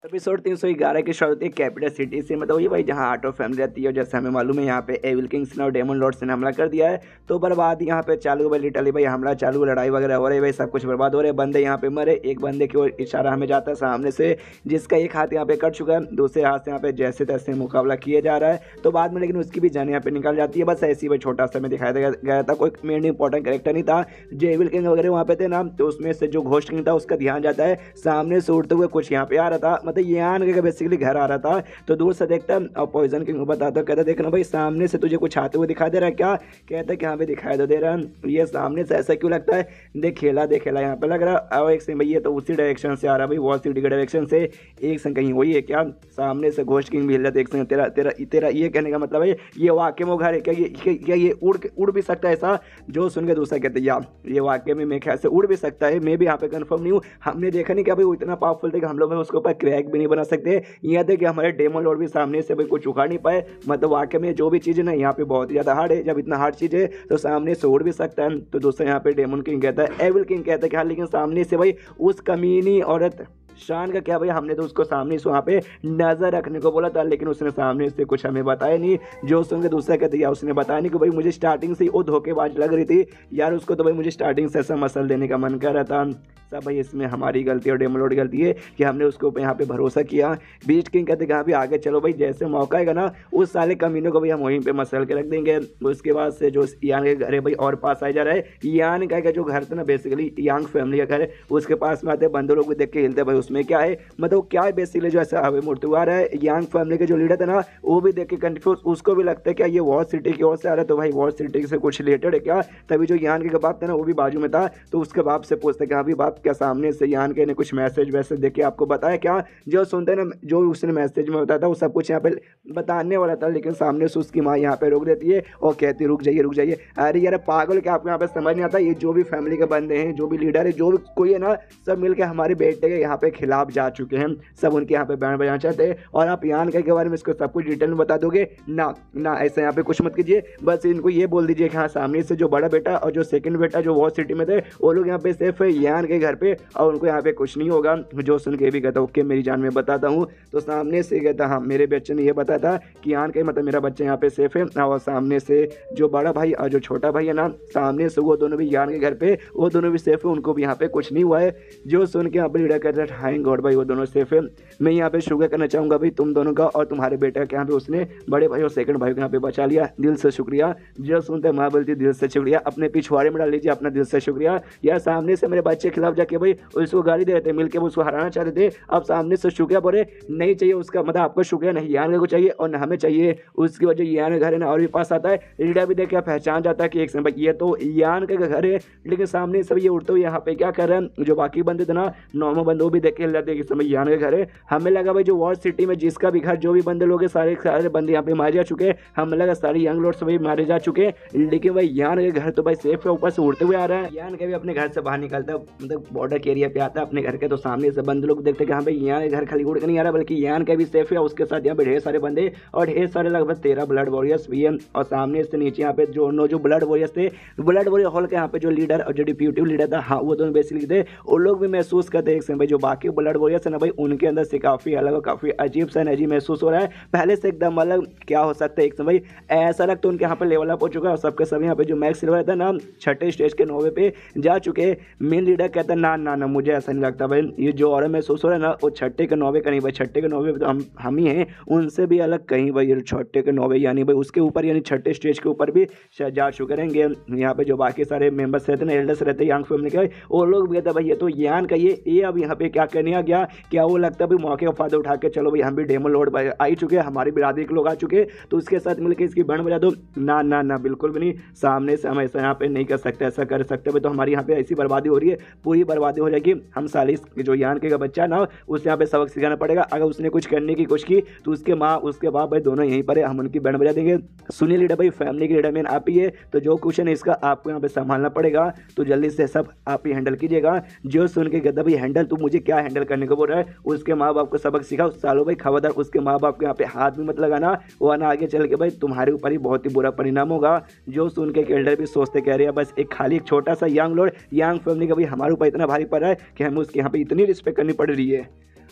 Episode 311 की शुरुआत होती है कैपिटल सिटी से। मतलब ये भाई जहाँ आर्ट ऑफ फैमिली रहती है। और जैसे हमें मालूम है यहाँ पे एविल किंग्स ने और डेमन लॉर्ड्स ने हमला कर दिया है। तो बर्बाद यहाँ पे चालू भाई, लिटरली भाई हमला चालू, लड़ाई वगैरह हो रही है भाई, सब कुछ बर्बाद हो रहे हैं। बंदे यहाँ पे मरे, एक बंदे की ओर इशारा हमें जाता है सामने से, जिसका एक हाथ यहाँ पे कट चुका है, दूसरे हाथ से यहाँ पे जैसे तैसे मुकाबला किया जा रहा है। तो बाद में लेकिन उसकी भी जान यहाँ पे निकल जाती है। बस ऐसी भाई छोटा सा में दिखाया गया था, कोई मेन इंपॉर्टेंट कैरेक्टर नहीं था। जो एविल किंग वगैरह वहाँ पे थे ना, तो उसमें से जो घोस्ट किंग था उसका ध्यान जाता है, सामने से उड़ते हुए कुछ यहाँ पे आ रहा था। मतलब ये आन के बेसिकली घर आ रहा था। तो दूर से देखता और पॉइजन किंग को बताता, कहता देखना भाई सामने से तुझे कुछ आते हुए दिखाई दे रहा है क्या? कहता है कि हाँ भाई दिखाई तो दे रहा है। ये सामने से ऐसा क्यों लगता है? देख खेला यहाँ पे लग रहा है। और एक से भाई ये तो उसी डायरेक्शन से आ रहा है भाई, वॉल सिटी के डायरेक्शन से। एक संग कहीं वही है क्या? सामने से घोस्ट किंग भी हिल रहा था। एक संग तेरा तेरा तेरा ये कहने का मतलब है ये वाकई में घर है क्या? ये उड़ भी सकता है ऐसा? जो सुन के दूसरा कहते या ये वाकई में मेरे ख्याल से उड़ भी सकता है। मैं भी यहाँ पे कंफर्म नहीं हूँ, हमने देखा नहीं क्या भाई वो इतना पावरफुल थे कि हम लोग उसके ऊपर क्रैक भी नहीं बना सकते। यहाँ थे कि हमारे डेमन लॉर्ड भी सामने से भाई कुछ उखाड़ नहीं पाए। मतलब वाकई में जो भी चीज़ है ना यहाँ पे बहुत ही ज़्यादा हार्ड है। जब इतना हार्ड चीज़ है तो सामने से उड़ भी सकता है। तो दोस्तों यहाँ पे डेमन किंग कहता है, एविल किंग कहता है कि हाँ लेकिन सामने से भाई उस कमीनी औरत शान का क्या भाई, हमने तो उसको सामने से वहाँ पे नजर रखने को बोला था, लेकिन उसने सामने से कुछ हमें बताया नहीं। जो सुन के दूसरा कहते यार उसने बताया नहीं कि भाई मुझे स्टार्टिंग से ही वो धोखेबाज लग रही थी यार, उसको तो भाई मुझे स्टार्टिंग से ऐसा मसल देने का मन कर रहा था। सब भाई इसमें हमारी गलती और डेमन लॉर्ड की गलती है कि हमने उसको यहाँ पे भरोसा किया। बीस्ट किंग कहते कि हाँ आगे चलो भाई, जैसे मौका आएगा ना उस साले कमीनों को भाई हम वहीं पे मसल के रख देंगे। उसके बाद से जो यान के घर है भाई और पास आ जा रहा है। यान का जो घर था ना बेसिकली यांग फैमिली का घर है, उसके पास में आते बंदे लोग भी देख के हिलते भाई उसमें क्या है, मतलब क्या है बेसिकली जो ऐसा हमें मूर्ति आ रहा है। यांग फैमिली के जो लीडर था ना वो भी देख के कंफ्यूज, उसको भी लगता है क्या ये वॉर सिटी की ओर से आ रहा है, तो भाई वॉर सिटी से कुछ रिलेटेड है क्या? तभी जो यान के बाप था ना वो भी बाजू में था, तो उसके बाप से पूछते कि हाँ भी बाप क्या सामने से यान के ने कुछ मैसेज वैसेज देख के आपको बताया क्या? जो सुनते ना जो उसने मैसेज में बताया था वो सब कुछ यहाँ पे बताने वाला था, लेकिन सामने से उसकी माँ यहाँ पे रोक देती है और कहती रुक जाइए। अरे यार पागल क्या, आपको यहाँ पे समझ नहीं आता? ये जो भी फैमिली के बंदे हैं, जो भी लीडर है, जो भी कोई है ना, सब मिलकर हमारे बेटे के यहाँ पे खिलाफ जा चुके हैं। सब उनके यहाँ पे बैंड बजाना चाहते हैं और आप यान के बारे में इसको सब कुछ डिटेल में बता दोगे ना? ऐसे यहाँ पे कुछ मत कीजिए, बस इनको ये बोल दीजिए कि हाँ सामने से जो बड़ा बेटा और जो सेकंड बेटा जो वॉर सिटी में थे वो लोग यहाँ पे सेफ है यान के घर पे, और उनको यहाँ पे कुछ नहीं होगा। जो सुन के भी कहता ओके मेरी जान में बताता हूँ। तो सामने से कहता हाँ मेरे बच्चे ने ये बताया था कि यान के मतलब मेरा बच्चा यहाँ पे सेफ है। और सामने से जो बड़ा भाई और जो छोटा भाई है ना, सामने से वो दोनों भी यान के घर पे, वो दोनों भी सेफ है, उनको भी यहाँ पे कुछ नहीं हुआ है। जो सुन के यहाँ पे लीडर कहता है थैंक गॉड भाई वो दोनों सेफ है। मैं यहाँ पे शुक्र करना चाहूँगा भाई तुम दोनों का और तुम्हारे बेटे का, यहाँ पे उसने बड़े भाई और सेकंड भाई को यहाँ पे बचा लिया, दिल से शुक्रिया। जो सुनते माँ बोलती दिल से शुक्रिया, अपने पिछवाड़े में डाल लीजिए अपना दिल से शुक्रिया। यार सामने से मेरे बच्चे के खिलाफ जाके भाई उसको गाली दे रहे थे, मिलकर उसको हराना चाहते थे, अब सामने से शुक्रिया बोले नहीं चाहिए उसका, मतलब आपको शुक्रिया नहीं यान को चाहिए और न हमें चाहिए। उसकी वजह यान का घर है ना और भी पास आता है, लीडर भी देख के पहचान जाता है कि एक समय ये तो यान का घर है, लेकिन सामने सब ये उड़ते हुए यहाँ पे क्या कर रहे हैं। जो बाकी बंदे थे ना नॉर्मल बंदे वो भी देख के हिल जाते हैं कि समय यान का घर है। हमें लगा भाई जो वॉर सिटी में जिसका भी घर जो भी बंदे लोग सारे बंदे यहाँ पे मारे जा चुके हैं, हमें लगा सारे यंग लॉर्ड्स भी मारे जा चुके हैं, लेकिन भाई यान के घर तो भाई सेफ है, ऊपर से उड़ते हुए आ रहा है। यान के भी अपने घर से बाहर निकलता है, मतलब बॉर्डर के एरिया पे आता है अपने घर के, तो सामने से बंदे लोग देखते हैं कि हाँ भाई यान के घर खाली उड़ के नहीं आ रहा बल्कि यान का भी सेफ है। उसके साथ यहाँ पे ढेर सारे बंदे और ढेर सारे लगभग 13 ब्लड वॉरियर्स भी हैं। और सामने से नीचे यहाँ पे जो ब्लड वॉरियर्स थे, ब्लड वॉरियर हॉल के यहाँ पे जो लीडर और जो डिप्यूटी लीडर था हाँ वो दोनों बेसिकली थे, वो लोग भी महसूस करते हैं भाई जो बाकी ब्लड वॉरियर्स है ना भाई उनके अंदर से काफ़ी अलग और काफ़ी अजीब सा एनर्जी महसूस हो रहा है, पहले से एकदम अलग। क्या हो सकता है एक समय ऐसा लग तो उनके यहाँ पे लेवल अप हो चुका है और सबके सब यहाँ पे जो मैक्स सिल्वर था ना 6ठे स्टेज के 9वें पे जा चुके। मेन लीडर कहता है ना मुझे ऐसा नहीं लगता भाई, ये जो और महसूस हो रहा है ना वो 6ठे के 9वें का नहीं भाई, 6ठे के 9वें तो हम ही हैं, उनसे भी अलग कहीं भाई 6ठे के 9वें यानी भाई उसके ऊपर यानी 6ठे स्टेज के ऊपर भी जा चुके रहेंगे। यहाँ पे जो बाकी सारे मेंबर्स रहते हैं ना एल्डर्स रहते हैं यांग फैमिली के, वो लोग भी कहते भाई ये तो यान का ये अब यहाँ पे क्या करने आ गया, क्या वो लगता है भाई मौके का फायदा उठा के चलो भाई हम भी डेमन लॉर्ड आ ही चुके हैं, हमारी बिरादरी के लोग आ चुके तो उसके साथ मिलकर इसकी बंड बजा दो। ना बिल्कुल भी नहीं, सामने से हम ऐसा यहाँ पे नहीं कर सकते, ऐसा कर सकते भाई तो हमारी यहाँ पे ऐसी बर्बादी हो रही है, पूरी बर्बादी हो जाएगी। हम सालिस जो यान के बच्चा ना उसे यहाँ पे सबक सिखाना पड़ेगा, अगर उसने कुछ करने की कोशिश की तो उसके माँ उसके बाप भाई दोनों यहीं पर है, हम उनकी बैंड बजा देंगे। सुनिए लीडर भाई फैमिली के लीडर मैन आप ही है, तो जो क्वेश्चन है इसका आपको यहाँ पे संभालना पड़ेगा, तो जल्दी से सब आप ही हैंडल कीजिएगा। जो सुन के कहता भाई हैंडल तू मुझे क्या हैंडल करने को बोल रहा है, उसके माँ बाप को सबक सिखाओ सालों भाई, खबरदार उसके माँ बाप के यहाँ पे हाथ भी मत लगाना, वो आना आगे चल के भाई तुम्हारे ऊपर ही बहुत ही बुरा परिणाम होगा। जो सुन के एल्डर भी सोचते कह रहे हैं बस एक खाली एक छोटा सा यंग लॉर्ड यांग फैमिली का भाई हमारे ऊपर इतना भारी पड़ रहा है कि हमें उसके यहाँ पे इतनी रिस्पेक्ट करनी पड़ रही है।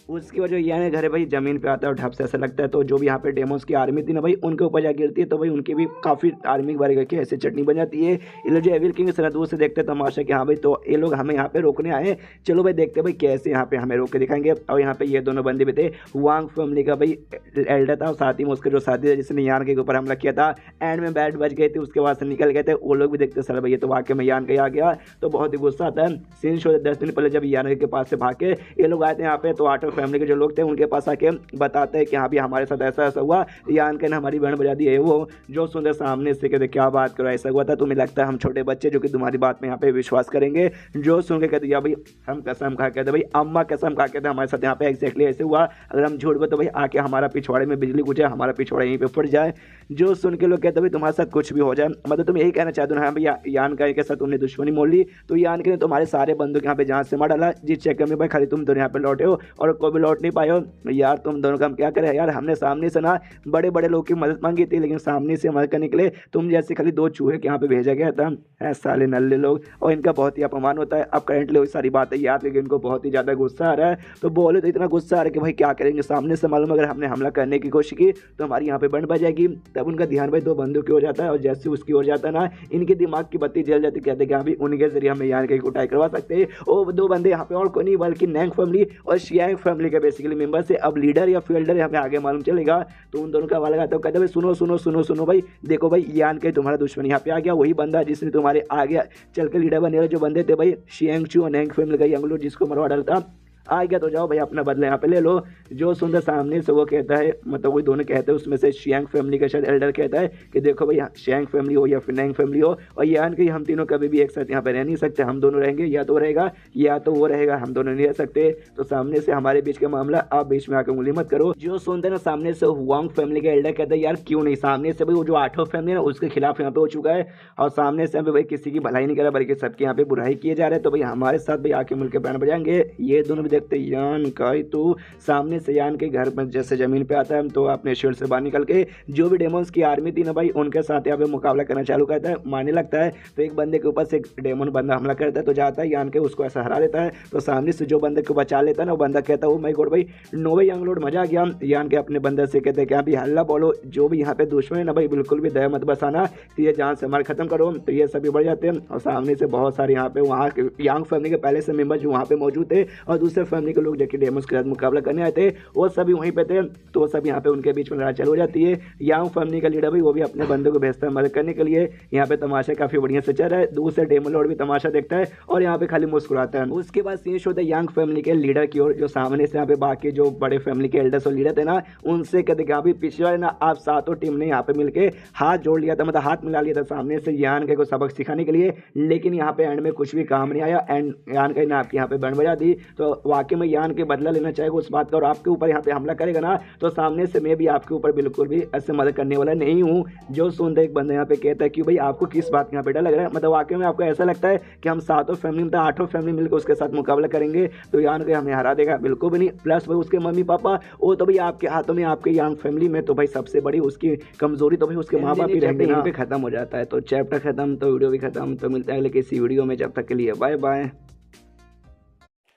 उसकी वजह यान के घर है भाई जमीन पे आता है और ढप से ऐसा लगता है, तो जो भी यहाँ पे डेमोस की आर्मी थी ना भाई उनके ऊपर जा गिरती है, तो भाई उनकी भी काफ़ी आर्मी भर गई ऐसे चटनी बन जाती है। ये लोग जो एविल किंग से दूर से देखते हैं तमाशा कि हाँ भाई तो ये लोग हमें यहाँ पे रोकने आए हैं, चलो भाई देखते हैं भाई कैसे यहाँ पे हमें रोक के दिखाएंगे। और यहाँ पे ये दोनों बंदे भी थे, वांग फैमिली का भाई एल्डर था और साथ ही में उसके जो साथी था जिसने यान के ऊपर हमला किया था, एंड में बैट बच गई थी, उसके बाद से निकल गए थे। वो लोग भी देखते सर भाई ये तो वाकई में यान के आ गया, तो बहुत ही गुस्सा आता है। सीन शो 10 दिन पहले जब यान के पास से भाग के ये लोग आए थे यहाँ पे, तो आटो फैमिली के जो लोग थे उनके पास आके बताते हैं कि हाँ भी हमारे साथ ऐसा ऐसा हुआ, यान के ने हमारी बैंड बजा दी है। वो जो सुंदर सामने से कहते क्या बात करो ऐसा हुआ था, तुम्हें लगता है हम छोटे बच्चे जो कि तुम्हारी बात में यहाँ पे विश्वास करेंगे। जो सुन के कहते भाई हम कसम खा कहते भाई अम्मा कसम खा कहते हमारे साथ यहाँ पे एग्जैक्टली ऐसे हुआ, अगर हम झूठ बोले तो भाई आके हमारा पिछवाड़े में बिजली गुजरे, हमारा पिछवाड़ा यहीं पे फट जाए। जो सुन के लोग कहते भाई तुम्हारे साथ कुछ भी हो जाए, मतलब तुम यही कहना चाहते हो हाँ भैया यान के साथ तुमने दुश्मनी मोल ली, तो यान के ने तुम्हारे सारे बंदूक यहाँ पे जहाँ से मार डाला, जिस चक्कर में भाई खाली तुम दोनों यहाँ पे लौटे हो और कोई भी लौट नहीं पाए हो। यार तुम दोनों का हम क्या करें यार, हमने सामने से ना बड़े बड़े लोग की मदद मांगी थी, लेकिन सामने से मदद करने के लिए तुम जैसे खाली 2 चूहे के यहाँ पे भेजा गया था। साले नल्ले लोग, और इनका बहुत ही अपमान होता है। अब करेंटली वही सारी बातें याद, लेकिन इनको बहुत ही ज़्यादा गुस्सा आ रहा है, तो बोले तो इतना गुस्सा आ रहा है कि भाई क्या करेंगे, सामने से मालूम अगर हमने हमला करने की कोशिश की तो हमारी यहाँ पे बंद बच जाएगी। तब उनका ध्यान भाई 2 बंदों की ओर जाता है, और जैसे उसकी ओर जाता है ना इनके दिमाग की बत्ती जल जाती, कहते हैं कि उनके जरिए हमें यान की कुटाई करवा सकते हैं। वो 2 बंदे यहाँ पे और कोई नहीं बल्कि नैंग फैमिली और शियांग फैमिली के बेसिकली मेंबर से। अब लीडर या फील्डर हमें आगे मालूम चलेगा, तो उन दोनों का हवाला लगाता है, कहते भाई सुनो सुनो सुनो सुनो भाई देखो भाई यान के तुम्हारा दुश्मन यहाँ पे आ गया, वही बंदा जिसने तुम्हारे आगे चल के लीडर बने जो बंदे थे भाई शियांग चू और नैंग फैमिली का यंग लोग जिसको मरवा डालता आ गया, तो जाओ भाई अपना बदला यहाँ पे ले लो। जो सुंदर सामने से वो कहता है, मतलब वही दोनों कहते हैं, उसमें से शियांग फैमिली का शायद एल्डर कहता है कि देखो भाई शियांग फैमिली हो या फिर नैंग फैमिली हो और यान के हम तीनों कभी भी एक साथ यहाँ पे रह नहीं सकते, हम दोनों रहेंगे या तो रहेगा या तो वो रहेगा, हम दोनों नहीं रह सकते। तो सामने से हमारे बीच का मामला आप बीच में आकर उंगली मत करो। जो सुंदर ना सामने से वांग फैमिली का एल्डर कहता है यार क्यों नहीं, सामने से भाई वो जो 8 फैमिली है ना उसके खिलाफ यहाँ पे हो चुका है, और सामने से भाई किसी की भलाई नहीं कर रहा बल्कि सबके यहाँ पे बुराई किए जा रहे हैं, तो भाई हमारे साथ भाई आके मिलकर बैन बजाएंगे। ये दोनों भी देखते यान का ही, तो सामने से यान के घर में जैसे जमीन पे आता है तो अपने शील्ड से बाहर निकल के जो भी डेमोन्स की आर्मी थी ना भाई उनके साथ यहाँ पे मुकाबला करना चालू करता है। मारने लगता है तो एक बंदे के ऊपर से एक डेमोन बंदा हमला करता है, तो जाता है यान के उसको ऐसा हरा देता है, तो सामने से जो बंदे को बचा लेता है ना वो बंदा कहता है ओ माय गॉड भाई नो भाई यंग लोड मजा आ गया। यान के अपने बंदे से कहते हैं कि भी हल्ला बोलो, जो भी यहाँ पे दुश्मन है ना भाई बिल्कुल भी दया मत बसाना, तो ये जान से मार खत्म करो। तो ये सभी बढ़ जाते हैं और सामने से बहुत सारे यहाँ पे वहाँ के यंग फैमिली के पहले से मेंबर जो वहाँ पे मौजूद थे और दूसरे फैमिली के लोग जो कि डेमोन्स के साथ मुकाबला करने आए थे वो सभी वहीं पे थे, तो सब यहाँ पे उनके बीच में लड़ाई चालू हो जाती है। यांग फैमिली का लीडर भाई वो भी अपने बंदों को भेजता है मदद करने के लिए। यहाँ पे तमाशा काफी बढ़िया से चल रहा है, दूसरे डेमन लॉर्ड भी तमाशा देखता है और यहाँ पे खाली मुस्कुराता है। उसके बाद सीन होता है यांग फैमिली के लीडर की ओर, जो सामने से यहाँ पे बाकी जो बड़े फैमिली के एल्डर्स और लीडर थे ना उनसे कहते कि अभी पिछले वाले ना आप सातों टीम ने यहाँ पे मिलकर हाथ जोड़ लिया था, मतलब हाथ मिला लिया था सामने से यान के को सबक सिखाने के लिए, लेकिन यहाँ पे एंड में कुछ भी काम नहीं आया एंड यान का ने आपकी यहाँ पे बैंड बजा दी। तो वाकई में यान के बदला लेना चाहेगा उस बात का और आपके ऊपर यहाँ पे हमला करेगा ना तो सामने से मैं भी आपके ऊपर बिल्कुल भी ऐसे मदद करने वाला नहीं हूँ। जो सुनते एक बंदा यहाँ पे कहता है कि भाई आपको किस बात यहाँ पे डर लग रहा है, मतलब वाकई में आपको ऐसा लगता है कि हम सातों फैमिली मतलब 8 फैमिली मिलकर उसके साथ मुकाबला करेंगे तो यान के हमें हरा देगा, बिल्कुल भी नहीं। प्लस भाई उसके मम्मी पापा वो तो भाई आपके हाथों में, आपके यांग फैमिली में तो भाई सबसे बड़ी उसकी कमजोरी तो भाई उसके माँ बाप ही रहेंगे ना। खत्म हो जाता है तो चैप्टर खत्म तो वीडियो भी खत्म, तो मिलता है अगले किसी वीडियो में, जब तक के लिए बाय बाय।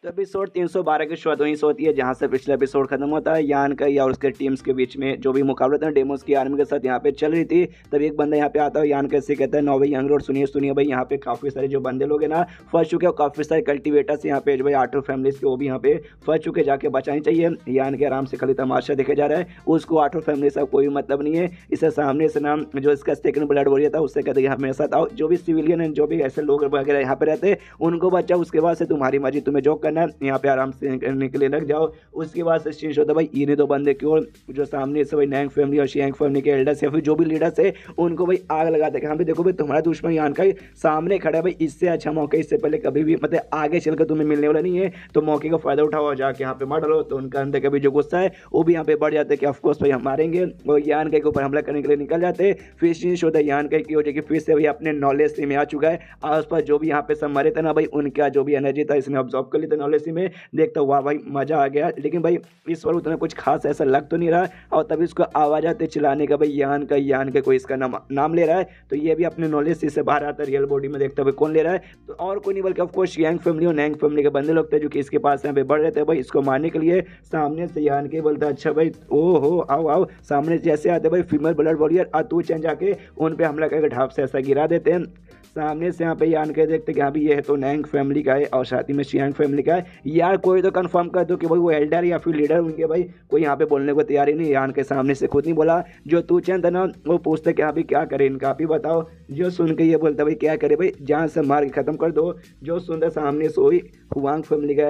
तो एपिसोड 312 की शुरुआत वहीं से होती है जहां से पिछला एपिसोड खत्म होता है। यान का या उसके टीम्स के बीच में जो भी मुकाबला था डेमोस की आर्मी के साथ यहाँ पे चल रही थी, तब एक बंदा यहाँ पे आता है। यान कैसे कहता है नो भाई यंग रोड सुनिए सुनिए भाई, यहाँ पे काफ़ी सारे जो बंदे लोग हैं ना फंस चुके हैं, काफ़ी सारे कल्टिवेटर्स यहाँ पे भाई 8 फैमिलीज के वो भी यहाँ पे फंस चुके, जाके बचानी चाहिए। यान के आराम से खाली तमाशा देखे जा रहा है, उसको 8 फैमिली से कोई मतलब नहीं है। इसे सामने से नाम जो इसका सेकंड ब्लड वॉरियर था उससे कहते हैं हमारे साथ आओ, जो भी सिविलियन है जो भी ऐसे लोग वगैरह यहाँ पे रहते हैं उनको बचाओ, उसके बाद से तुम्हारी मर्जी, तुम्हें जो करना है यहाँ पे आराम से करने के लिए लग जाओ। उसके बाद से चेंज होता है भाई इन्हें 2 बंदे की ओर जो सामने से भाई नैंग फैमिली और शियांग फैमिली के एल्डर्स या फिर जो भी लीडर्स है उनको भाई आग लगाते हैं। हाँ भाई देखो भाई तुम्हारा दुश्मन यान का सामने खड़ा है भाई, इससे अच्छा मौका इससे पहले कभी भी मतलब आगे चलकर तुम्हें मिलने वाला नहीं है, तो मौके का फायदा उठाओ जाके यहाँ पे मार डालो। तो उनका अंदर का भी जो गुस्सा है वो भी यहाँ पे बढ़ जाते हैं कि ऑफकोर्स भाई हम मारेंगे, और यान के ऊपर हमला करने के लिए निकल जाते। फिर चेंज होता है यान की वजह की फिर से भाई अपने नॉलेज से में आ चुका है, आस पास जो भी यहाँ पे सब मरे थे ना भाई उनका जो भी एनर्जी था इसने ऑब्जॉर्व कर लिया था नॉलेज में देखता हूँ वाह भाई मज़ा आ गया। लेकिन भाई इस बार उतना कुछ खास ऐसा लग तो नहीं रहा, और तभी उसको आवाज़ आते चिल्लाने का भाई यान का कोई इसका नाम ले रहा है, तो ये भी अपने नॉलेज से बाहर आता है। रियल बॉडी में देखता है भाई कौन ले रहा है, तो और कोई नहीं बल्कि ऑफकोर्स यांग फैमिली और नैंग फैमिली के बंदे लोग थे जो कि इसके पास यहाँ पे बढ़ रहे थे भाई इसको मारने के लिए। सामने से यान के बोलता अच्छा भाई ओहो आओ आओ, सामने जैसे आते भाई फीमेल ब्लड वॉरियर तू चेंज आके उन पे हमला करके ढाप से ऐसा गिरा देते हैं। सामने से यहाँ पे यान के देखते कि हाँ भी ये है तो नैंग फैमिली का है और साथ ही में शियांग फैमिली का है। यार कोई तो कंफर्म कर दो कि भाई वो एल्डर या फिर लीडर होंगे, भाई कोई यहाँ पे बोलने को तैयार ही नहीं। यान के सामने से खुद नहीं बोला, जो तू चंद था ना वो पूछते कि हाँ भी क्या करे इनका, आप ही बताओ। जो सुन के ये बोलता भाई क्या करे भाई जान से मार के खत्म कर दो। जो सुनता सामने से वही हुआंग फैमिली का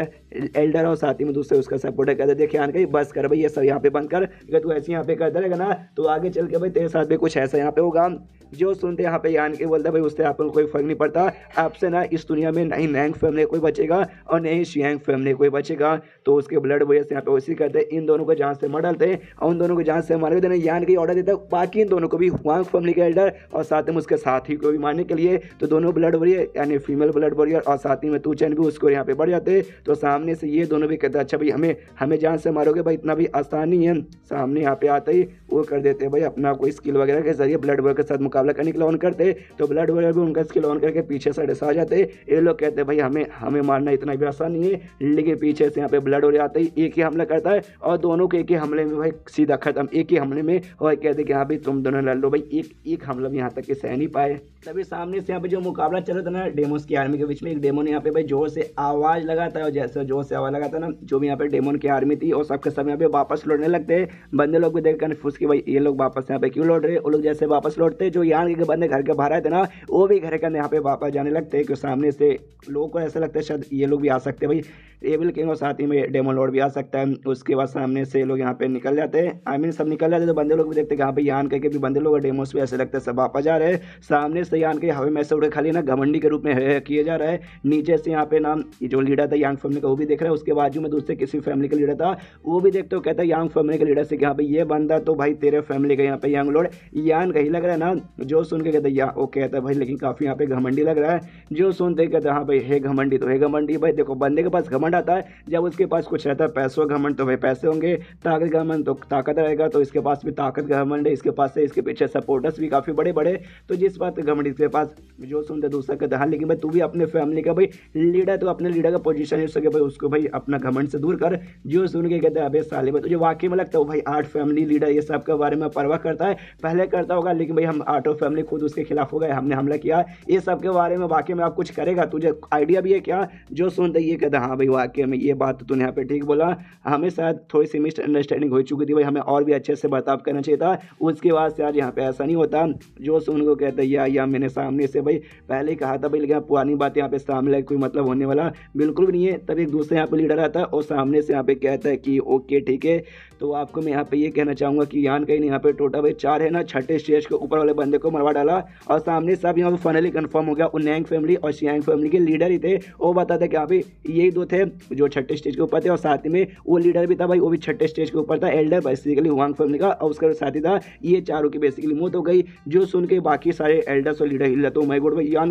एल्डर और साथ ही में दूसरे उसका सपोर्टर कहते देखिए यान के बस कर भाई ये सब यहाँ पे बंद कर, अगर तू ऐसे यहाँ पे करता रहेगा ना तो आगे चल के भाई तेरे साथ भी कुछ ऐसा यहाँ पे होगा। जो सुनते यहाँ पे यान के बोलता भाई उससे आप लोग कोई फर्क नहीं पड़ता, आपसे ना इस दुनिया में नहीं नैंग फैमिली कोई बचेगा और नहीं शियांग फैमिली कोई बचेगा। तो उसके ब्लड वजह से यहाँ पे वैसे करते इन दोनों को जान से मार डालते और उन दोनों को जान से मार देना यान के ऑर्डर देता बाकी इन दोनों को भी हुआंग फैमिली के एल्डर और साथ में उसके साथी को भी मारने के लिए। तो दोनों ब्लड वॉरियर यानी फीमेल ब्लड वॉरियर और साथ ही में तू चैन भी उसको यहाँ पे बढ़ जाते। तो सामने से ये दोनों भी कहते अच्छा भाई हमें जान से मारोगे भाई इतना भी आसान नहीं है। सामने यहाँ पे आते ही वो कर देते भाई अपना कोई स्किल वगैरह के जरिए ब्लड वॉरियर के साथ मुकाबला करने के लिए ऑन करते, तो ब्लड वॉरियर भी उनका स्किल ऑन करके पीछे से आ जाते। ये लोग कहते हैं भाई हमें मारना इतना भी आसान नहीं है, लेकिन पीछे से यहाँ पे ब्लड वॉरियर आते ही एक ही हमला करता है और दोनों के एक ही हमले में भाई सीधा खत्म, एक ही हमले में। और कहते कि हाँ भाई तुम दोनों लड़ लो भाई, एक हमला भी यहाँ तक के सह नहीं पाए। तभी सामने से यहाँ पे जो मुकाबला चल रहा था ना डेमोस की आर्मी के बीच में, एक डेमो ने यहाँ पे भाई जोर से आवाज लगाता है और जैसे जोर से आवाज लगाता ना जो भी यहाँ पे डेमोन की आर्मी थी और सबके सब यहाँ पे वापस लौटने लगते हैं। बंदे लोग भी देख कन्फ्यूज कि भाई ये लोग वापस यहाँ पे क्यों लौट रहे। वो लोग जैसे वापस लौटते जो यान के बंदे घर के बाहर आए थे ना वो भी घर के अंदर यहाँ पे वापस जाने लगते हैं, क्योंकि सामने से लोगों को ऐसा लगता है शायद ये लोग भी आ सकते हैं भाई एविल किंग और साथ ही में डेमन लॉर्ड भी आ सकता है। उसके बाद सामने से लोग यहाँ पे निकल जाते हैं, आई मीन सब निकल जाते हैं। तो बंदे लोग भी देखते हैं यहाँ पे यान के भी बंदे लोग और डेमोस भी ऐसे लगते हैं सब वापस जा रहे हैं। सामने से यान के हवा में ऐसे उड़े खाली ना घमंडी के रूप में किए जा रहा है। नीचे से यहाँ पे नाम जो लीडर था यांग फैमिली का वो भी देख रहा है, उसके बाजू में दूसरे किसी फैमिली का लीडर था वो भी देखते हो कहता है यांग फैमिली के लीडर से यहाँ पे ये बंदा तो भाई तेरे फैमिली का यहाँ पे यांग लॉर्ड यान का ही लग रहा है ना। जो सुन के कहते वो कहता है भाई लेकिन काफी यहाँ पे घमंडी लग रहा है। जो सुनते कहते हाँ भाई है घमंडी तो है घमंडी। भाई देखो बंदे के पास घमंड आता है जब उसके पास कुछ रहता है, पैसों घमंड तो भाई पैसे होंगे, ताकत घमंड तो ताकत रहेगा, तो इसके पास भी ताकत घमंड है, इसके पास से इसके पीछे सपोर्टर्स भी काफी बड़े बड़े। तो जिस बात घमंड इसके पास जो सुनते दूसरा कहते हाँ लेकिन भाई तू भी अपने फैमिली का भाई लीडर, तो अपने लीडर का पोजीशन यूज करके भाई उसको भाई अपना घमंड से दूर कर। जो सुन के कहते हैं अबे साले भाई तुझे वाकई में लगता है भाई 8 फैमिली लीडर ये सब के बारे में परवाह करता है, पहले करता होगा लेकिन भाई हम 8 फैमिली खुद उसके खिलाफ हो गए, हमने हमला किया, ये सब के बारे में वाकई में आप कुछ करेगा, तुझे आइडिया भी है क्या। जो सुनते ये कहता हाँ भाई वाकई में ये बात तो तूने यहाँ पे ठीक बोला, हमें शायद थोड़ी सी मिसअंडरस्टैंडिंग हो चुकी थी भाई, हमें और भी अच्छे से बर्ताव करना चाहिए था, उसके बाद से आज यहाँ पे ऐसा नहीं होता। जो सुन को कहता है या मैंने सामने से भाई पहले ही कहा था भाई, लेकिन पुरानी बात यहाँ पे सामने कोई मतलब होने वाला बिल्कुल भी नहीं है। तब एक दूसरे यहाँ पे लीडर आता है और सामने से यहाँ पे कहता है कि ओके ठीक है। तो आपको मैं यहाँ पे ये कहना चाहूँगा कि यान कहीं यहाँ पे टोटल भाई 4 है ना, छठे स्टेज के ऊपर वाले बंदे को मरवा डाला और सामने से अब यहाँ पे फाइनली कंफर्म हो गया उन्यांग फैमिली और शियांग फैमिली के लीडर ही थे। वो बताते कि यहाँ पे यही 2 थे जो छठे स्टेज के ऊपर थे और साथ में वो लीडर भी था भाई, वो भी छठे स्टेज के ऊपर था, एल्डर बेसिकली हुआंग फैमिली का, और उसका साथी था। ये चारों की बेसिकली मौत हो गई। जो सुन के बाकी सारे एल्डर्स और लीडर हिल तो माय गॉड भाई यान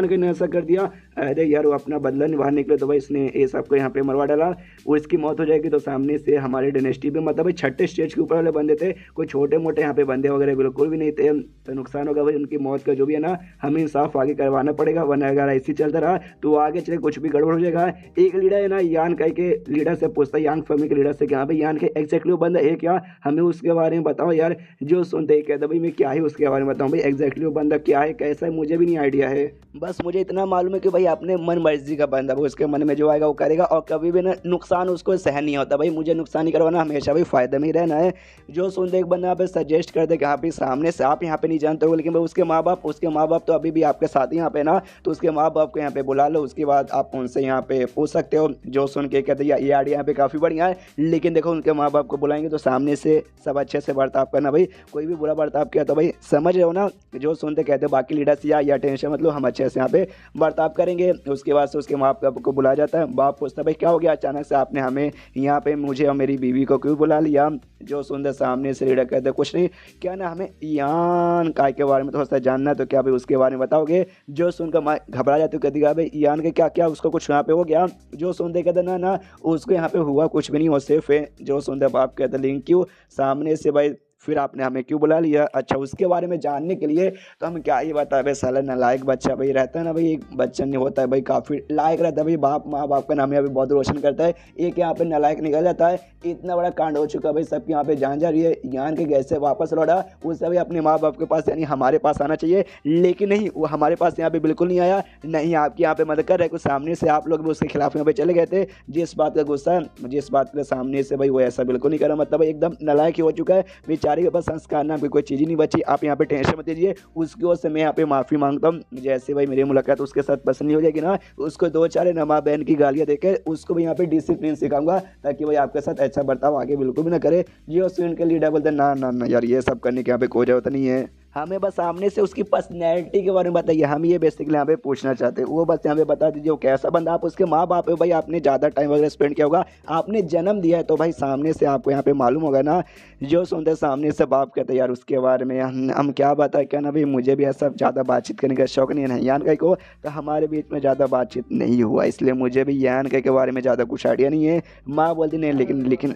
कहीं ने ऐसा कर दिया, अरे यार वो अपना बदला निभाने के लिए तो भाई इसने ये सबको यहाँ पे मरवा डाला, वो इसकी मौत हो जाएगी। तो सामने से हमारे डायनेस्टी भी मतलब भाई छठे स्टेज के ऊपर वाले बंदे थे, कोई छोटे मोटे यहाँ पे बंदे वगैरह बिल्कुल भी नहीं थे, तो नुकसान होगा भाई उनकी मौत का जो भी है ना, हमें इंसाफ आगे करवाना पड़ेगा, वरना अगर ऐसे चलता रहा तो आगे चले कुछ भी गड़बड़ हो जाएगा। एक लीडर है ना यान कहीं के लीडर से पूछता है यांग फैमिली के लीडर से कि हाँ भाई यान के एग्जैक्टली वो बंदा है क्या, हमें उसके बारे में बताओ यार। जो सुनते ही कहता भाई मैं क्या है उसके बारे में बताऊँ भाई, एग्जैक्टली वो बंदा क्या है कैसा है मुझे भी नहीं आइडिया है, बस मुझे इतना मालूम है कि भाई अपने मन मर्जी का बंदा, वो उसके मन में जो आएगा वो करेगा और कभी भी ना नुकसान उसको सहन नहीं होता भाई, मुझे नुकसान नहीं करवाना, हमेशा भाई फायदे में ही रहना है। जो सुनते एक बंदा यहाँ पे सजेस्ट कर दे कि हाँ भाई सामने से आप यहाँ पे नहीं जानते हो, लेकिन भाई उसके माँ बाप तो अभी भी आपके साथ ही यहाँ पे ना, तो उसके माँ बाप को यहाँ पे बुला लो, उसके बाद आप उनसे यहाँ पे पूछ सकते हो। जो सुन के कहते हैं ये आइडिया यहाँ पे काफ़ी बढ़िया है, लेकिन देखो उनके माँ बाप को बुलाएंगे तो सामने से सब अच्छे से बर्ताव करना भाई, कोई भी बुरा बर्ताव किया तो भाई समझ रहे हो ना। जो सुनते कहते बाकी लीडर्स या टेंशन मतलब हम अच्छे से यहाँ पे बर्ताव करेंगे। उसके बाद से उसके माँ बाप को बुलाया जाता है, बाप पूछता है भाई क्या हो गया अचानक से आपने हमें यहाँ पे मुझे और मेरी बीवी को क्यों बुला लिया। जो सुनते सामने से लीडर कहते कुछ नहीं, क्या ना हमें ईयान काय के बारे में थोड़ा सा जानना है, तो क्या भाई उसके बारे में बताओगे। जो सुनकर मैं घबरा जाती हूँ, कहती भाई ईयान के क्या क्या उसको कुछ यहाँ पे हो गया। जो सुनते कहते ना ना उसको यहाँ पे हुआ कुछ भी नहीं, वो सेफ है। जो सुनते बाप कहते लिंक क्यों सामने से भाई फिर आपने हमें क्यों बुला लिया। अच्छा उसके बारे में जानने के लिए तो हम क्या ही बताए भाई, साला नालायक बच्चा भाई रहता है ना भाई, एक बच्चा नहीं होता है भाई, काफ़ी लायक रहता है भाई, बाप माँ बाप का नाम यहाँ पे बहुत रोशन करता है, एक यहाँ पे नालायक निकल जाता है। इतना बड़ा कांड हो चुका है भाई, सबके यहाँ पे जान जा रही है। ज्ञान के गैस से वापस लौटा उससे भाई अपने माँ बाप के पास यानी हमारे पास आना चाहिए, लेकिन नहीं वो हमारे पास यहाँ पे बिल्कुल नहीं आया, नहीं आपकी यहाँ पे मदद कर रहे कुछ सामने से आप लोग भी उसके खिलाफ यहाँ पे चले गए थे। जिस बात का गुस्सा जिस बात के सामने से भाई वो ऐसा बिल्कुल नहीं करा, मतलब एकदम नालायक ही हो चुका है बेचारे के पास संस्कार नाम की कोई चीज़ ही नहीं बची। आप यहाँ पे टेंशन मत लीजिए, उसकी ओर से मैं यहाँ पे माफ़ी मांगता हूँ। जैसे भाई मेरी मुलाकात उसके साथ पसंद नहीं हो जाएगी ना, उसको 2-4 नमा बहन की गालियाँ देकर उसको भी यहाँ पे डिसिप्लिन सिखाऊंगा, ताकि भाई आपके साथ अच्छा बर्ताव आगे बिल्कुल भी ना करे। जियो सुन के लीडर बोलते ना ना ना यार ये सब करने के यहाँ पे कोई जरूरत नहीं है, हमें बस सामने से उसकी पर्सनैलिटी के बारे में बताइए, हम ये बेसिकली यहाँ पे पूछना चाहते हैं। वो बस यहाँ पे बता दीजिए वो कैसा बंदा, आप उसके माँ बाप है भाई, आपने ज़्यादा टाइम वगैरह स्पेंड किया होगा, आपने जन्म दिया है, तो भाई सामने से आपको यहाँ पे मालूम होगा ना। जो सुनते सामने से बाप कहते यार उसके बारे में हम क्या बताएं, क्या ना भाई मुझे भी ऐसा ज़्यादा बातचीत करने का शौक नहीं है यान का को, तो हमारे बीच में ज़्यादा बातचीत नहीं हुआ, इसलिए मुझे भी यान के बारे में ज़्यादा कुछ आइडिया नहीं है। माँ बोलती नहीं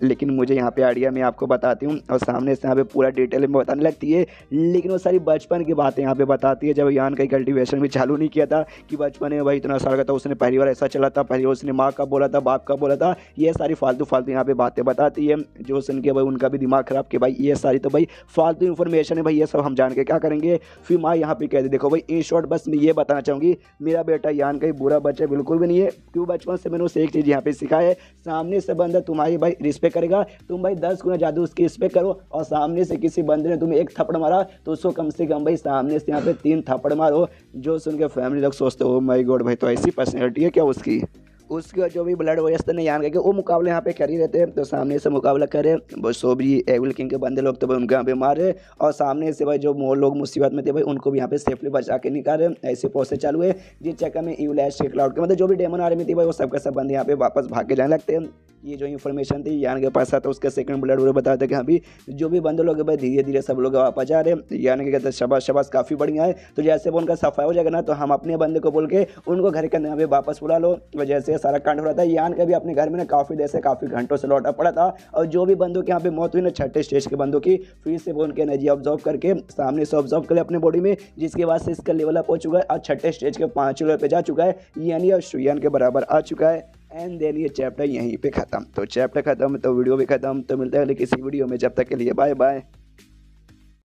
लेकिन मुझे यहाँ पे आइडिया मैं आपको बताती हूँ, और सामने से यहाँ पे पूरा डिटेल में बताने लगती है, लेकिन वो सारी बचपन की बातें यहाँ पे बताती है। जब यान का कल्टीवेशन भी चालू नहीं किया था कि बचपन में भाई इतना साल का था, उसने पहली बार ऐसा चला था, पहली बार उसने माँ का बोला था, बाप का बोला था, ये सारी फालतू यहाँ पे बातें बताती है। जो सुन के भाई उनका भी दिमाग खराब कि भाई ये सारी तो भाई फालतू इन्फॉर्मेशन है भाई, ये सब हम जान के क्या करेंगे। फिर माँ यहाँ पे कहती देखो भाई इन शॉर्ट बस मैं ये बताना चाहूँगी, मेरा बेटा यान का बुरा बच्चा बिल्कुल भी नहीं है, क्यों बचपन से मैंने उसे एक चीज़ यहाँ पे सिखाया है, सामने से बंदा तुम्हारी भाई रिस्पेक्ट करेगा, तुम भाई 10 गुना ज़्यादा उसकी रिस्पेक्ट करो, और सामने से किसी बंदे ने तुम्हें एक थप्पड़ मारा तो उसको कम से कम भाई सामने से यहाँ पे 3 थप्पड़ मारो। जो सुन के फैमिली लोग सोचते हो माय गॉड भाई तो ऐसी पर्सनैलिटी है क्या उसकी। उसका जो भी ब्लड वजह ने यान करके वो मुकाबले यहाँ पे कर ही रहते हैं, तो सामने से मुकाबला करे वो सो भी एविल किंग के बंदे लोग तो भाई उनके यहाँ पे मारे, और सामने से भाई जो मोर लोग मुसीबत में थे भाई उनको भी यहाँ पे सेफली बचा के निकाले। ऐसे प्रोसेस चालू है जिस चक्कर में यूलैश के क्लाउड के मतलब जो भी डेमन आर्मी थी भाई वो सबके सब बंदे यहाँ पे वापस भाग के जाने लगते हैं। ये जो इन्फॉर्मेशन थी यान के पास आता उसके सेकंड ब्लड वो बताते कि हाँ भी जो भी बंदे लोग भाई धीरे धीरे सब लोग वापस जा रहे हैं। यान के कहते शबाश काफ़ी बढ़िया है, तो जैसे वो उनका सफाई हो जाएगा ना तो हम अपने बंदे को बोल के उनको घर के अंदर यहाँ पे वापस बुला लो। वजह से सारा कांड हो रहा था। यान का भी अपने घर में ना काफ़ी देर से काफ़ी घंटों से लौटा पड़ा था, और जो भी बंदों की यहाँ पे मौत हुई ना 6ठे स्टेज के बंदों की, फिर से वो उनके एनर्जी ऑब्जर्व करके सामने से ऑब्जर्व कर ले अपने बॉडी में, जिसके बाद से इसका लेवल अप हो चुका है और 6ठे स्टेज के 5 लेवल पे जा चुका है, यानी अब शुयान के बराबर आ चुका है। एंड देन ये चैप्टर यहीं पे ख़त्म। तो चैप्टर ख़त्म तो वीडियो भी ख़त्म। तो मिलता है किसी वीडियो में, जब तक के लिए बाय बाय।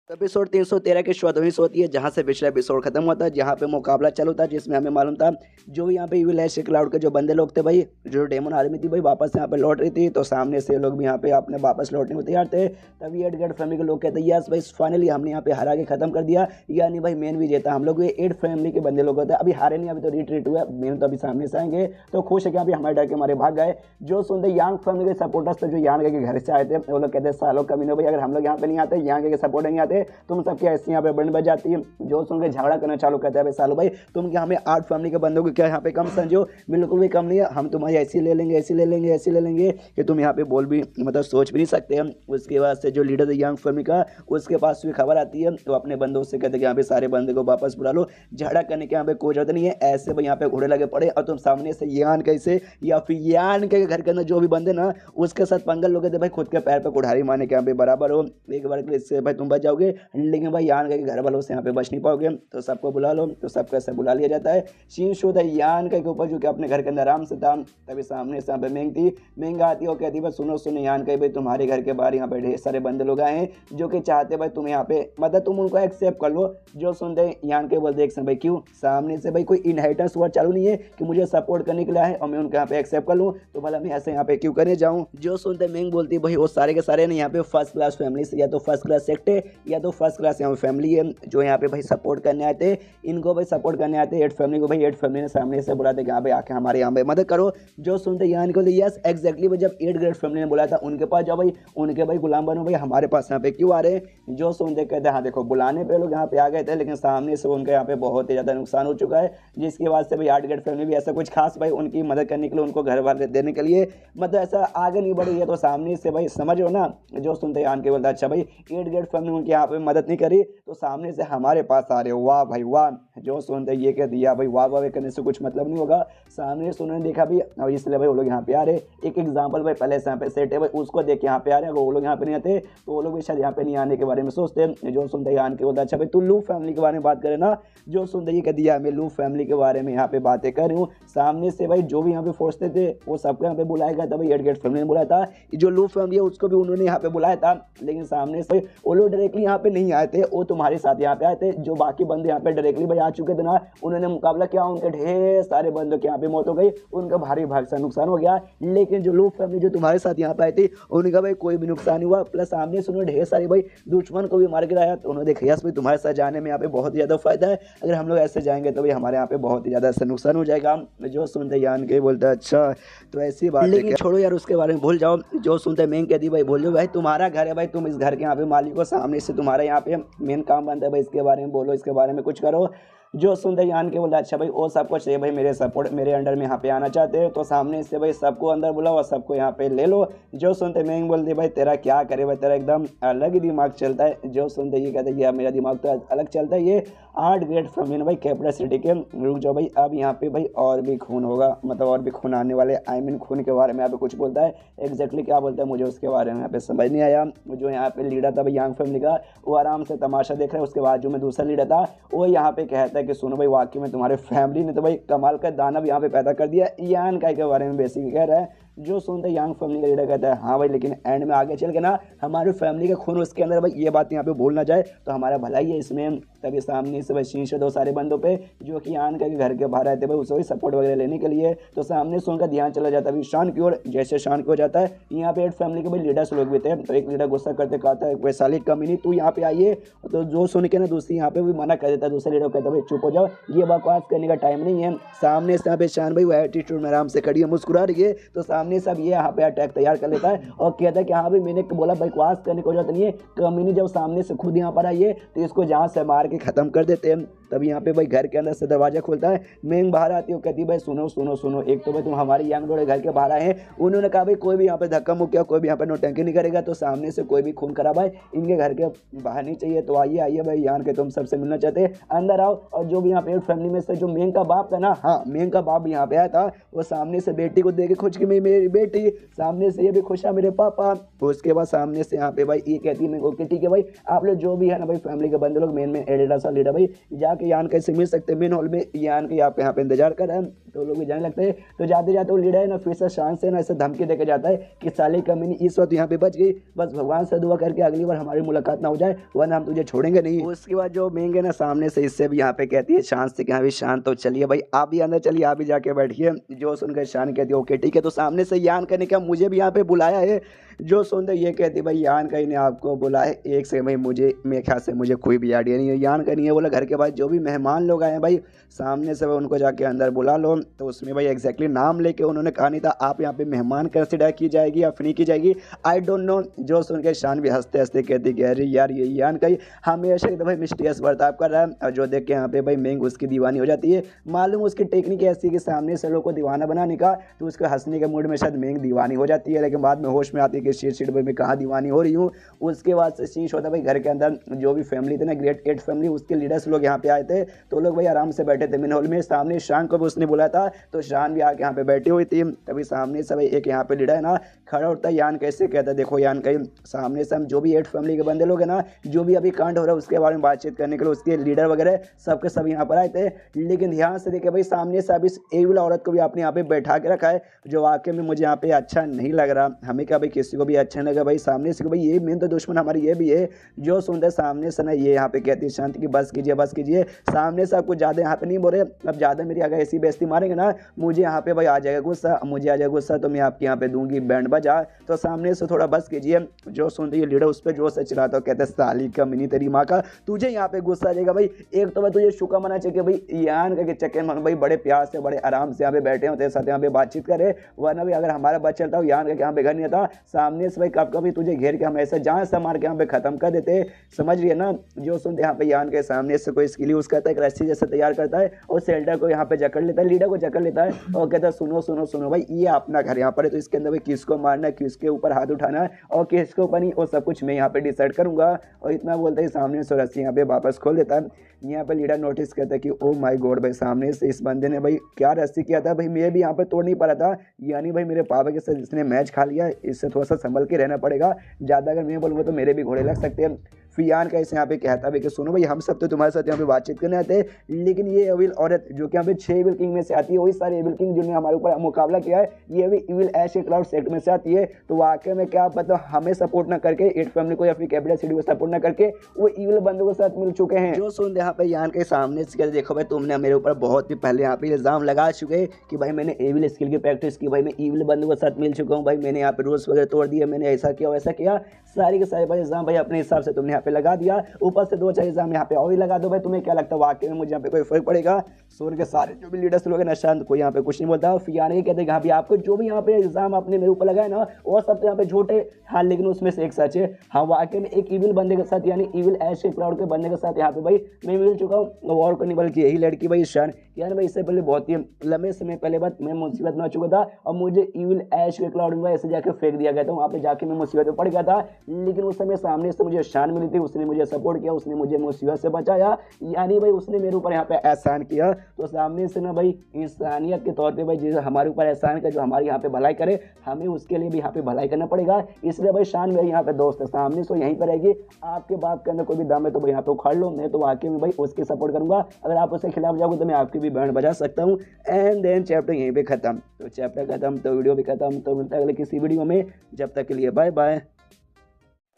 एपिसोड 313 की शुरुआत वहीं से होती है जहाँ से पिछला एपिसोड खत्म हुआ था, जहाँ पे मुकाबला चालू था, जिसमें हमें मालूम था जो भी यहाँ पे यूलैश क्लाउड के जो बंदे लोग थे भाई, जो डेमन आर्मी थी भाई वापस यहाँ पे लौट रही थी, तो सामने से लोग भी यहाँ पे अपने वापस लौटने को तैयार थे। तभी एडगेट फैमिली के लोग कहते हैं यस भाई फाइनली हमने यहाँ पे हरा के खत्म कर दिया, यानी भाई मेन विजेता हम लोग। ये 8 फैमिली के बंदे लोग होते हैं, अभी हारे नहीं, अभी तो रिट्रीट हुआ, मेन तो अभी सामने से आएंगे, तो खुश है कि अभी हमारे डर के हमारे भाग गए। जो सुनते यांग फैमिली के सपोर्टर्स थे जो यांग के घर से आए थे, वो लोग कहते हैं सालों कभी नहीं भाई अगर हम लोग यहाँ पे नहीं आते, यांग के सपोर्ट नहीं आते, तुम सबके ऐसे यहाँ पे बन बच जाती है। जो सुन के झगड़ा करना चालू करते हैं सालो भाई तुम क्या हमें 8 फैमिली के बंदों को क्या यहाँ पे कम समझो, बिल्कुल भी कम नहीं है, हम तुम्हारी ऐसी ले लेंगे ऐसी ले लेंगे ऐसी ले लेंगे कि तुम यहाँ पे बोल भी मतलब सोच भी नहीं सकते हम। उसके बाद से जो लीडर है यंग फैमिली का, उसके पास भी खबर आती है, तो अपने बंदों से कहते हैं कि यहाँ पे सारे बंदे को वापस बुला लो, झगड़ा करने के यहाँ पे कोई जरूरत नहीं है, ऐसे भाई यहाँ पे घोड़े लगे पड़े और तुम सामने से यान कैसे या फिर यान के घर के अंदर जो भी बंदे ना उसके साथ पंगल लोगे थे भाई खुद के पैर पे कुठारी मारने के यहाँ पे बराबर हो। एक बार के इससे भाई तुम बच जाओगे, लेकिन भाई यान के घर वालों से यहाँ पे बच नहीं पाओगे, तो सबको बुला लो, तो सबको ऐसे बुला लिया जाता है। सीन शो था यान के ऊपर जो कि अपने घर के अंदर आराम से था। तभी सामने से यहाँ पे मेंग थी, मेंग आती है और कहती है सुनो सुनो यान के भाई तुम्हारे घर के बाहर यहाँ पे ढेर सारे बंदे लोग आए हैं जो कि चाहते भाई तुम यहाँ पे मतलब तुम उनको एक्सेप्ट कर लो। जो सुनते यान के बोलते एक भाई क्यों, सामने से भाई कोई इनहेरिटेंस हुआ चालू नहीं है कि मुझे सपोर्ट करने के लिए है और मैं उनको यहाँ पे एक्सेप्ट कर लूँ, तो भला मैं ऐसे यहाँ पे क्यों करने जाऊँ। जो सुनते मेंग बोलती है भाई वो सारे के सारे ना यहाँ पे फर्स्ट क्लास फैमिली से या तो फर्स्ट क्लास सेक्ट है या तो फर्स्ट क्लास यहाँ पे फैमिली है जो यहाँ पे भाई सपोर्ट करने आए थे, इनको भाई सपोर्ट करने आते हैं 8 फैमिली को। भाई 8 फैमिली ने सामने से बोला था कि यहाँ पे आके हमारे यहाँ पे मदद करो। जो सुनते यहाँ इनको यस एग्जैक्टली भाई जब 8 ग्रेट फैमिली ने बोला था उनके पास जाओ भाई, उनके भाई गुलाम बनो भाई, हमारे पास यहाँ पे क्यों आ रहे हैं। जो सुनते कहते हैं हाँ देखो बुलाने पे लोग यहाँ पे आ गए थे, लेकिन सामने से उनके यहाँ पे बहुत ही ज़्यादा नुकसान हो चुका है, जिसकी वजह से भाई 8 ग्रेट फैमिली भी ऐसा कुछ खास भाई उनकी मदद करने के लिए, उनको घर वाले देने के लिए मतलब ऐसा आगे नहीं बढ़ी है। तो सामने से भाई समझो ना, जो सुनते आन के बोलता अच्छा भाई 8 ग्रेट फैमिली उनकी यहाँ पे मदद नहीं करी तो सामने से हमारे पास आ रहे हो, वाह भाई वाह। जो सुनते ये कह दिया भाई वाह वाह करने से कुछ मतलब नहीं होगा, सामने से उन्होंने देखा भी और इसलिए भाई वो लोग यहाँ पे आ रहे। एक एग्जाम्पल भाई पहले से यहाँ पे सेट है भाई, उसको देख के यहाँ पे आ रहे हैं। वो लोग यहाँ पे नहीं आते तो वो लोग भी शायद यहाँ पे नहीं आने के बारे में सोचते हैं। जो सुनते आन के बोलता अच्छा भाई तू लू फैमिली के बारे में बात करे ना। जो सुनते ये कह दिया मैं लू फैमिली के बारे में यहाँ पे बातें कर रही हूँ। सामने से भाई जो भी यहाँ पे फोर्सते थे वो सबको यहाँ पे बुलाया गया था भाई, 8 ग्रेट फैमिली ने बुलाया था। जो लू फैमिली है उसको भी उन्होंने यहाँ पे बुलाया था, लेकिन सामने से वो लोग डायरेक्टली यहाँ पे नहीं आए थे, वो तुम्हारे साथ यहाँ पे आए थे। जो बाकी बंदे यहाँ पे डायरेक्टली भाई आ चुके थे ना, उन्होंने मुकाबला किया, उनके ढेर सारे बंदों की यहाँ पे मौत हो गई, उनका भारी भाग से नुकसान हो गया। लेकिन जो लू फैमिली जो तुम्हारे साथ यहाँ पे आई थी उनका भाई कोई भी नुकसान नहीं हुआ, प्लस सामने से उन्होंने ढेर सारे भाई दुश्मन को भी मार गिराया। तो उन्होंने देखा यस भाई तुम्हारे साथ जाने में यहाँ पे बहुत ही ज़्यादा फायदा है, अगर हम लोग ऐसे जाएंगे तो भाई हमारे यहाँ पे बहुत ही ज़्यादा ऐसा नुकसान हो जाएगा। जो सुनते जान के बोलते अच्छा तो ऐसी बात, लेकिन छोड़ो यार उसके बारे में भूल जाओ। जो सुनते मेन कह दी भाई बोल जाओ भाई तुम्हारा घर है भाई, तुम इस घर के यहाँ पे मालिक हो, सामने से तुम्हारे यहाँ पे मेन काम बनता है भाई इसके बारे में बोलो, इसके बारे में कुछ करो। जो सुनते जान के बोला अच्छा भाई वो सबको चाहिए भाई मेरे सपोर्ट मेरे अंडर में यहाँ पे आना चाहते हैं, तो सामने से भाई सबको अंदर बुलाओ और सबको यहाँ पे ले लो। जो सुनते मैं बोलते भाई तेरा क्या करे भाई, तेरा एकदम अलग ही दिमाग चलता है। जो सुनते ये कहते हैं मेरा दिमाग तो अलग चलता है। ये 8 ग्रेट फैमिली भाई कैपिटल सिटी के, रुक जाओ भाई अब यहाँ पे भाई और भी खून होगा, मतलब और भी खून आने वाले, आई मीन खून के बारे में यहाँ पे कुछ बोलता है, एग्जैक्टली क्या बोलता है मुझे उसके बारे में यहाँ पे समझ नहीं आया। जो यहाँ पे लीडर था भाई यांग फैमिली का, वो आराम से तमाशा देख रहा है। उसके बाद जो मैं दूसरा लीडर था वो यहाँ पे कहता है कि सुनो भाई वाकई में तुम्हारे फैमिली ने तो भाई कमाल का दानव यहाँ पे पैदा कर दिया, यान काय के बारे में बेसिक कह रहा है। जो सुनते यांग फैमिली का लीडर कहता है हाँ भाई लेकिन एंड में आगे चल के ना हमारी फैमिली का खून उसके अंदर भाई, ये बात यहाँ पे बोल ना जाए तो हमारा भलाई है इसमें। तभी सामने से भाई शीशे दो सारे बंदों पे जो कि यान का घर के बाहर आए थे भाई उसे भी सपोर्ट वगैरह लेने के लिए, तो सामने से उनका ध्यान चला जाता है शान की ओर। जैसे शान की हो जाता है यहाँ पे 8 फैमिली के भाई लीडर्स लोग भी थे, तो एक लीडर गुस्सा करते कहता है कोई साली कमी नहीं तू यहाँ पे आइए, तो जो सुन के ना दूसरी यहाँ पे भी मना कर देता है, दूसरे लीडर कहता है भाई चुप हो जाओ ये बकवास करने का टाइम नहीं है। सामने से यहाँ पे शान भाई वो एटीट्यूड में आराम से खड़ी है मुस्कुरा रही है, तो सामने से अब ये यहाँ पे अटैक तैयार कर लेता है और कहता है कि हाँ भाई मैंने बोला बकवास करने को जरूरत नहीं है, कमीनी जब सामने से खुद यहाँ पर आइए तो इसको जहाँ से मार के खत्म कर देते हैं। तब यहाँ पे भाई घर के अंदर से दरवाजा खुलता है, मेंग बाहर आती है, कहती है भाई सुनो सुनो सुनो, एक तो भाई तुम हमारे यंग लोग घर के बाहर आए हैं, उन्होंने कहा भाई कोई भी यहाँ पे धक्का मुक्का कोई भी यहाँ पे नौटंकी नहीं करेगा, तो सामने से कोई भी खून खराब है इनके घर के बाहर नहीं चाहिए, तो आइए आइए भाई यहाँ के तुम सबसे मिलना चाहते हैं अंदर आओ। और जो भी यहाँ पे फैमिली में से जो मेंग का बाप था ना, हाँ मेंग का बाप यहाँ पे आया था, वो सामने से बेटी को देख के खुश कि मेरी बेटी, सामने से ये भी खुश है मेरे पापा। उसके बाद सामने से यहाँ पे भाई ये कहती है ओके ठीक है भाई आप लोग जो भी है ना भाई फैमिली के बंदे लोग मेन एडिटर सा लीडर भाई जाके यान कैसे मिल सकते हैं मेन हॉल में, यान के यहाँ पे इंतजार कर रहे हैं, तो लोग भी जाने लगते हैं। तो जाते जाते वो लीडर है ना फिर से शान से ना ऐसे धमकी देकर जाता है कि साले कमीनी इस वक्त यहाँ पे बच गई, बस भगवान से दुआ करके अगली बार हमारी मुलाकात ना हो जाए वरना हम तुझे छोड़ेंगे नहीं। उसके बाद जो मेंग है ना सामने से इससे भी यहाँ पे कहती है शान से कि हाँ भी शान तो चलिए भाई आप भी अंदर चलिए आप भी जाके बैठिए। जो सुनकर शान कहती है ओके ठीक है, तो सामने से यान करने का मुझे भी यहाँ पे बुलाया है। जो सुनते ये कहती भाई यान कहीं ने आपको बुलाए, एक से भाई मुझे मेरे ख्याल से मुझे कोई भी आइडिया नहीं है, यान का नहीं है बोला घर के बाद जो भी मेहमान लोग आए हैं भाई सामने से उनको जाके अंदर बुला लो। तो उसमें भाई एग्जैक्टली नाम लेके उन्होंने कहा नहीं था आप यहाँ पे मेहमान कंसिडर की जाएगी या फ्री की जाएगी आई डोंट नो। जो सुन के शान भी हंसते हंसते कहती कि अरे यार ये यान का ही हमेशा एकदम भाई मिस्टीरियस बर्ताव कर रहा है। और जो देख के यहाँ पे भाई मेंग उसकी दीवानी हो जाती है, मालूम उसकी टेक्निक ऐसी है कि सामने से लोग को दीवाना बनाने का, तो उसको हंसने के मूड में शायद मेंग दीवानी हो जाती है, लेकिन बाद में होश में आती है कि शीट भाई मैं कहाँ दीवानी हो रही हूँ। उसके बाद से शीश होता है भाई घर के अंदर जो भी फैमिली थे ना ग्रेट 8 फैमिली उसके लीडर्स लोग यहाँ पे आए थे, तो लोग भाई आराम से बैठे थे मेन हॉल में। सामने शान को भी उसने बुलाया था, तो शान भी आके यहाँ पे बैठी हुई थी। तभी सामने से भाई एक यहाँ पे लीडर है ना खड़ा उठता है, यान कैसे कहता है देखो यान कहीं सामने से हम जो भी 8 फैमिली के बंदे लोग हैं ना जो भी अभी कांड हो रहा है उसके बारे में बातचीत करने के लिए उसके लीडर वगैरह सबके सब यहाँ पर आए थे, लेकिन ध्यान से देखे भाई सामने से अब इस एविल औरत को भी आपने यहाँ पे बैठा के रखा है, जो वाकई में मुझे यहाँ पे अच्छा नहीं लग रहा। हमें क्या भाई किसी को को भी अच्छा लगा भाई। सामने से भाई ये मेन तो दुश्मन हमारी ये भी है जो सुनते सामने से ना ये यहाँ पे कहती है शांति की बस कीजिए। सामने से आपको ज़्यादा यहाँ पे नहीं बोल रहे, अब ज़्यादा मेरी अगर ऐसी बेइज्जती मारेंगे ना मुझे यहाँ पे भाई आ जाएगा गुस्सा, तो मैं आपके यहाँ पे दूंगी बैंड बजा। तो सामने से थोड़ा बस कीजिए। जो सुनते ये लीडर उस पर जोर से चिल्लाता है, कहते साली का मिनी तेरी माँ का, तुझे यहाँ पे गुस्सा आ जाएगा भाई। एक तो भाई तुझे शुक्र मना चाहिए भाई यान का चक्कर में भाई बड़े प्यार से बड़े आराम से यहाँ पे बैठे होते साथ यहाँ पे बातचीत करे, वरना भी अगर हमारा बच चलता हो यान का यहाँ पे घर नहीं आता सामने से भाई कब कभी तुझे घेर के हम ऐसे जान से मार के यहाँ पे खत्म कर देते, समझ रही है ना। जो सुनते यहाँ पे यान के सामने से कोई स्किल यूज करता है, एक रस्सी जैसे तैयार करता है और सेल्टर को यहाँ पे जकड़ लेता है, लीडर को जकड़ लेता है और कहता है सुनो भाई ये अपना घर यहाँ पर है, तो इसके अंदर भाई किसको मारना है, किसके ऊपर हाथ उठाना है और किसके ऊपर नहीं, वो सब कुछ मैं यहाँ पे डिसाइड करूंगा। और इतना बोलते ही सामने से रस्सी यहाँ पे वापस खोल देता है। यहाँ पे लीडर नोटिस करता है कि ओ माय गॉड भाई सामने से इस बंदे ने भाई क्या रस्सी किया था भाई, मैं भी यहाँ पे तोड़ नहीं पा रहा था, यानी भाई मेरे पापा के साथ इसने मैच खा लिया, इससे थोड़ा सा संभल के रहना पड़ेगा, ज़्यादा अगर मैं बोलूँगा तो मेरे भी घोड़े लग सकते हैं। फिर यान कैसे यहाँ पे कहता है कि सुनो भाई हम सब तो तुम्हारे साथ यहाँ पे बातचीत करने आते हैं, लेकिन ये एविल औरत जो कि यहाँ पे 6 एविल किंग में से आती है, वही सारे एविल किंग जिन्होंने हमारे ऊपर मुकाबला किया है, ये भी एविल ऐश क्लाउड सेक्ट में से आती है। तो वाकई में क्या मतलब हमें सपोर्ट ना करके एट फैमिली को या फिर कैपिटल सिटी को सपोर्ट ना करके वो एविल बंदों के साथ मिल चुके हैं। जो सुन यहाँ पे यान के सामने से देखो भाई तुमने मेरे ऊपर बहुत ही पहले यहाँ पे इल्जाम लगा चुके कि भाई मैंने एविल स्किल की प्रैक्टिस की, भाई मैं एविल बंदों के साथ मिल चुका हूँ, भाई मैंने यहाँ पे रूल्स वगैरह तोड़ दिए, मैंने ऐसा किया वैसा किया, सारी के सारे भाई इल्जाम भाई अपने हिसाब से तुमने यहाँ पे लगा दिया, ऊपर से 2-4 इल्जाम यहाँ पे और ही लगा दो भाई। तुम्हें क्या लगता है वाकई में मुझे यहाँ पे कोई फर्क पड़ेगा? सूर्य के सारे जो भी लीडर्स लोग हैं ना शांत कोई यहाँ पे कुछ नहीं बोलता, फिर यानी ये कहते हैं कि आपको जो भी यहाँ पे इल्जाम आपने मेरे ऊपर लगाया ना वो सब तो यहाँ पे झूठे, हाँ लेकिन उसमें से एक सच है, हाँ वाकई में एक इविल बंदे के साथ यानी इविल ऐश क्लाउड के बंदे के साथ यहाँ पे भाई मैं मिल चुका हूँ, और कोई नहीं बल्कि यही लड़की भाई शान यानी भाई इससे पहले बहुत ही लंबे समय पहले बात मैं मुसीबत में आ चुका था और मुझे इविल ऐश के क्लाउड में ऐसे जाके फेंक दिया गया था, वहाँ पे जाके मैं मुसीबत में पड़ गया था, लेकिन उस समय सामने से मुझे शान मिली थी, उसने मुझे सपोर्ट किया, उसने मुझे मुसीबत से बचाया, यानी भाई उसने मेरे ऊपर यहाँ पे एहसान किया। तो सामने से ना भाई इंसानियत के तौर पे भाई जिसे हमारे ऊपर एहसान करे, जो हमारी यहाँ पे भलाई करे, हमें उसके लिए भी यहाँ पे भलाई करना पड़ेगा। इसलिए भाई शान मेरी यहाँ पे दोस्त है, सामने से यहीं पर रहेगी, आपके बात करने कोई भी दम है तो भाई यहाँ पे उखाड़ लो, मैं तो वाकई में भाई उसके सपोर्ट करूंगा, अगर आप उसके खिलाफ जाओगे तो मैं आपकी भी बैंड बजा सकता हूँ। एंड देन चैप्टर यहीं पे खत्म। तो चैप्टर खत्म तो वीडियो भी खत्म, तो मिलता है अगले किसी वीडियो में, जब तक के लिए बाय बाय।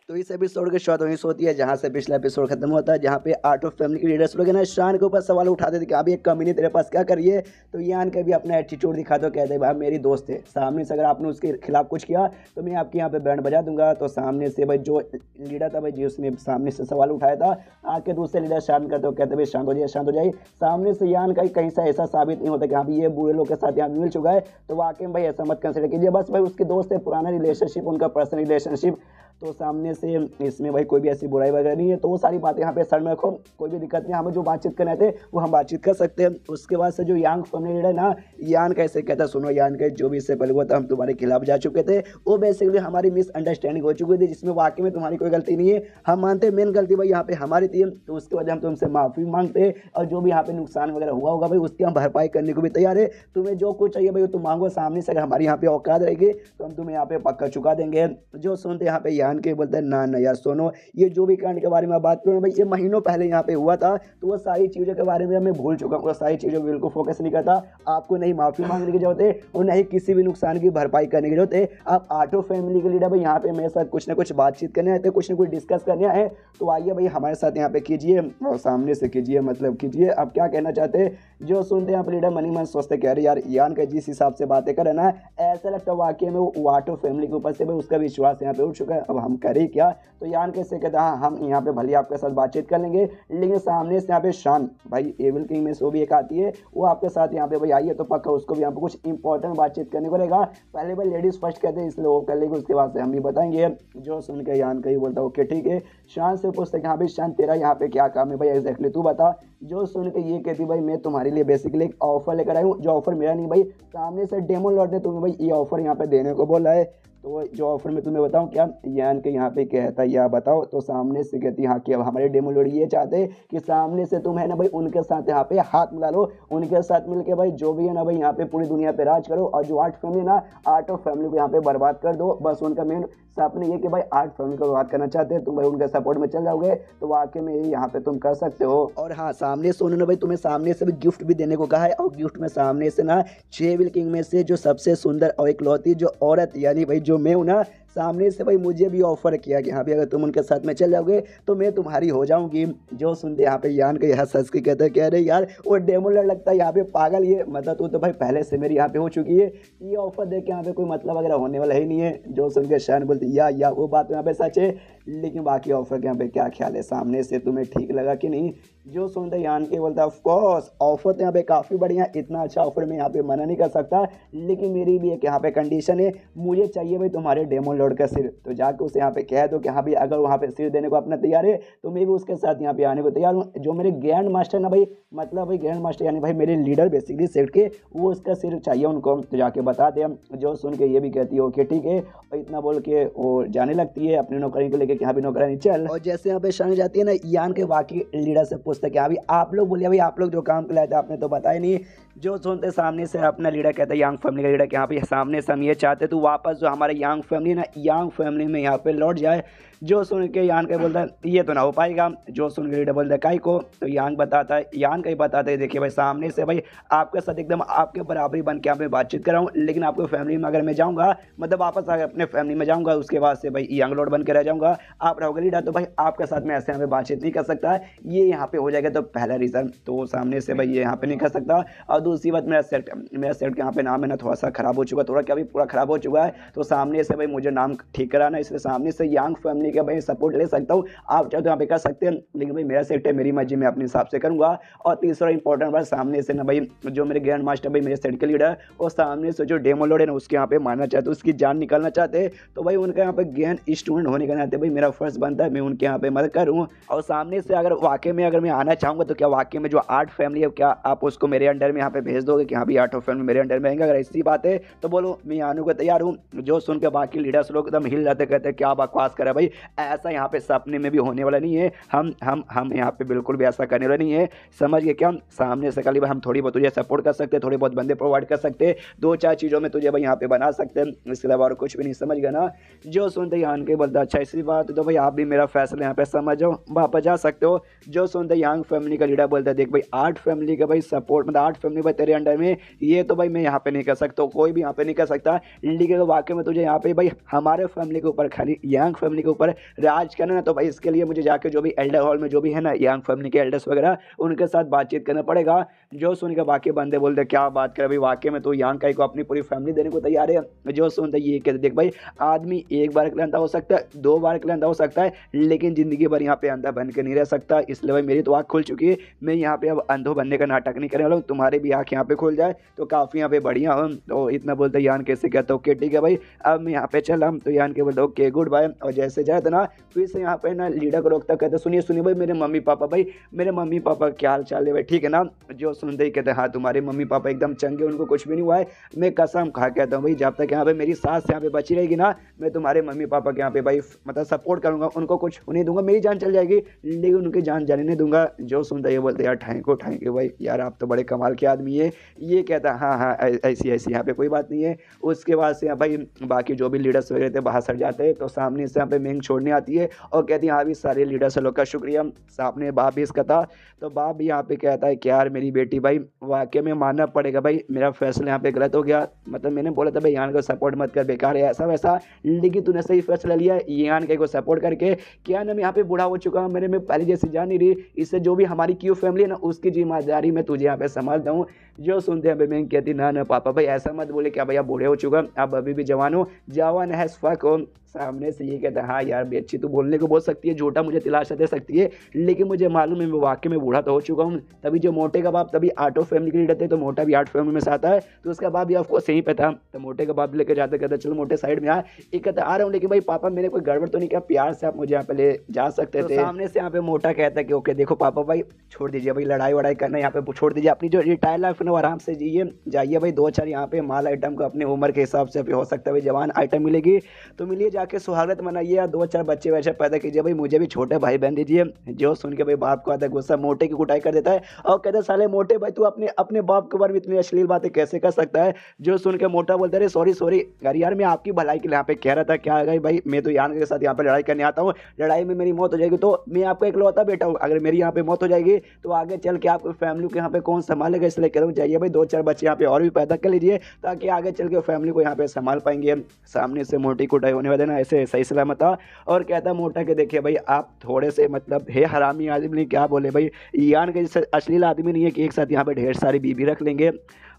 तो इस एपिसोड की शुरुआत वहीं से होती है जहाँ से पिछला एपिसोड खत्म होता है, जहाँ पे आर्ट ऑफ फैमिली के लीडर्स लोग ना शान के ऊपर सवाल उठाते थे कि अभी एक कमी नहीं तेरे पास क्या करिए, तो यान के भी अपना एटीट्यूड दिखाते हो, कहते भाई मेरी दोस्त है, सामने से अगर आपने उसके खिलाफ कुछ किया तो मैं आपके यहाँ पे बैंड बजा दूंगा। तो सामने से भाई जो लीडर था भाई जी उसने सामने से सवाल उठाया था, आके दूसरे लीडर शांत करते हो, कहते भाई शांत हो जाए। सामने से यान का कहीं से ऐसा साबित नहीं होता कि हाँ ये बुरे लोग के साथ यहाँ मिल चुका है, तो वाकई में भाई ऐसा मत कंसिडर कीजिए, बस भाई उसके दोस्त है, पुराना रिलेशनशिप, उनका पर्सनल रिलेशनशिप, तो सामने से इसमें भाई कोई भी ऐसी बुराई वगैरह नहीं है। तो वो सारी बातें यहाँ पे सर में रखो, कोई भी दिक्कत नहीं, हमें जो बातचीत करने थे वो हम बातचीत कर सकते हैं। उसके बाद से जो यांग फैमिली लीडर ना, यान कैसे कहता सुनो यान के जो भी इससे पहले हुआ था हम तुम्हारे खिलाफ जा चुके थे, वो बेसिकली हमारी मिसअंडरस्टैंडिंग हो चुकी थी, जिसमें वाकई में तुम्हारी कोई गलती नहीं है, हम मानते मेन गलती भाई यहाँ पे हमारी थी, तो उसके बाद हम तुमसे माफ़ी मांगते और जो भी यहाँ पे नुकसान वगैरह हुआ होगा भाई उसकी हम भरपाई करने को भी तैयार है। तुम्हें जो कुछ चाहिए भाई तुम मांगो, सामने से अगर हमारी यहाँ पे औकात रहेगी तो हम तुम्हें यहाँ पे पक्का चुका देंगे। जो सुनते यहाँ पे यान के बोलते हैं ना यार सुनो, ये जो भी कांड के बारे में बात करूँ भाई ये महीनों पहले यहाँ पे हुआ था, तो वो सारी चीज़ों के बारे में मैं भूल चुका हूँ, वो सारी चीज़ों को बिल्कुल फोकस नहीं करता। आपको नहीं माफ़ी मांगने की जरूरत है और नहीं किसी भी नुकसान की भरपाई करने की जरूरत है। आप आर्ट ऑफ फैमिली के लीडर भाई यहाँ पे मेरे साथ कुछ ना कुछ बातचीत करने आए थे, कुछ ना कुछ डिस्कस करने आए, तो आइए भाई हमारे साथ यहाँ पे कीजिए और सामने से कीजिए, मतलब कीजिए आप क्या कहना चाहते हैं। जो सुनते हैं यहाँ पे लीडर मनी मन सोचते कह रहे यार यान का जिस हिसाब से बातें करे ना, ऐसा लगता है वाकई में वो आर्ट ऑफ फैमिली के ऊपर से भाई उसका विश्वास यहाँ पे उठ चुका है, अब हम करें क्या। तो यान कैसे कहता है हाँ हम यहाँ पे भले आपके साथ बातचीत कर लेंगे, लेकिन सामने से यहाँ पे शान भाई एविल किंग में से वो भी एक आती है, वो आपके साथ यहाँ पे भाई आइए तो पक्का उसको भी यहाँ पे कुछ इंपॉर्टेंट बातचीत करने को रहेगा। पहले भाई लेडीज फर्स्ट कहते हैं इसलिए वो कर लेंगे, उसके बाद से हम भी बताएंगे। जो सुन के यान का ही बोलता है ओके ठीक है। शान से पूछते कि हाँ भाई शान तेरा यहाँ पे क्या काम है भाई एग्जैक्टली तू बता। जो सुन के ये कहती भाई मैं तुम्हारे लिए बेसिकली एक ऑफर लेकर आई हूँ, जो ऑफर मेरा नहीं भाई सामने से डेमो लॉर्ड ने तुम्हें भाई ये ऑफर यहाँ पे देने को बोला है, तो जो ऑफर मैं तुम्हें बताऊं क्या यान के यहाँ पे कहता है या बताओ। तो सामने से कहती हाँ कि अब हमारे डेमो लोड ये चाहते हैं कि सामने से तुम है ना भाई उनके साथ यहाँ पे हाथ मिला लो, उनके साथ मिलके भाई जो भी है ना भाई यहाँ पे पूरी दुनिया पे राज करो, और जो आर्ट फैमिली ना आर्ट ऑफ फैमिली को यहाँ पे बर्बाद कर दो। बस उनका मेन सपने ये कि भाई आर्ट फैमिली को बर्बाद करना चाहते हैं, तुम भाई उनके सपोर्ट में चल जाओगे तो वाकई में यहाँ पे तुम कर सकते हो। और हाँ सामने से उन्होंने भाई तुम्हें सामने से भी गिफ्ट भी देने को कहा है, और गिफ्ट में सामने से ना 6 विल किंग में से जो सबसे सुंदर और इकलौती जो औरत यानी भाई जो मैं हूँ ना, सामने से भाई मुझे भी ऑफर किया कि हाँ भाई अगर तुम उनके साथ में चल जाओगे तो मैं तुम्हारी हो जाऊंगी। जो सुनते यहाँ पे यान के हंस हंस के कहते हैं, कह रहे यार वो डेमोलर लगता है यहाँ पे पागल, ये मतलब तू तो भाई पहले से मेरी यहाँ पे हो चुकी है, ये ऑफर देख के यहाँ पे कोई मतलब वगैरह होने वाला ही नहीं है। जो सुन के शान बोलती या वो बात यहाँ पे सच है, लेकिन बाकी ऑफर के यहाँ पे क्या ख्याल है, सामने से तुम्हें ठीक लगा कि नहीं। जो सुनते यान के बोलता ऑफ कोर्स ऑफर तो यहाँ पे काफ़ी बढ़िया, इतना अच्छा ऑफर मैं यहाँ पे मना नहीं कर सकता, लेकिन मेरी भी एक यहाँ पे कंडीशन है, मुझे चाहिए भाई तुम्हारे डेमो लॉर्ड का सिर। तो जाके उसे यहाँ पे कह दो कि हाँ भाई अगर वहाँ पे सिर देने को अपना तैयार है तो मैं भी उसके साथ यहाँ पे आने को तैयार हूँ। जो मेरे ग्रैंड मास्टर ना भाई, मतलब भाई ग्रैंड मास्टर यानी भाई मेरे लीडर बेसिकली सेट के, वो उसका सिर चाहिए उनको। तो जाके बता दे। जो सुन के ये भी कहती है ओके ठीक है, और इतना बोल के वो जाने लगती है अपनी नौकरी को लेकर कि हाँ भी नौकरानी चल। और जैसे यहाँ पे शान जाती है ना, यान के बाकी लीडर से पूछते कि हाँ भाई आप लोग बोलिए भाई आप लोग जो काम पे लाए थे आपने तो बताया नहीं। जो सुनते सामने से अपना लीडर कहता है यांग फैमिली का लीडर कि हाँ भाई सामने से हम ये चाहते तो वापस जो हमारे यांग फैमिली ना, यांग फैमिली में यहाँ पे लौट जाए। जो सुन के यान का बोलता है ये तो ना हो पाएगा। जो सुन के लीडर बोलता है काई को, तो यान बताता है, यान का ही बताता है देखिए भाई सामने से भाई आपके साथ एकदम आपके बराबरी बन के यहाँ पे बातचीत कराऊँ, लेकिन आपको फैमिली में अगर मैं जाऊँगा, मतलब वापस आकर अपने फैमिली में जाऊँगा, उसके बाद से भाई यंग लॉर्ड बन के रह जाऊँगा, आप रहोगे लीडर, तो भाई आपके साथ में ऐसे यहाँ पे बातचीत नहीं कर सकता, ये यहाँ पे हो जाएगा। तो पहला रीज़न तो सामने से भाई ये यहाँ पे नहीं कर सकता। और दूसरी बात मेरा सेट के यहाँ पे नाम है ना थोड़ा सा खराब हो चुका, थोड़ा क्या भी पूरा खराब हो चुका है, तो सामने से भाई मुझे नाम ठीक कराना, इसलिए सामने से यंग फैमिली का भाई सपोर्ट ले सकता हूँ। आप चाहे तो यहाँ पे कर सकते हैं, लेकिन भाई मेरा सेट है, मेरी मर्जी में अपने हिसाब से करूँगा। और तीसरा इंपॉर्टेंट बात, सामने से ना भाई जो मेरे ग्रैंड मास्टर भाई मेरे सेट के लीडर, और सामने से जो डेमो लॉर्ड है ना उसके यहाँ पे मारना चाहते, उसकी जान निकालना चाहते, तो भाई उनका यहाँ पे ज्ञान स्टूडेंट होने के नाते भाई मेरा फर्ज बनता है मैं उनके यहाँ पे मदद करूँ। और सामने से अगर वाकई में अगर मैं आना चाहूँगा तो क्या वाकई में जो 8 फैमिली है क्या आप उसको मेरे अंडर में यहाँ पे भेज दोगे कि हाँ भाई 8 फैमिली मेरे अंडर में आएंगे? अगर ऐसी बात है तो बोलो मैं आने को तैयार हूँ। जो सुन के बाकी लीडर्स लोग एकदम हिल जाते, कहते क्या बकवास करे भाई, ऐसा यहाँ पे सपने में भी होने वाला नहीं है, हम यहाँ पे बिल्कुल भी ऐसा करने वाला नहीं है, समझ गए क्या। सामने से कल हम थोड़ी बहुत तुझे सपोर्ट कर सकते हैं, थोड़े बहुत बंदे प्रोवाइड कर सकते हैं, 2-4 चीज़ों में तुझे भाई यहाँ पे बना सकते हैं, इसके अलावा और कुछ भी नहीं, समझ गया ना। जो सुनते यान के बोलता अच्छा इसी बात तो भाई आप भी मेरा फैसला यहाँ पे समझो, वापस जा सकते हो। जो सुनते यंग फैमिली का लीडर बोलता है देख भाई 8 फैमिली का भाई सपोर्ट, मतलब 8 फैमिली भाई तेरे अंडर में, ये तो भाई मैं यहाँ पे नहीं कर सकता, कोई भी यहाँ पे नहीं कर सकता, लेकिन वाकई में तुझे यहाँ पे भाई हमारे फैमिली के ऊपर, खाली यंग फैमिली के ऊपर राज करना है, तो भाई इसके लिए मुझे जाके जो भी एल्डर हॉल में जो भी है ना यंग फैमिली के एल्डर्स वगैरह उनके साथ बातचीत करना पड़ेगा। जो सुन के बाकी बंदे बोलते क्या बात कर भाई, वाकई में तो यंग काई को अपनी पूरी फैमिली देने को तैयार है। जो सुनते ये कहते देख भाई आदमी एक बार के लिए अंधा हो सकता है, 2 बार के लिए अंधा हो सकता है, लेकिन जिंदगी भर यहाँ पे अंधा बन के नहीं रह सकता। इसलिए भाई मेरी तो आँख खुल चुकी है, मैं यहाँ पे अब अंधो बनने का नाटक नहीं करने वाला हूँ, तुम्हारी भी आँख यहाँ पे खुल जाए तो काफ़ी यहाँ पे बढ़िया हो। तो इतना बोलते यान कैसे कहता ओके ठीक है भाई अब मैं यहाँ पे चला, तो यान के बोलते ओके गुड बाय। और जैसे जाए तो ना फिर से यहाँ पे ना लीडर को रोकता, कहते सुनिए भाई मेरे मम्मी पापा, भाई मेरे मम्मी पापा क्या हाल चाल है भाई, ठीक है ना। जो सुनते ही कहते हाँ तुम्हारे मम्मी पापा एकदम चंगे, उनको कुछ भी नहीं हुआ है, मैं कसम खा कहता हूँ भाई जब तक यहाँ पे मेरी सास यहाँ पे बची रहेगी ना, मैं तुम्हारे मम्मी पापा के यहाँ पे भाई मतलब सपोर्ट करूँगा, उनको कुछ नहीं दूंगा, मेरी जान चल जाएगी लेकिन उनकी जान जाने नहीं दूंगा। जो सुनता ये बोलते यार थैंक यू भाई, यार आप तो बड़े कमाल के आदमी है। ये कहता हाँ ऐसी यहाँ पे कोई बात नहीं है। उसके बाद से भाई बाकी जो भी लीडर्स वगैरह थे बाहर सट जाते हैं, तो सामने से यहाँ पे मेंग छोड़ने आती है और कहती है हाँ भी सारे लीडर्स लोग का शुक्रिया। सामने बाप भी इसका था, तो बाप भी यहाँ पे कहता है कि यार मेरी बेटी भाई वाकई में मानना पड़ेगा भाई मेरा फैसला यहाँ पे गलत हो गया, मतलब मैंने बोला था भाई यान को सपोर्ट मत कर, बेकार है ऐसा वैसा, लेकिन तूने सही फैसला लिया यान के को सपोर्ट करके। क्या ना मैं यहाँ पे बूढ़ा हो चुका हूँ, मेरे में पहले जैसी जान नहीं रही, इससे जो भी हमारी क्यू फैमिली है ना उसकी जिम्मेदारी मैं तुझे यहाँ पे संभालता हूँ। जो सुनते हैं मैं कहती ना पापा भाई ऐसा मत बोले, क्या भैया बूढ़े हो चुका, अब अभी भी जवान हो, जवान है फक हो। सामने से ये कहता है हाँ यार बेची तू बोलने को बोल सकती है, झूठा मुझे तिलाशा दे सकती है, लेकिन मुझे मालूम है मैं वाकई में बूढ़ा तो हो चुका हूँ। तभी जो मोटे का बाप तभी 8 फैमिली के लीडर थे, तो मोटा भी 8 फैमिली में से आता है, तो उसका बाप भी आपको सही पे था, तो मोटे का बाप लेकर जाते कहता चलो मोटे साइड में आ, एक कहता आ रहा हूँ, लेकिन भाई पापा मैंने कोई गड़बड़ तो नहीं किया, प्यार से आप मुझे यहाँ पे ले जा सकते थे। सामने से यहाँ पे मोटा कहता है कि ओके देखो पापा भाई छोड़ दीजिए भाई लड़ाई वड़ाई करना, यहाँ पे छोड़ दीजिए, अपनी जो रिटायर लाइफ है आराम से जिए जाइए भाई, 2-4 यहाँ पे माल आइटम को अपनी उम्र के हिसाब से हो सकता है भाई जवान आइटम मिलेगी तो मिलिए, जाके सुहागत मनाइए, 2-4 बच्चे वैसे पैदा कीजिए भाई, मुझे भी छोटे भाई बहन दीजिए। जो सुन के भाई बाप को आता है गुस्सा, मोटे की कुटाई कर देता है और कहता है साले मोटे भाई तू अपने बाप के बारे में इतनी अश्लील बातें कैसे कर सकता है। जो सुन के मोटा बोलता है सॉरी यार यार मैं आपकी भलाई के लिए यहाँ पे कह रहा था, क्या है भाई मैं तो यान के साथ यहाँ पे लड़ाई करने आता हूँ, लड़ाई में मेरी मौत हो जाएगी तो मैं आपका इकलौता बेटा हूँ, अगर मेरी यहाँ पे मौत हो जाएगी तो आगे चल के आपकी फैमिली को यहाँ पे कौन संभालेगा, इसलिए कह रहा हूँ चाहिए भाई 2-4 बच्चे यहाँ पे और भी पैदा कर लीजिए ताकि आगे चल के फैमिली को यहाँ पे संभाल पाएंगे। सामने से मोटी कुटाई होने वाले ना ऐसे सही सलामत था। और कहता मोटा कि देखिए भाई आप थोड़े से मतलब है हरामी आदमी नहीं, क्या बोले भाई, ईयान के जैसे अश्लील आदमी नहीं है कि एक साथ यहाँ पे ढेर सारी बीबी रख लेंगे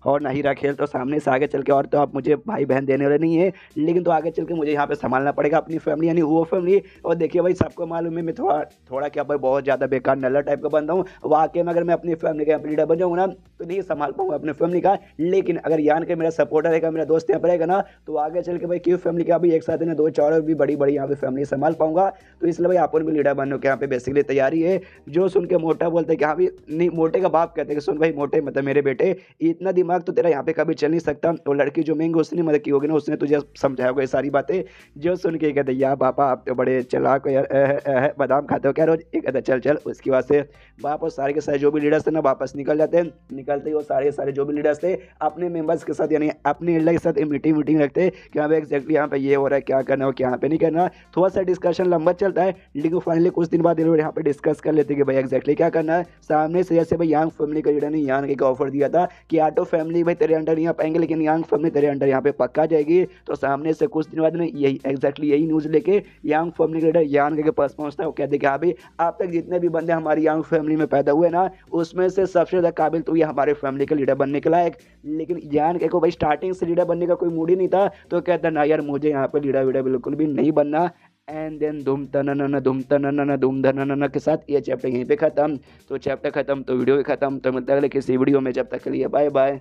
और ना ही रखेल तो सामने से आगे चल के, और तो आप मुझे भाई बहन देने वाले नहीं है, लेकिन तो आगे चल के मुझे यहाँ पे संभालना पड़ेगा अपनी फैमिली यानी वो फैमिली। और देखिए भाई सबको मालूम है मैं थोड़ा थोड़ा क्या भाई बहुत ज़्यादा बेकार नल्ला टाइप का बंदा हूँ। वाकई में अगर मैं अपनी फैमिली का लीडर बन जाऊँगा ना तो नहीं संभाल पाऊंगा अपनी फैमिली का, लेकिन अगर यान के मेरा सपोर्टर रहेगा, मेरा दोस्त यहाँ पर रहेगा ना, तो आगे चल के भाई क्यों फैमिली का भी एक साथ ना दो चार और भी बड़ी बड़ी यहाँ पे फैमिली संभाल पाऊंगा। तो इसलिए भाई अपन भी लीडर बनने के यहाँ पे बेसिकली तैयारी है। जो सुन के मोटा बोलते हैं कि हाँ भी नहीं, मोटे का बाप कहते हैं कि सुन भाई मोटे मतलब मेरे बेटे इतना दिमाग तो तेरा यहाँ पे कभी चल नहीं सकता। और लड़की जो महंगी उसने मदद की होगी ना, उसने तुझे समझाया होगा ये सारी बातें। जो सुन के कहते यार पापा आप तो बड़े चलाक हो यार, बादाम खाते हो क्या रोज, एक कहता चल चल। उसके बाद से वापस सारे के सारे जो भी लीडर्स थे ना वापस निकल जाते हैं। निकलते ही वो सारे सारे जो भी लीडर्स थे अपने मेंबर्स के साथ यानी अपने एल्डर के साथ मीटिंग रखते कि हाँ भाई एक्जैक्टली यहाँ पे ये हो रहा है, क्या करना है क्या यहाँ पे नहीं करना। थोड़ा सा डिस्कशन लंबा चलता है, लेकिन फाइनली कुछ दिन बाद ये लोग यहाँ पे डिस्कस कर लेते कि भाई एक्जैक्टली क्या करना है। सामने से जैसे भाई यांग फैमिली का लीडर ने यांग एक ऑफर दिया था कि ऑटो फैमिली भाई तेरे अंडर नहीं आ पाएंगे, लेकिन यांग फैमिली तेरे अंडर यहाँ पे पक्का जाएगी। तो सामने से कुछ दिन बाद में यही एक्जैक्टली यही न्यूज़ लेके यांग फैमिली का लीडर यांग के पास पहुंचता है। वो कहते कि हाँ भाई अब तक जितने भी बंदे हमारी यांग फैमिली में पैदा हुए ना, उसमें से सबसे ज़्यादा काबिल तो ये हमारे फैमिली का लीडर बनने के लायक। लेकिन यांग को भाई स्टार्टिंग से लीडर बनने का कोई मूड ही नहीं था। तो कहता ना यार मुझे यहाँ पे लीडर वीडर बिल्कुल भी नहीं बनना। एंड देन धूम तनन धूम तनन धूम धनन के साथ ये चैप्टर यहीं पे खत्म। तो चैप्टर खत्म तो वीडियो भी खत्म। तो मिलता है अगले किसी वीडियो में, जब तक के लिए बाय बाय।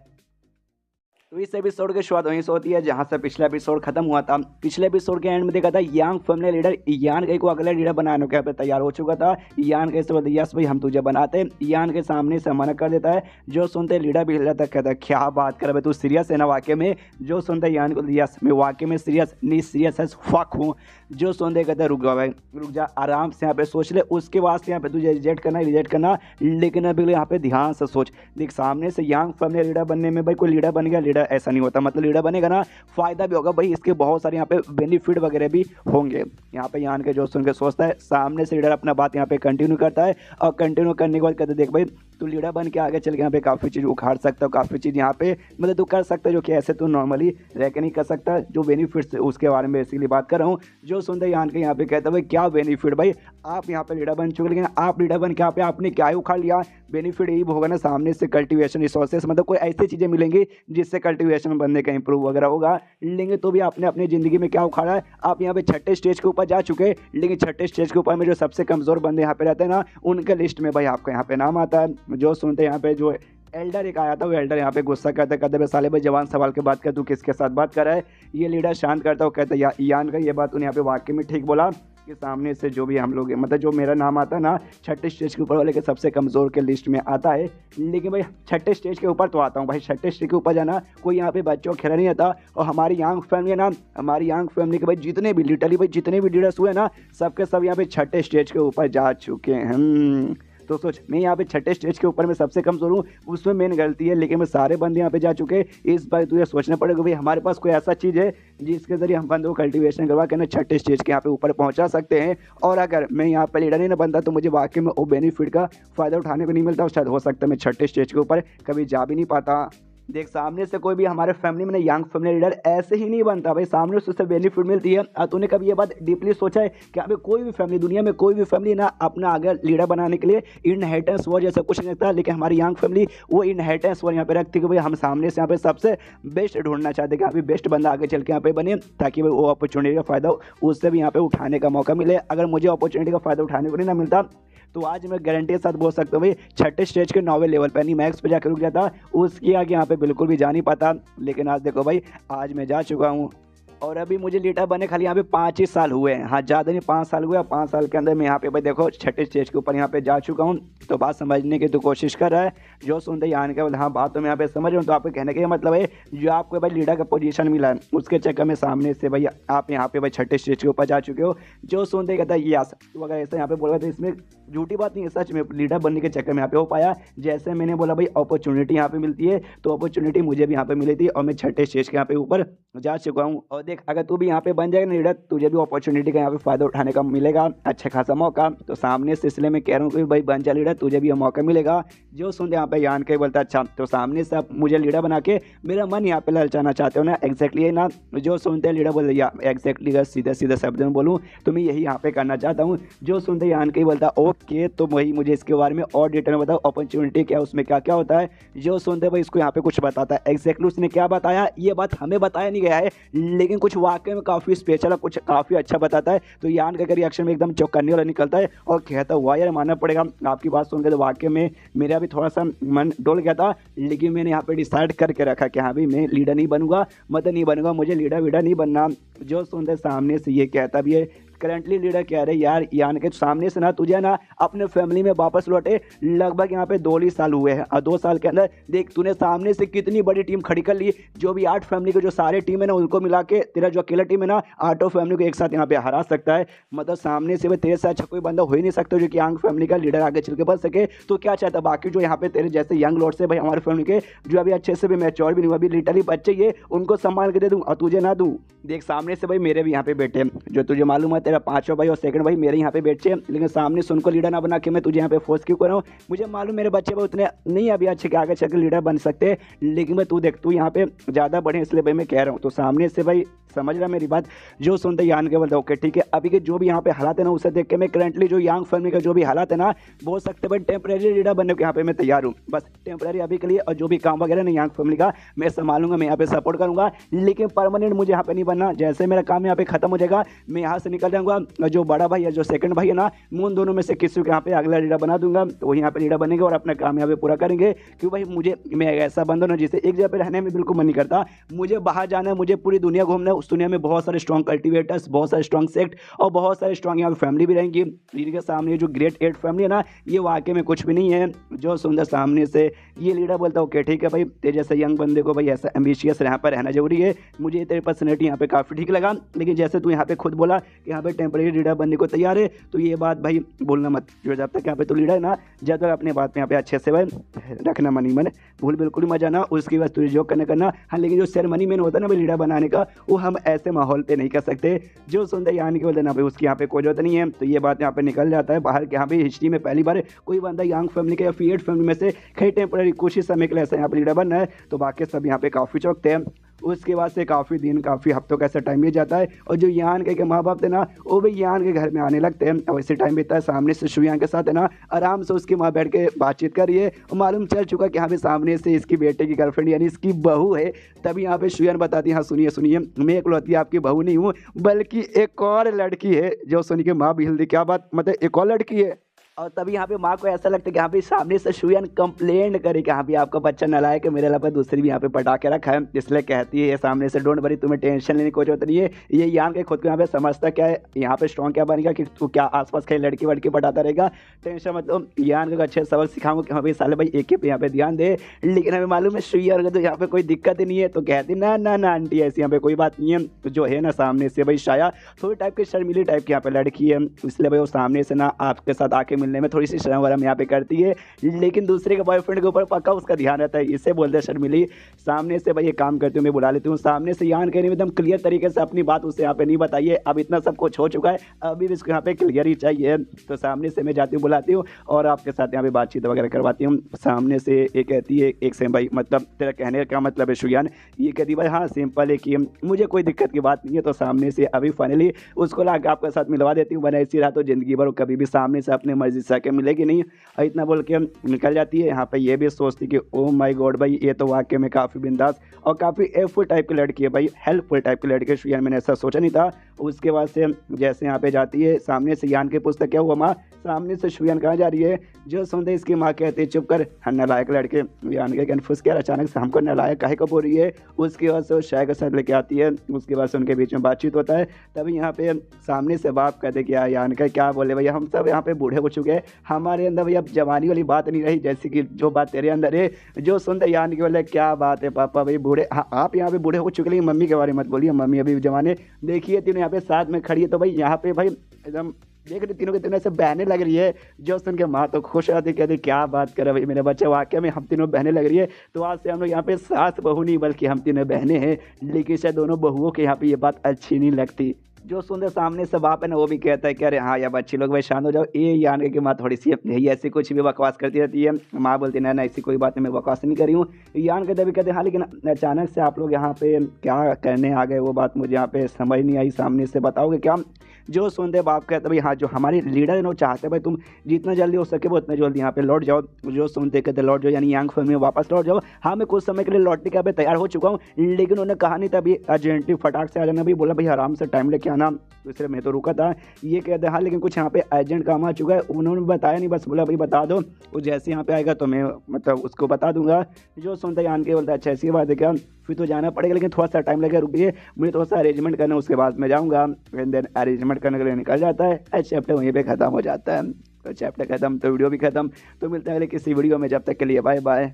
तो इस एपिसोड की शुरुआत वहीं से होती है जहां से पिछला एपिसोड खत्म हुआ था। पिछले एपिसोड के एंड में देखा था यांग फैमिली लीडर यान के को अगला लीडर बनाने के पे तैयार हो चुका था। यान के से बोलते यस भाई हम तुझे बनाते। यान के सामने से मना कर देता है। जो सुनते लीडर भी हिल जाता, कहता है क्या बात कर भाई तू सीरियस है ना वाकई में। जो सुनते यान को यस मैं वाकई में सीरियस नहीं सीरियस है फक हूँ। जो सुनते कहते रुक जा भाई रुक जा आराम से यहाँ पे सोच ले, उसके वास्ते यहाँ पे तुझे रिजेक्ट करना, लेकिन अभी यहाँ पे ध्यान से सोच। देख सामने से यांग फैमिली लीडर बनने में भाई कोई लीडर बन गया, लीडर ऐसा नहीं होता, मतलब लीडर बनेगा ना फायदा भी होगा भाई, इसके बहुत सारे यहाँ पे बेनिफिट वगैरह भी होंगे। यहाँ पे यान के जो सुन के सोचता है, सामने से लीडर अपना बात यहाँ पे कंटिन्यू करता है। और कंटिन्यू करने के बाद कहते देख भाई तू लीडर बन के आगे चल के यहाँ पे काफ़ी चीज़ उखाड़ सकता हो, काफ़ी चीज़ यहाँ पे मतलब तू कर सकता है जो कि ऐसे तू नॉर्मली रह के नहीं कर सकता। जो बेनिफिट्स उसके बारे में बेसिकली बात कर रहा हूँ। जो सुनते यान के यहाँ पे कहता है भाई क्या बेनिफिट भाई, आप यहाँ पे लीडर बन चुके, लेकिन आप लीडर बन के यहाँ पे आपने क्या ही उखाड़ लिया। बेनिफिट यही होगा ना सामने से कल्टीवेशन रिसोर्सेस, मतलब कोई ऐसी चीज़ें मिलेंगी जिससे कल्टीवेशन बनने का इंप्रूव वगैरह होगा। लेकिन तो भी आपने अपनी ज़िंदगी में क्या उखाड़ा है, आप यहाँ पे छठे स्टेज के ऊपर जा चुके, लेकिन छठे स्टेज के ऊपर में जो सबसे कमज़ोर बंदे यहाँ पे रहते हैं ना, उनके लिस्ट में भाई आपका यहाँ पे नाम आता है। जो सुनते यहाँ पे जो एल्डर एक आया था, वो एल्डर यहाँ पे गुस्सा करते कहते भाई साले भाई जवान सवाल के बात कर, तू किसके साथ बात कर रहा है। ये लीडर शांत करता, वो कहता यान का ये बात उन्हें यहाँ पे वाकई में ठीक बोला कि सामने से जो भी हम लोग मतलब जो मेरा नाम आता है ना छठे स्टेज के ऊपर वाले के सबसे कमज़ोर के लिस्ट में आता है। लेकिन भाई छठे स्टेज के ऊपर तो आता हूँ भाई, छठे स्टेज के ऊपर जाना कोई यहाँ पे बच्चों खेला नहीं आता। और हमारी यांग फैमिली है ना, हमारी यांग फैमिली के भाई जितने भी लिटरली भाई जितने भी लीडर्स हुए ना, सबके सब यहाँ पे छठे स्टेज के ऊपर जा चुके हैं। तो सोच मैं यहाँ पे छठे स्टेज के ऊपर मैं सबसे कमज़ोर हूँ, उसमें मेन गलती है, लेकिन मैं सारे बंदे यहाँ पे जा चुके। इस बार तुझे सोचना पड़ेगा भाई हमारे पास कोई ऐसा चीज़ है जिसके ज़रिए हम बंदों को कल्टीवेशन करवा के ना छठे स्टेज के यहाँ पे ऊपर पहुँचा सकते हैं। और अगर मैं यहाँ पर लीडर नहीं ना बनता तो मुझे वाकई में वो बेनिफिट का फ़ायदा उठाने को नहीं मिलता, और शायद हो सकता है मैं छठे स्टेज के ऊपर कभी जा भी नहीं पाता। देख सामने से कोई भी हमारे फैमिली में यंग फैमिली लीडर ऐसे ही नहीं बनता भाई, सामने से उससे बेनिफिट मिलती है। और तूने कभी ये बात डीपली सोचा है कि अभी कोई भी फैमिली दुनिया में कोई भी फैमिली ना अपना आगे लीडर बनाने के लिए इनहेरिटेंस वो जैसा कुछ नहीं रखता, लेकिन हमारी यंग फैमिली वो इनहेरिटेंस वो यहाँ पे रखती है कि भाई हम सामने से यहाँ पे सबसे बेस्ट ढूंढना चाहते हैं कि अभी बेस्ट बंदा आगे चल के यहाँ पे बने, ताकि भाई वो अपॉर्चुनिटी का फ़ायदा उससे भी यहाँ पे उठाने का मौका मिले। अगर मुझे अपॉर्चुनिटी का फ़ायदा उठाने को नहीं ना मिलता तो आज मैं गारंटी के साथ बोल सकता हूँ भाई छठे स्टेज के 9वें लेवल पे नहीं मैक्स पे जाकर रुक जाता, उसके आगे यहाँ पे बिल्कुल भी जा नहीं पाता। लेकिन आज देखो भाई आज मैं जा चुका हूँ, और अभी मुझे लीडर बने खाली यहाँ पे 5 ही साल हुए हैं। हाँ ज़्यादा नहीं 5 साल हुए, 5 साल के अंदर मैं यहाँ पे भाई देखो छठे स्टेज के ऊपर यहाँ पे जा चुका हूँ। तो बात समझने की तो कोशिश कर रहा है। जो सुनते यान के हाँ बात तो मैं यहाँ पे समझ रहा हूँ। तो आपके कहने का मतलब है जो आपको भाई लीडर का पोजीशन मिला है उसके चक्कर में सामने से भाई आप यहाँ पे भाई छठे स्टेज के ऊपर जा चुके हो। जो सुनते कहता है यस, तो अगर ऐसा यहाँ पे बोला तो इसमें झूठी बात नहीं है, सच में लीडर बनने के चक्कर में यहाँ पे हो पाया। जैसे मैंने बोला भाई अपॉर्चुनिटी यहाँ पे मिलती है, तो अपॉर्चुनिटी मुझे भी यहाँ पे मिली थी और मैं छठे स्टेज के यहाँ पे ऊपर जा चुका हूँ। और देख अगर तू भी यहाँ पे बन जाएगा ना लीडर, तुझे भी अपॉर्चुनिटी का यहाँ पे फायदा उठाने का मिलेगा अच्छा खासा मौका। तो सामने से इसलिए मैं कह रहा हूँ कि भाई बन जा लीडर, तुझे भी ये मौका मिलेगा। जो सुनते यहाँ पे यान के बोलता अच्छा, तो सामने से आप मुझे लीडर बना के मेरा मन यहाँ पे ललचाना चाहते हो ना, एग्जैक्टली ना। जो सुनते लीडर बोल एग्जैक्टली सीधे सीधे शब्द में बोलूँ तो मैं यही यहाँ पे करना चाहता हूँ। जो सुनते यान के बोलता ओके, तो वही मुझे इसके बारे में और डिटेल में बताओ, अपॉर्चुनिटी क्या उसमें क्या क्या होता है। जो सुनते भाई इसको यहाँ पे कुछ बताता है, एग्जैक्टली उसने क्या बताया ये बात हमें बताया नहीं गया है, लेकिन कुछ वाकई में काफ़ी स्पेशल है, कुछ काफ़ी अच्छा बताता है। तो यान का रिएक्शन में एकदम चौंकने वाला निकलता है और कहता हुआ यार मानना पड़ेगा आपकी बात सुनकर तो वाकई में मेरा भी थोड़ा सा मन डोल गया था, लेकिन मैंने यहाँ पे डिसाइड करके रखा कि हाँ भाई मैं लीडर नहीं बनूंगा, मतलब नहीं बनूंगा, मुझे लीडर वीडर नहीं बनना। जो सुनते सामने से ये कहता भी है करंटली लीडर कह रहे यार यान के सामने से ना तुझे ना अपने फैमिली में वापस लौटे लगभग यहाँ पे 2 ही साल हुए हैं, और 2 साल के अंदर देख तूने सामने से कितनी बड़ी टीम खड़ी कर ली। जो भी 8 फैमिली के जो सारे टीम है ना उनको मिला के तेरा जो अकेला टीम है ना 8 फैमिली को एक साथ यहाँ पे हरा सकता है। मतलब सामने से तेरे से अच्छा कोई बंदा हो ही नहीं सकता जो कि यंग फैमिली का लीडर आगे चल के बन सके। तो क्या चाहता बाकी जो यहाँ पे तेरे जैसे यंग लॉर्ड से भाई हमारे फैमिली के जो अभी अच्छे से भी मैच्योर भी नहीं हुआ, अभी लिटरली बच्चे ये उनको सम्मान के दे दूँ और तुझे ना दूँ। देख सामने से भाई मेरे भी यहाँ पे बेटे जो तुझे मालूम है तेरा 5वां भाई और सेकंड भाई मेरे यहाँ पे बैठे, लेकिन सामने से उनको लीडर ना बना के मैं तुझे यहाँ पे फोर्स क्यों कर रहा हूँ। मुझे मालूम मेरे बच्चे भाई उतने नहीं अभी अच्छे के आगे चलकर लीडर बन सकते, लेकिन मैं तू देख तू यहाँ पे ज़्यादा बढ़े इसलिए भाई मैं कह रहा हूँ। तो सामने से भाई समझ रहा मेरी बात। जो सुनते यान के बोलते ओके ठीक है, अभी के जो भी यहाँ पे हालात है ना उसे देख के मैं करंटली जो यंग फैमिली का जो भी हालात है ना बोल सकते भाई टेम्परेरी लीडर बनने के यहाँ पे मैं तैयार हूँ, बस टेम्परेरी अभी के लिए। और जो भी काम वगैरह ना यंग फैमिली का मैं संभालूंगा, मैं यहाँ पे सपोर्ट करूंगा, लेकिन परमानेंट मुझे यहाँ पे नहीं बनना। जैसे मेरा काम यहाँ पे खत्म हो जाएगा मैं यहाँ से निकल जाऊंगा, जो बड़ा भाई है जो सेकंड भाई है ना मैं उन दोनों में से किसी को यहाँ पे अगला लीडर बना दूंगा, तो वही यहाँ पे लीडर बनेंगे और अपना काम यहाँ पे पूरा करेंगे। क्यों भाई मुझे मैं ऐसा बंदा हूँ जिसे एक जगह पे रहने में बिल्कुल मन नहीं करता, मुझे बाहर जाना है, मुझे पूरी दुनिया घूमना है। उस दुनिया में बहुत सारे स्ट्रॉन्ग कल्टिवेटर्स, बहुत सारे स्ट्रॉन्ग सेक्ट और बहुत सारे स्ट्रॉन्ग यहाँ पे फैमिली भी रहेंगी। जिनके सामने जो ग्रेट 8 फैमिली है ना ये वाकई में कुछ भी नहीं है। जो सुंदर सामने से ये लीडर बोलता है ओके ठीक है भाई तेरे जैसे यंग बंदे को भाई ऐसा एम्बिशियस यहाँ पर रहना जरूरी है, मुझे तेरी पर्सनैलिटी यहाँ पे काफ़ी ठीक लगा। लेकिन जैसे तू यहाँ पे खुद बोला कि यहाँ पे टेम्परेरी लीडर बनने को तैयार है, तो ये बात भाई बोलना मत। जो जब तक यहाँ पे तू लीडर है ना जब तक अपने बात में यहाँ पे अच्छे से भाई रखना, मनी मन भूल बिल्कुल मत जाना, उसकी बस तुझे जो करना। हाँ लेकिन जो सेरेमनी में होता है ना भाई लीडर बनाने का वो हम ऐसे माहौल पे नहीं कर सकते। जो सुनते यान की बोलते ना भाई उसकी यहाँ पे कोई जरूरत नहीं है, तो ये बात यहाँ पे निकल जाता है बाहर के। यहाँ पे हिस्ट्री में पहली बार कोई बंदा यंग फैमिली के या फिर 8 फैमिली में से कई टेम्परेरी कुछ ही समय के लिए ऐसा यहाँ पे लीडर बनना है, तो बाकी सब यहाँ पे काफ़ी चौंकते हैं। उसके बाद से काफ़ी दिन काफ़ी हफ्तों का ऐसा टाइम बीत जाता है और जो यान के माँ बाप थे ना वो भी यान के घर में आने लगते हैं। और इसी टाइम बीतता है सामने से शुयान के साथ है ना आराम से उसकी माँ बैठ के बातचीत कर रही है और मालूम चल चुका कि यहाँ पे सामने से इसकी बेटे की गर्लफ्रेंड यानी इसकी बहू है। तभी यहाँ पे शुयान बताती है हाँ सुनिए सुनिए मैं इकलौती आपकी बहू नहीं हूँ बल्कि एक और लड़की है। जो सुन के माँ भी हिल दी, क्या बात मतलब एक और लड़की है। और तभी यहाँ पे माँ को ऐसा लगता है कि यहाँ पे सामने से शुयान कंप्लेंट करे कि यहाँ पे आपका बच्चा नालायक है, मेरे अलावा दूसरी भी यहाँ पे पटा के रखा है। इसलिए कहती है ये सामने से डोंट वरी तुम्हें टेंशन लेने की कोई जरूरत नहीं है। ये यान के खुद को यहाँ पे समझता क्या है, यहाँ पे स्ट्रॉन्ग क्या बनेगा कि तू क्या आसपास कहीं लड़की वड़की पटाता रहेगा, टेंशन मतलब यान को अच्छे सबक सिखाऊंगा कि हाँ भाई साले भाई एक ही पे यहाँ पे ध्यान दे। लेकिन हमें मालूम है शुयान को तो यहाँ पे कोई दिक्कत ही नहीं है, तो कहती ना ना ना आंटी ऐसी यहाँ पे कोई बात नहीं है। तो जो है ना सामने से भाई शाया थोड़ी टाइप की शर्मिली टाइप की यहाँ पे लड़की है, इसलिए भाई वो सामने से ना आपके साथ आके मिलने में थोड़ी सी शर्म वरम यहाँ पे करती है, लेकिन दूसरे के बॉयफ्रेंड के ऊपर पक्का उसका ध्यान रहता है। इसे बोलते हैं शर्मिली। सामने से भाई ये काम करती हूँ मैं बुला लेती हूँ, सामने से यान कहने में एकदम क्लियर तरीके से अपनी बात उससे यहाँ पे नहीं बताइए। अब इतना सब कुछ हो चुका है, अभी भी इसको यहाँ पे क्लियर ही चाहिए। तो सामने से मैं जाती हूँ बुलाती हूँ और आपके साथ यहाँ पे बातचीत वगैरह करवाती हूँ। सामने से ये कहती है एक से भाई मतलब तेरा कहने का मतलब है शुयान, ये कहती भाई हाँ सिंपल है कि मुझे कोई दिक्कत की बात नहीं है। तो सामने से अभी फाइनली उसको ला के आपके साथ मिलवा देती हूँ, वरना ऐसी रहा तो जिंदगी भर कभी भी सामने से अपनी मर्जी से आके मिलेगी नहीं। इतना बोल के निकल जाती है। यहाँ पे ये भी सोचती कि ओ माय गॉड भाई ये तो वाकई में काफ़ी बिंदास और काफ़ी हेल्पफुल टाइप की लड़की है भाई, हेल्पफुल टाइप की लड़की है शुयान, मैंने ऐसा सोचा नहीं था। उसके बाद से जैसे यहाँ पे जाती है सामने से यान के पुस्तक क्या हुआ माँ, सामने से शुयान कहाँ जा रही है। जो सुनते इसकी माँ कहती है चुप कर नालायक लड़के। यान के कन्फ्यूज किया अचानक से हमको नालायक काहे को बोल रही है। उसके बाद से वो शाय के साथ लेके आती है, उसके बाद से उनके बीच में बातचीत होता है। तभी यहाँ पे सामने से बाप कहते कि यान का क्या बोले भैया, हम सब यहाँ पे बूढ़े हो चुके हैं, हमारे अंदर भैया जवानी वाली बात नहीं रही जैसे कि जो बात तेरे अंदर है। जो सुनते यान के बोले क्या बात है पापा भाई बूढ़े, हाँ आप यहाँ पे बूढ़े हो चुके, लेकिन मम्मी के बारे में मत बोलिए, मम्मी अभी जमाने देखिए तीनों यहाँ पे साथ में खड़ी है। तो भाई यहाँ पे भाई एकदम देख रहे तीनों के तीनों ऐसे बहने लग रही है। जो सुन के माँ तो खुश रहती, कहती क्या बात कर भाई मेरे बच्चे, वाकई में हम तीनों बहने लग रही है। तो आज से हम लोग यहाँ पे सास बहू नहीं बल्कि हम तीनों बहनें हैं। लेकिन शायद दोनों बहुओं के यहाँ पे ये बात अच्छी नहीं लगती। जो सुंदर सामने से बाप है ना वो भी कहता है कि अरे हाँ यार बच्चे लोग भाई शांत हो जाओ। ये यान के कि माँ थोड़ी सी यही ऐसी कुछ भी बकवास करती रहती है। माँ बोलती है ना ऐसी कोई बात नहीं, मैं बकवास नहीं कर रही हूँ। यान कहते भी कहते हाँ लेकिन अचानक से आप लोग यहाँ पे क्या करने आ गए, वो बात मुझे यहाँ पे समझ नहीं आई, सामने से बताओगे क्या। जो सुनते बाप कहते भाई हाँ जो हमारे लीडर है ना वो चाहते भाई तुम जितना जल्दी हो सके वो उतना जल्दी यहाँ पे लौट जाओ। जो सुनते कहते लौट जाओ यानी यांग फिल्म में वापस लौट जाओ। हाँ मैं कुछ समय के लिए लौटने के यहाँ पे तैयार हो चुका हूँ, लेकिन उन्होंने कहा नहीं था अभी अर्जेंटली फटाक से आ जाना। भी बोला भाई आराम से टाइम लेके आना, तो इसलिए मैं तो रुका था। ये कहते हाँ लेकिन कुछ यहाँ पे अर्जेंट काम आ चुका है। उन्होंने बताया नहीं, बस बोला भाई बता दो, वो जैसे यहाँ पे आएगा तो मैं मतलब उसको बता दूंगा। जो सुनता है यान के बोलता है अच्छा ऐसी बात है क्या, फिर तो जाना पड़ेगा लेकिन थोड़ा सा टाइम लगेगा, रुकिए मुझे थोड़ा सा अरेंजमेंट करना, उसके बाद मैं जाऊँगा। एंड देन अरेंजमेंट करने के लिए निकल जाता है। चैप्टर वहीं पे ख़त्म हो जाता है। तो चैप्टर ख़त्म तो वीडियो भी ख़त्म। तो मिलता है अगले किसी वीडियो में, जब तक के लिए बाय बाय।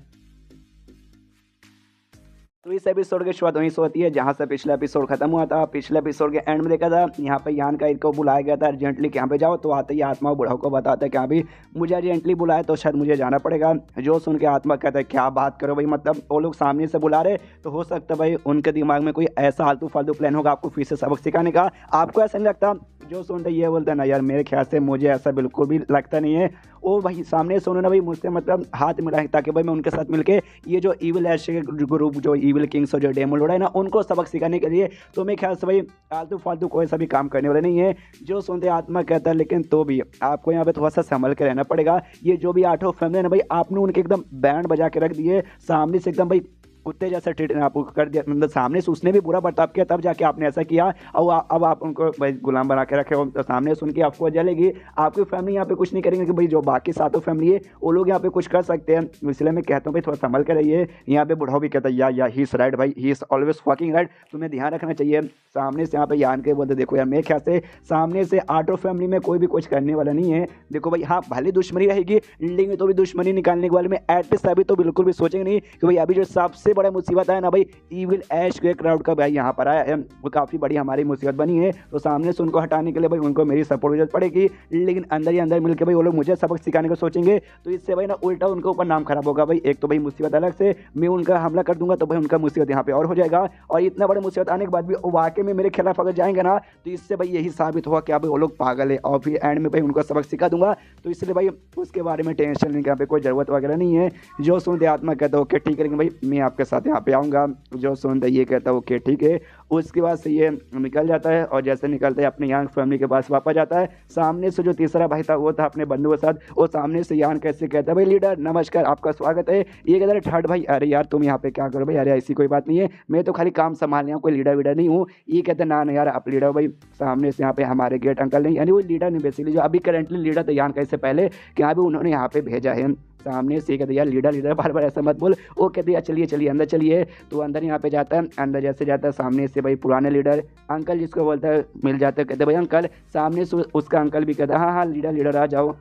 तो इस एपिसोड की शुरुआत वहीं से होती है जहाँ से पिछला एपिसोड खत्म हुआ था। पिछले एपिसोड के एंड में देखा था यहाँ पे यान का इनको बुलाया गया था अर्जेंटली कि यहाँ पे जाओ। तो आते ही आत्मा बुढ़ाओ को बताता है कि अभी मुझे अर्जेंटली बुलाया तो शायद मुझे जाना पड़ेगा। जो सुन के आत्मा कहता है क्या बात करो भाई, मतलब वो लोग सामने से बुला रहे तो हो सकता है भाई उनके दिमाग में कोई ऐसा आलतू फालतू प्लान होगा आपको फिर से सबक सिखाने का। आपको ऐसा नहीं लगता। जो सुनते ये बोलता है ना यार मेरे ख्याल से मुझे ऐसा बिल्कुल भी लगता नहीं है। वो भाई सामने से उन्होंने भाई मुझसे मतलब हाथ मिलाए ताकि भाई मैं उनके साथ मिलके ये जो ईविल एश के ग्रुप जो ईविल किंग्स और जो डेमन लॉर्ड है ना उनको सबक सिखाने के लिए। तो मेरे ख्याल से भाई आलतू फालतू कोई सा भी काम करने वाला नहीं है। जो सुनते आत्मा कहता है लेकिन तो भी आपको यहाँ पे थोड़ा सा संभल के रहना पड़ेगा। ये जो भी 8 फैमिली है ना भाई आपने उनके एकदम बैंड बजा के रख दिए, सामने से एकदम भाई कुत्ते जैसा ट्रीट आपको कर दिया, मतलब सामने से उसने भी बुरा बर्ताव किया तब जाके आपने ऐसा किया। और अब आप उनको भाई गुलाम बना के रखे हो तो सामने सुन के आपको जलेगी। आपकी फैमिली यहाँ पे कुछ नहीं करेंगे कि भाई जो बाकी 7 फैमिली है वो लोग यहाँ पे कुछ कर सकते हैं। इसलिए मैं कहता हूँ भाई थोड़ा संभल कर रहिए। यहाँ पे बुढ़ाओ भी कहता है या ही इज राइट भाई, he is always fucking right, तुम्हें ध्यान रखना चाहिए। सामने से यहाँ पे यान के बोलते देखो यार मेरे ख्याल से सामने से 8 फैमिली में कोई भी कुछ करने वाला नहीं है। देखो भाई हाँ भले दुश्मनी रहेगी लेकिन तो भी दुश्मनी निकालने के बारे में एटलीस्ट अभी तो बिल्कुल भी सोचेंगे नहीं कि भाई अभी जो सबसे बड़ा मुसीबत है ना भाई ईविल ऐश के क्राउड का भाई यहाँ पर आया है, वो काफ़ी बड़ी हमारी मुसीबत बनी है। तो सामने से उनको हटाने के लिए भाई उनको मेरी सपोर्ट जरूरत पड़ेगी। लेकिन अंदर ही अंदर मिलकर भाई वो लोग मुझे सबक सिखाने को सोचेंगे तो इससे भाई ना उल्टा उनके ऊपर नाम खराब होगा। भाई एक तो भाई मुसीबत अलग से मैं उनका हमला कर दूंगा तो भाई उनका मुसीबत यहाँ पे और हो जाएगा। और इतना बड़ी मुसीबत आने के बाद भी वाकई में मेरे खिलाफ अगर जाएंगे ना तो इससे भाई यही साबित हुआ कि भाई वो लोग पागल है और फिर एंड में भाई उनको सबक सिखा दूंगा। तो इसलिए भाई उसके बारे में टेंशन लेने की कोई ज़रूरत वगैरह नहीं है। जो सुनते आत्मा कहता है ओके ठीक करेंगे भाई मैं आपके साथ यहाँ पे आऊँगा। जो सुनते ये कहता है ओके ठीक है। उसके बाद से ये निकल जाता है और जैसे निकलता है अपने यांग फैमिली के पास वापस जाता है। सामने से जो तीसरा भाई था वो था अपने बंधु के साथ। वो सामने से यान कैसे कहता है भाई लीडर नमस्कार आपका स्वागत है। ये कहता है थर्ड भाई अरे यार तुम यहाँ पे क्या करो भाई, अरे ऐसी कोई बात नहीं है मैं तो खाली काम संभालने हूँ, कोई लीडर वीडर नहीं हूँ। ये कहते हैं ना यार आप लीडर भाई। सामने से यहाँ पे हमारे गेट अंकल नहीं यानी वो लीडर नहीं बेसिकली जो अभी करेंटली लीडर थे यान कैसे पहले कि यहाँ भी उन्होंने यहाँ पे भेजा है। सामने से कहते यार लीडर लीडर बार बार ऐसा मत बोल। वो कहते यार चलिए चलिए अंदर चलिए। तो अंदर यहाँ पे जाता है। अंदर जैसे जाता है सामने से भाई पुराने लीडर अंकल जिसको बोलता है मिल जाते हैं। कहते भाई अंकल, सामने से उसका अंकल भी कहता है हाँ हाँ लीडर लीडर आ जाओ।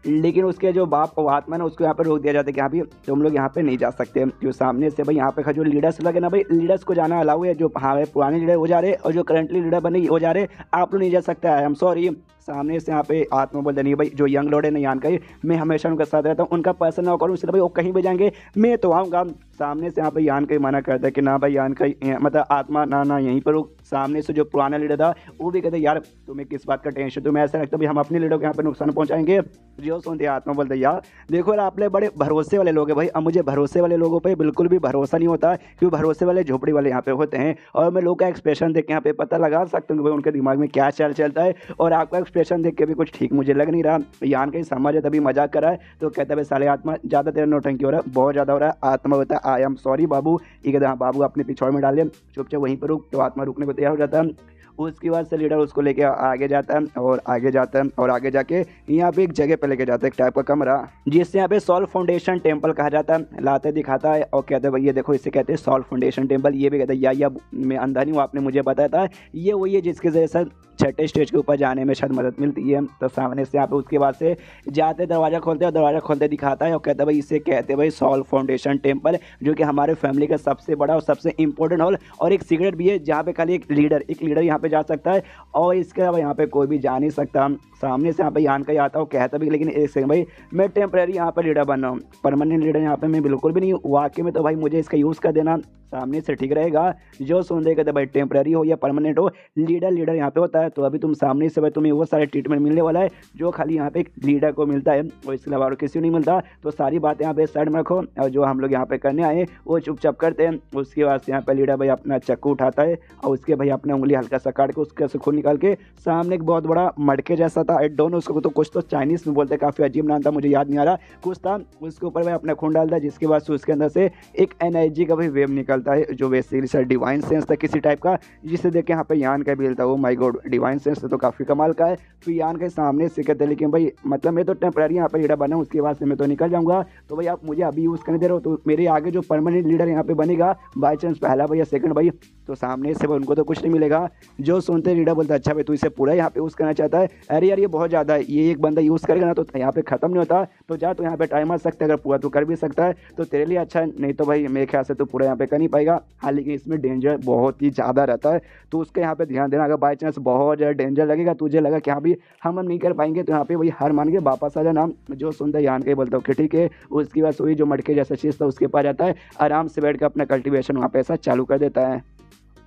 लेकिन उसके जो बाप को आत्मा ना उसको यहाँ पे रोक दिया जाता है कि यहाँ भी तुम लोग यहाँ पे नहीं जा सकते। जो सामने से भाई यहाँ पे जो लीडर्स लगे ना भाई लीडर्स को जाना अलाउ है। जो हाँ पुराने लीडर वो जा रहे और जो करंटली लीडर बने वो जा रहे, आप लोग नहीं जा सकते। I am sorry. सामने से यहाँ पे आत्मा बोलते नहीं भाई जो यंग लॉर्ड है ना यान का ही मैं हमेशा उनके साथ रहता हूँ, उनका पर्सन ना करूँ इसलिए भाई वो कहीं भी जाएंगे मैं तो आऊँगा। सामने से यहाँ पे यान का ही मना करता है कि ना भाई यान का मतलब आत्मा ना यहीं पर रुक। सामने से जो पुराना लीडर था वो भी कहते यार तुम्हें किस बात का टेंशन, तुम्हें ऐसा लगता है हम अपने लीडर को यहाँ पे नुकसान पहुँचाएंगे। जो सुनते आत्मा बोलते यार देखो यार आप लोग बड़े भरोसे वाले लोग हैं भाई। अब मुझे भरोसे वाले लोगों पर बिल्कुल भी भरोसा नहीं होता क्योंकि भरोसे वाले झोपड़ी वाले यहाँ पे होते हैं। और मैं लोग का एक्सप्रेशन देख के यहाँ पे पता लगा सकता हूँ कि भाई उनके दिमाग में क्या चलता है। और आपका एक्सप्रेशन देख के भी कुछ ठीक मुझे लग नहीं रहा। यान कहीं समझ है तभी मजाक कर रहा है। तो कहता है साले आत्मा ज़्यादा तेरा नौटंकी हो रहा है, बहुत ज़्यादा हो रहा है। आत्मा होता है आई एम सॉरी बाबू। ये कहता है हाँ बाबू अपने पिछौड़ में डाल दे चुपचाप वहीं पर रुक। तो आत्मा रुकने को तैयार हो जाता है। उसके बाद से लीडर उसको लेके आगे जाता है और आगे जाता है और आगे जाके यहाँ पे एक जगह पे लेके जाता है, एक टाइप का कमरा जिससे यहाँ पे सॉल फाउंडेशन टेम्पल कहा जाता है। लाते दिखाता है और कहते हैं भाई ये देखो इसे कहते हैं सॉल फाउंडेशन टेम्पल। ये भी कहते हैं या मैं अंधा नहीं हूँ, आपने मुझे बताया था ये वही है जिसके वजह से 6ठे स्टेज के ऊपर जाने में शायद मदद मिलती है। तो सामने से यहाँ पे उसके बाद से जाते दरवाज़ा खोलते और दरवाज़ा खोलते दिखाता है और कहता है भाई इसे कहते हैं भाई सॉल फाउंडेशन टेम्पल, जो कि हमारे फैमिली का सबसे बड़ा और सबसे इंपॉर्टेंट हॉल और एक सीक्रेट भी है जहाँ पे खाली एक लीडर यहाँ पे जा सकता है और इसके अलावा यहाँ पे कोई भी जा नहीं सकता। सामने से यहाँ पे यान का ही आता हूँ कहता भी, लेकिन एक सेकंड भाई मैं टेम्प्रेरी यहाँ पे लीडर बन रहा हूँ, परमानेंट लीडर यहाँ पे मैं बिल्कुल भी नहीं हूँ वाकई में। तो भाई मुझे इसका यूज़ कर देना सामने से ठीक रहेगा। जो सुन देगा तो भाई टेम्प्रेरी हो या परमानेंट हो, लीडर यहाँ पे होता है। तो अभी तुम सामने से भाई तुम्हें वो सारे ट्रीटमेंट मिलने वाला है जो खाली यहाँ पे लीडर को मिलता है और इसके अलावा और किसी को नहीं मिलता। तो सारी बातें यहाँ पे साइड में रखो और जो हम लोग यहाँ पे करने आए वो चुपचाप करते हैं। उसके बाद यहाँ पे लीडर भाई अपना चक्कू उठाता है और उसके भाई अपना उंगली हल्का सा काट के उसके से खून निकाल के सामने एक बहुत बड़ा मटके जैसा था, आई डोंट नो उसको, तो कुछ तो चाइनीज में बोलते, काफ़ी अजीब नाम था, मुझे याद नहीं आ रहा, कुछ था। उसके ऊपर भाई अपना खून डालता है जिसके बाद से उसके अंदर से एक एनर्जी का भाई वेव निकलता है जो बेसिकली सर डिवाइन सेंस था किसी टाइप का, जिसे देख के यहाँ पे यान का बिल था। वो माय गॉड, डिवाइन सेंस तो काफ़ी कमाल का है। फिर यान के सामने से कहते, लेकिन भाई मतलब मैं तो टेम्पररी यहाँ पे लीडर बना हूँ, उसके बाद से मैं तो निकल जाऊँगा। तो भाई आप मुझे अभी यूज़ करने दे रहे हो, तो मेरे आगे जो परमानेंट लीडर यहाँ पे बनेगा बाई चांस पहला भाई या सेकंड भाई, तो सामने से भाई उनको तो कुछ नहीं मिलेगा। जो सुनते लीडर बोलता है अच्छा भाई तू इसे पूरा यहाँ पे यूज़ करना चाहता है, अरे यार ये बहुत ज़्यादा है, ये एक बंदा यूज़ करेगा ना तो यहाँ पे ख़त्म नहीं होता, तो जा तो यहाँ पे टाइम आ सकता है, अगर पूरा तो कर भी सकता है तो तेरे लिए अच्छा है, नहीं तो भाई मेरे ख्याल से तो पूरा यहाँ पे कर नहीं पाएगा। हाँ लेकिन इसमें डेंजर बहुत ही ज़्यादा रहता है, तो उसके यहाँ पे ध्यान देना। अगर बाई चांस बहुत ज़्यादा डेंजर लगेगा, तुझे लगा कि हाँ भी हम नहीं कर पाएंगे, तो यहाँ पे वही हार मान के वापस आ जाना। जो सुनता है यान के बोलता हूँ कि ठीक है। उसके बाद वही जो मटके जैसा चीज़ था उसके पास जाता है, आराम से बैठ कर अपना कल्टीवेशन वहाँ पे ऐसा चालू कर देता है।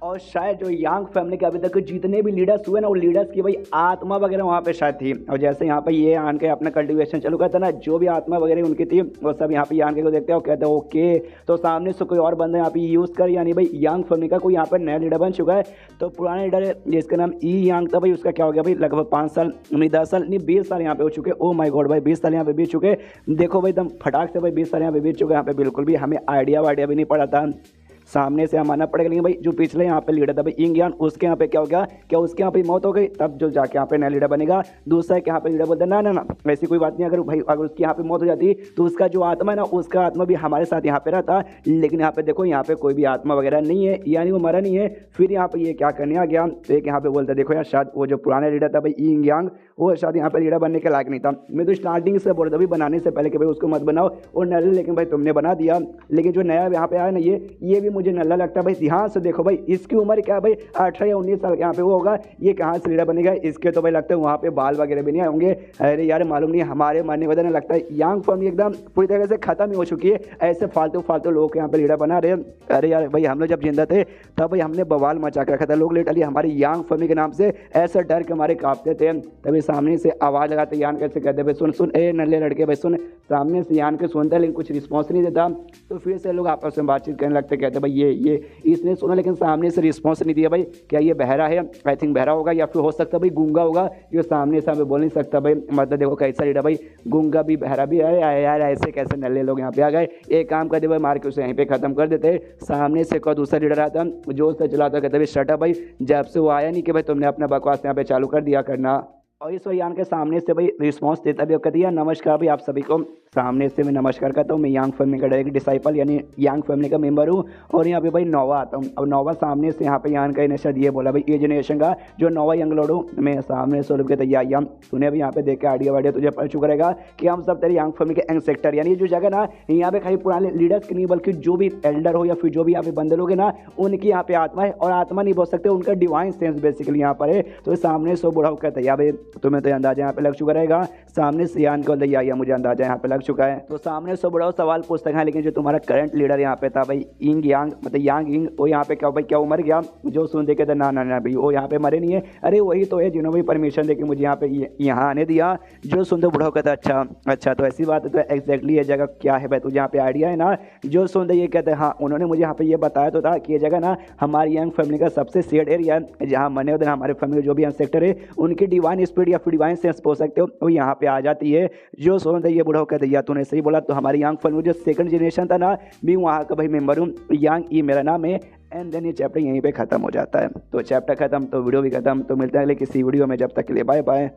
और शायद जो यांग फैमिली के अभी तक जितने भी लीडर्स हुए ना, वो लीडर्स की भाई आत्मा वगैरह वहाँ पे शायद थी। और जैसे यहाँ पे ये आन के अपना कल्टीवेशन चालू करता ना, जो भी आत्मा वगैरह उनकी थी वो सब यहाँ पे यान के को देखते हैं और कहते हैं ओके, तो सामने से कोई और बंदा यहाँ पे यूज़ कर, यानी भाई यांग फैमिली का कोई यहाँ पर नया लीडर बन चुका है। तो पुराना लीडर जिसका नाम ई यांग था भाई, उसका क्या हो गया भाई, लगभग 5 साल नहीं 10 साल नहीं 20 साल यहाँ पे हो चुके। ओ माय गॉड भाई 20 साल यहाँ पे बीत चुके। देखो भाई एकदम फटाक से भाई 20 साल यहाँ पे बीत चुके। यहाँ पे बिल्कुल भी हमें आइडिया वाइडिया भी नहीं पड़ा था, सामने से हम आना पड़ेगा। लेकिन भाई जो पिछले यहाँ पे लीडर था भाई इंग यान, उसके यहाँ पे क्या हो गया, क्या उसके यहाँ पे मौत हो गई, तब जो जाके यहाँ पे नया लीडर बनेगा। दूसरा के यहाँ पे लीडर बोलता ना ऐसी कोई बात नहीं, अगर भाई अगर उसकी यहाँ पे मौत हो जाती तो उसका जो आत्मा है ना, उसका आत्मा भी हमारे साथ यहाँ पे रहता। लेकिन यहाँ पे देखो यहाँ पे कोई भी आत्मा वगैरह नहीं है, यानी वो मरा नहीं है। फिर यहाँ पे ये क्या करने आ गया, तो एक यहाँ पे बोलता देखो यार शायद वो जो पुराना लीडर था भाई इंग यांग, वो शायद यहाँ पे लीडर बनने के लायक नहीं था। मैं तो स्टार्टिंग से बोल रहा था भाई बनाने से पहले कि भाई उसको मत बनाओ और नल्ला, लेकिन भाई तुमने बना दिया। लेकिन जो नया यहाँ पे आया ना, ये भी मुझे नल्ला लगता है भाई। ध्यान से देखो भाई, इसकी उम्र क्या भाई 18 या 19 साल यहाँ पे वो होगा, ये कहाँ से लीडर बनेगा। इसके तो भाई लगता है वहाँ पे बाल वगैरह भी नहीं होंगे। अरे यार मालूम नहीं, हमारे मरने वजह लगता है यांग फैमिली एकदम पूरी तरह से खत्म ही हो चुकी है। ऐसे फालतू लोग यहाँ पे लीडर बना रहे हैं। अरे यार भाई हम लोग जब जिंदा थे तब भाई हमने बवाल मचा के रखा था, लोग लिटरली हमारी यांग फैमिली के नाम से ऐसा डर के हमारे कांपते थे। तभी सामने से आवाज़ लगाते यान कैसे कहते भाई सुन सुन ए नल्ले लड़के भाई सुन। सामने से यान के सुनता लेकिन कुछ रिस्पॉन्स नहीं देता। तो फिर से लोग आपस में बातचीत करने लगते, कहते भाई ये इसने सुना लेकिन सामने से रिस्पॉन्स नहीं दिया। भाई क्या ये बहरा है, आई थिंक बहरा होगा, या फिर हो सकता है भाई गूंगा होगा, ये सामने से हमें बोल नहीं सकता भाई। मतलब देखो कैसा लीडर भाई, गूंगा भी बहरा भी है यार, ऐसे कैसे नल्ले लोग यहाँ पे आ गए। एक काम कर दे भाई, मार के उसे यहीं पे खत्म कर देते। सामने से कोई दूसरा लीडर आता जो उससे चलाता, कहते भाई शट अप भाई, जब से वो आया नहीं कि भाई तुमने अपना बकवास यहाँ पे चालू कर दिया करना। और इस यान के सामने से भाई रिस्पॉन्स देता भी कहती है नमस्कार भाई आप सभी को। सामने से मैं नमस्कार करता हूँ, मैं यांग फैमिली का डायरेक्ट डिसाइपल यानी यांग फैमिली का मेंबर हूँ। और यहाँ पे भाई नोवा आता हूँ। और नोवा सामने से यहाँ पे यान का इनिशियल ये बोला भाई ये जनरेशन का जो नोवा यंग लॉर्ड हूँ, मैं सामने से के तैयार याम तूने भी यहाँ पे देख के आइडिया वाइडिया तुझे पता चुका रहेगा कि हम सब तेरे यांग फैमिली के एंग सेक्टर, यानी जो जगह ना यहाँ पे खाली पुराने लीडर्स की नहीं बल्कि जो भी एल्डर हो या फिर जो भी यहाँ पे बंदे लोग हैं ना, उनकी यहाँ पे आत्मा है। और आत्मा नहीं बोल सकते, उनका डिवाइन सेंस बेसिकली यहाँ पर है। तो सामने से बुढ़ा होकर तैयार भाई तुम्हें तो अंदाजा यहाँ पे लग चुका रहेगा। सामने से यान को तैयार मुझे अंदाजा यहाँ पे लग चुका है। तो सामने से बड़ा सवाल पूछता है लेकिन जो तुम्हारा करंट लीडर यहाँ पे था भाई इंग यांग, मतलब यांग इंग, वो यहाँ पे क्या भाई क्या उमर गया। जो सुन देखे थे ना भाई वो यहाँ पे मरे नहीं है। अरे वही तो है जिन्होंने भी परमिशन देके मुझे यहाँ पे यहाँ आने दिया। जो सुनते बुढ़ा कहता अच्छा तो ऐसी बात है, तो एग्जैक्टली ये जगह क्या है भाई तुझे यहाँ पे आइडिया है ना। जो सुनते ये कहते हैं हाँ उन्होंने मुझे यहाँ पे ये बताया तो था कि ये जगह ना हमारी यंग फैमिली का सबसे शेड एरिया है, जहाँ मरने उधर हमारे फैमिली जो भी यंग सेक्टर है उनकी डिवाइन स्पीड या फिर डिवाइन सेंस बोल सकते हो वो यहाँ पे आ जाती है। जो सुनते ये बुढ़ा कहते या तूने सही बोला। तो हमारी यंग फैमिली जो सेकंड जनरेशन था ना, मैं वहाँ का भाई मेंबर हूँ, यांग ई मेरा नाम है। एंड देन ये चैप्टर यहीं पे खत्म हो जाता है। तो चैप्टर खत्म तो वीडियो भी खत्म। तो मिलते हैं अगले किसी वीडियो में, जब तक के लिए बाय बाय।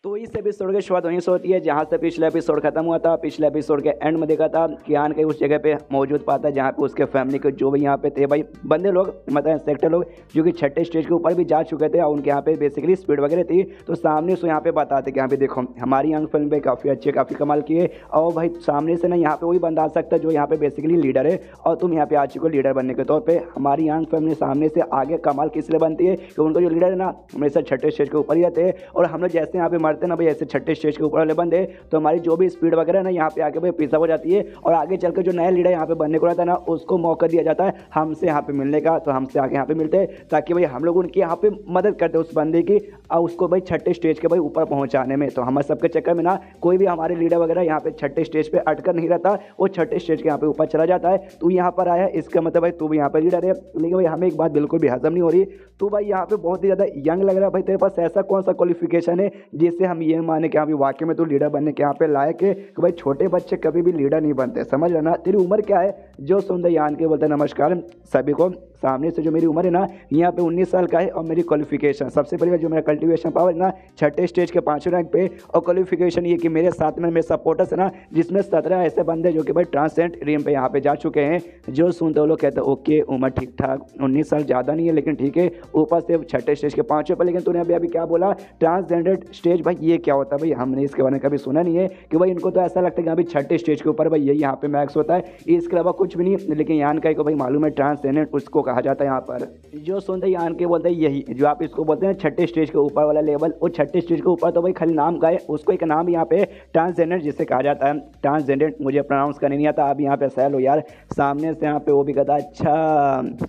तो इस एपिसोड की शुरुआत वहीं से होती है जहाँ से पिछला एपिसोड खत्म हुआ था। पिछले एपिसोड के एंड में देखा था कि आन कहीं उस जगह पे मौजूद पाता है जहाँ पे उसके फैमिली के जो भी यहाँ पे थे भाई बंदे लोग, मतलब इंस्पेक्टर लोग, जो कि छठे स्टेज के ऊपर भी जा चुके थे और उनके यहाँ पे बेसिकली स्पीड वगैरह थी। तो सामने से यहाँ पे बताते कि यहाँ पे देखो हमारी यंग फिल्म पे काफ़ी अच्छे काफ़ी कमाल किए और भाई सामने से ना यहाँ पे वही बंदा आ सकता है जो यहाँ पे बेसिकली लीडर है और तुम यहाँ पे आ चुके हो लीडर बनने के तौर पर। हमारी यंग फिल्म ने सामने से आगे कमाल किस लिए बनती है कि उनको जो लीडर है ना हमेशा छठे स्टेज के ऊपर ही रहते हैं और हम लोग जैसे यहाँ पे मरते ना भाई ऐसे छठे स्टेज के ऊपर वाले बंदे, तो हमारी जो भी स्पीड वगैरह ना यहाँ पे आके भाई पीछा हो जाती है और आगे चल के जो नया लीडर यहाँ पे बनने को रहता है ना उसको मौका दिया जाता है हमसे यहाँ पे मिलने का। तो हमसे आगे यहाँ पे मिलते हैं ताकि भाई हम लोग उनकी यहाँ पे मदद करते उस बंदे की और उसको भाई छठे स्टेज के भाई ऊपर पहुँचाने में। तो हम सबके चक्कर में ना कोई भी हमारे लीडर वगैरह यहाँ पे छठे स्टेज पे अटकर नहीं रहता, वो छठे स्टेज के यहाँ पे ऊपर चला जाता है। तू यहाँ पर आया इसका मतलब भाई तू भी यहाँ पर लीडर है। लेकिन भाई हमें एक बात बिल्कुल भी हजम नहीं हो रही, तू भाई यहाँ पे बहुत ही ज़्यादा यंग लग रहा है भाई, तेरे पास ऐसा कौन सा क्वालिफिकेशन है जिससे हम ये माने कि हाँ भाई वाकई में तू लीडर बनने के यहाँ पे लायक है कि भाई छोटे बच्चे कभी भी लीडर नहीं बनते, समझ लेना। तेरी उम्र क्या है? जो सुंदर यान के बोलते नमस्कार सभी को। सामने से जो मेरी उम्र है ना यहाँ पे 19 साल का है और मेरी क्वालिफिकेशन सबसे पहले जो मेरा कल्टीवेशन पावर है ना छठे स्टेज के 5वें रैंक पे और क्वालिफिकेशन ये कि मेरे साथ में मेरे सपोर्टर्स है ना जिसमें 17 ऐसे बंदे जो कि भाई ट्रांसेंड रीम पे यहाँ पे जा चुके हैं। जो सुनते वो लोग कहते हैं ओके उम्र ठीक ठाक 19 साल ज़्यादा नहीं है लेकिन ठीक है, ऊपर से छठे स्टेज के 5वें पर। लेकिन तूने अभी क्या बोला ट्रांसजेंडर स्टेज, भाई ये क्या होता है? भाई हमने इसके बारे में कभी सुना नहीं है कि भाई इनको तो ऐसा लगता है कि अभी छठे स्टेज के ऊपर भाई यही यहाँ पे मैक्स होता है, इसके अलावा कुछ भी नहीं। लेकिन यान का को भाई मालूम है ट्रांसजेंडर उसको कहा जाता है यहाँ पर। जो सुनते यान के बोलते हैं यही जो आप इसको बोलते हैं छठे स्टेज के ऊपर वाला लेवल, वो छठे स्टेज के ऊपर तो भाई खाली नाम का है, उसको एक नाम यहाँ पे ट्रांसजेंडर जिसे कहा जाता है। ट्रांसजेंडर मुझे प्रोनाउंस करने नहीं आता, अब यहाँ पे सह लो यार। सामने से यहाँ पे वो भी कहता है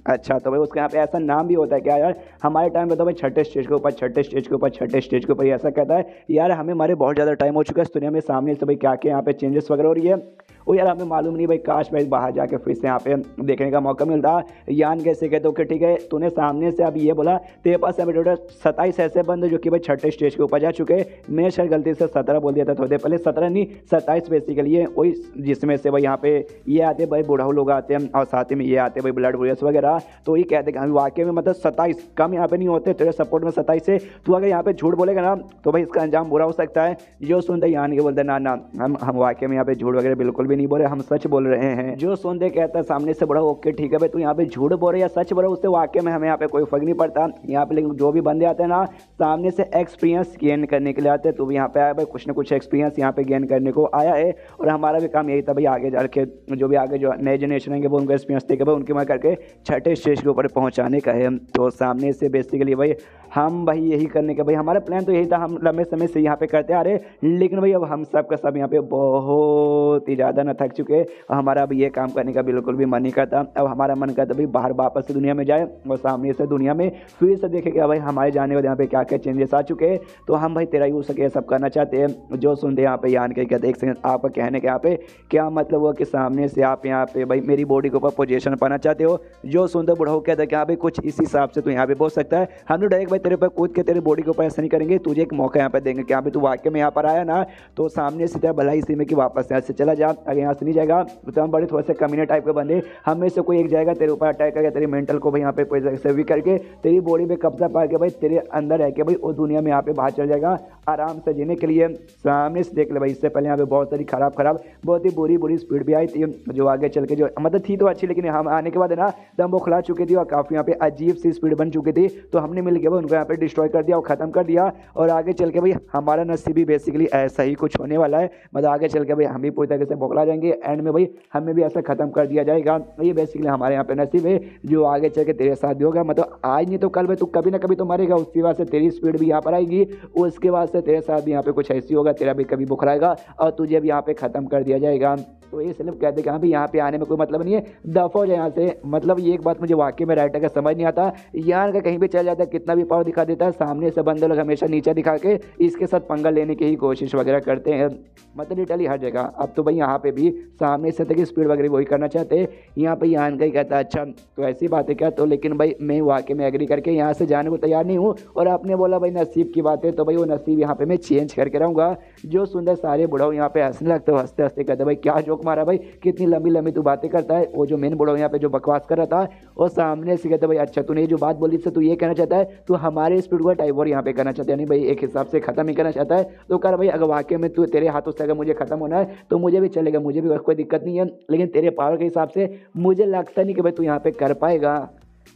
अच्छा तो भाई उसके यहाँ पे ऐसा नाम भी होता है क्या यार? हमारे टाइम पे तो भाई छठे स्टेज के ऊपर छठे स्टेज के ऊपर छठे स्टेज के ऊपर ऐसा कहता है यार। हमें हमारे बहुत ज़्यादा टाइम हो चुका है इस दुनिया में, सामने से भाई क्या क्या यहाँ पे चेंजेस वगैरह हो रही है वो यार हमें मालूम नहीं भाई। काश भाई बाहर जाके फिर से यहाँ पे देखने का मौका मिलता। यान कैसे कहते हो कि ठीक है तूने सामने से अभी ये बोला तेरे पास अभी टोटल 27 ऐसे बंदे जो कि भाई छठे स्टेज के ऊपर जा चुके हैं। मैं शायद गलती से 17 बोल दिया था थोड़ी देर पहले, 17 नहीं 27 बेसिकली है वही, जिसमें से भाई यहाँ पे ये आते भाई बुढ़ाऊ लोग आते हैं और साथ ही में ये आते भाई ब्लड वॉरियर्स वगैरह। तो ये कहते हैं वाकई में मतलब 27 कम यहाँ पे नहीं होते, तेरे सपोर्ट में 27 है। तू अगर यहाँ पे झूठ बोलेगा ना तो भाई इसका अंजाम बुरा हो सकता है। जो सुनते यान के बोलते ना हम वाकई में यहाँ पे झूठ वगैरह बिल्कुल भी नहीं बोल रहे, हम सच बोल रहे हैं। जो सुनते कहता है सामने से बड़ा ओके ठीक है भाई तू यहाँ पे झूठ बोल रहे या सच बोल रहे उससे वाकई में हमें यहाँ पे कोई फर्क नहीं पड़ता। यहाँ पे लेकिन जो भी बंदे आते हैं ना सामने से एक्सपीरियंस गेन करने के लिए आते हैं। तो भी यहाँ पे आया भाई कुछ ना कुछ एक्सपीरियंस यहाँ पे गेन करने को आया है और हमारा भी काम यही था भाई आगे जा के जो भी आगे जो नए जनरेशन है वो उनको एक्सपीरियंस देकर भाई उनके मत करके छठे स्टेज के ऊपर पहुँचाने का है। तो सामने से बेसिकली भाई हम भाई यही करने का भाई हमारा प्लान तो यही था, हम लंबे समय से यहाँ पे करते आ रहे। लेकिन भाई अब हम सब का सब यहाँ पे बहुत ही ज़्यादा न थक चुके और हमारा अब ये काम करने का बिल्कुल भी मन नहीं करता। अब हमारा मन करता भाई बाहर वापस से दुनिया में जाए और सामने से दुनिया में फिर से देखे कि भाई हमारे जाने के यहाँ पे क्या क्या चेंजेस आ चुके हैं। तो हम भाई तेरा यूज सके सब करना चाहते हैं। जो सुनते यहाँ पे यान के कहते एक सेकंड आपका कहने के यहाँ पे क्या मतलब हुआ कि सामने से आप यहाँ पे भाई मेरी बॉडी के ऊपर पोजीशन पाना चाहते हो? जो सुनते बुढ़ाऊ कहते हैं कि हाँ भाई कुछ इस हिसाब से तो यहाँ पे बोल सकता है। हम लोग डायरेक्ट भाई तेरे पर कूद के तेरे बॉडी के ऊपर ऐसा नहीं करेंगे, तुझे एक मौका यहाँ पे देंगे कि यहाँ पे तू वाकई में यहाँ पर आया ना तो सामने से तेरा भलाई इसी में कि वापस यहाँ से चला जा। अगर यहाँ से नहीं जाएगा तो हम बड़े थोड़े से कमीने टाइप के बंदे, हमें से कोई एक जाएगा तेरे ऊपर अटैक करके तेरी मेंटल को भाई यहाँ पे कोई से भी करके तेरी बॉडी पे कब्जा पा के भाई तेरे अंदर है कि भाई वो दुनिया में यहाँ पे बाहर चल जाएगा आराम से जीने के लिए। सामने से देख ले भाई, इससे पहले यहाँ पे बहुत सारी खराब बहुत ही बुरी स्पीड भी आई थी जो आगे चल के जो मतलब थी तो अच्छी, लेकिन हम आने के बाद है ना दम बौखला चुकी थी और काफ़ी यहाँ पे अजीब सी स्पीड बन चुकी थी। तो हमने मिल के भाई उनको यहाँ पे डिस्ट्रॉय कर दिया और ख़त्म कर दिया। और आगे चल के भाई हमारा नसीब भी बेसिकली ऐसा ही कुछ होने वाला है, मतलब आगे चल के भाई हम भी पूरी तरीके से बौखला जाएंगे, एंड में भाई हमें भी ऐसा ख़त्म कर दिया जाएगा। ये बेसिकली हमारे यहाँ पे नसीब है जो आगे चल के तेरे साथ भी होगा। मतलब आज नहीं तो कल में तू कभी ना कभी तो मरेगा, उसके बाद से तेरी स्पीड भी यहाँ पर आएगी, उसके बाद से तेरे साथ भी यहाँ पे कुछ ऐसी होगा, तेरा भी कभी बुखराएगा और तुझे भी यहाँ पे ख़त्म कर दिया जाएगा। तो ये सिर्फ कहते हैं कि यहाँ पे आने में कोई मतलब नहीं है, दफ़ा हो जाए यहाँ से। मतलब ये एक बात मुझे वाकई में राइटर का समझ नहीं आता, यहाँ का कहीं भी चल जाता है कितना भी पावर दिखा देता है, सामने से बंदे लोग हमेशा नीचे दिखा के इसके साथ पंगा लेने की ही कोशिश वगैरह करते हैं, मतलब लिटरली हर जगह। अब तो भाई यहाँ पे भी सामने से तक स्पीड वगैरह वही करना चाहते हैं। यहाँ पे यहाँ का ही कहता है अच्छा तो ऐसी बात है क्या? तो लेकिन भाई मैं वाकई में एग्री करके यहाँ से जाने को तैयार नहीं हूँ। और आपने बोला भाई नसीब की बात है, तो भाई वो नसीब यहाँ पे मैं चेंज करके रहूँगा। जो सुंदर सारे बुढ़ाओ यहाँ पे हंसने लगते हो, हंसते हंसते कहते भाई क्या जोक जोक मारा भाई, कितनी लंबी लंबी तू बातें करता है। वो जो मेन बुढ़ा यहाँ पे जो बकवास कर रहा था और सामने से कहता भाई अच्छा तूने जो बात बोली से तू ये कहना चाहता है तू हमारे स्पीड को टाइप और यहाँ पे करना चाहता है, यानी भाई एक हिसाब से खत्म ही करना चाहता है। तो कर भाई अगर वाकई में तू तेरे हाथों से अगर मुझे खत्म होना है तो मुझे भी चलेगा, मुझे भी कोई दिक्कत नहीं है, लेकिन तेरे पावर के हिसाब से मुझे लगता नहीं कि भाई तू यहाँ पे कर पाएगा।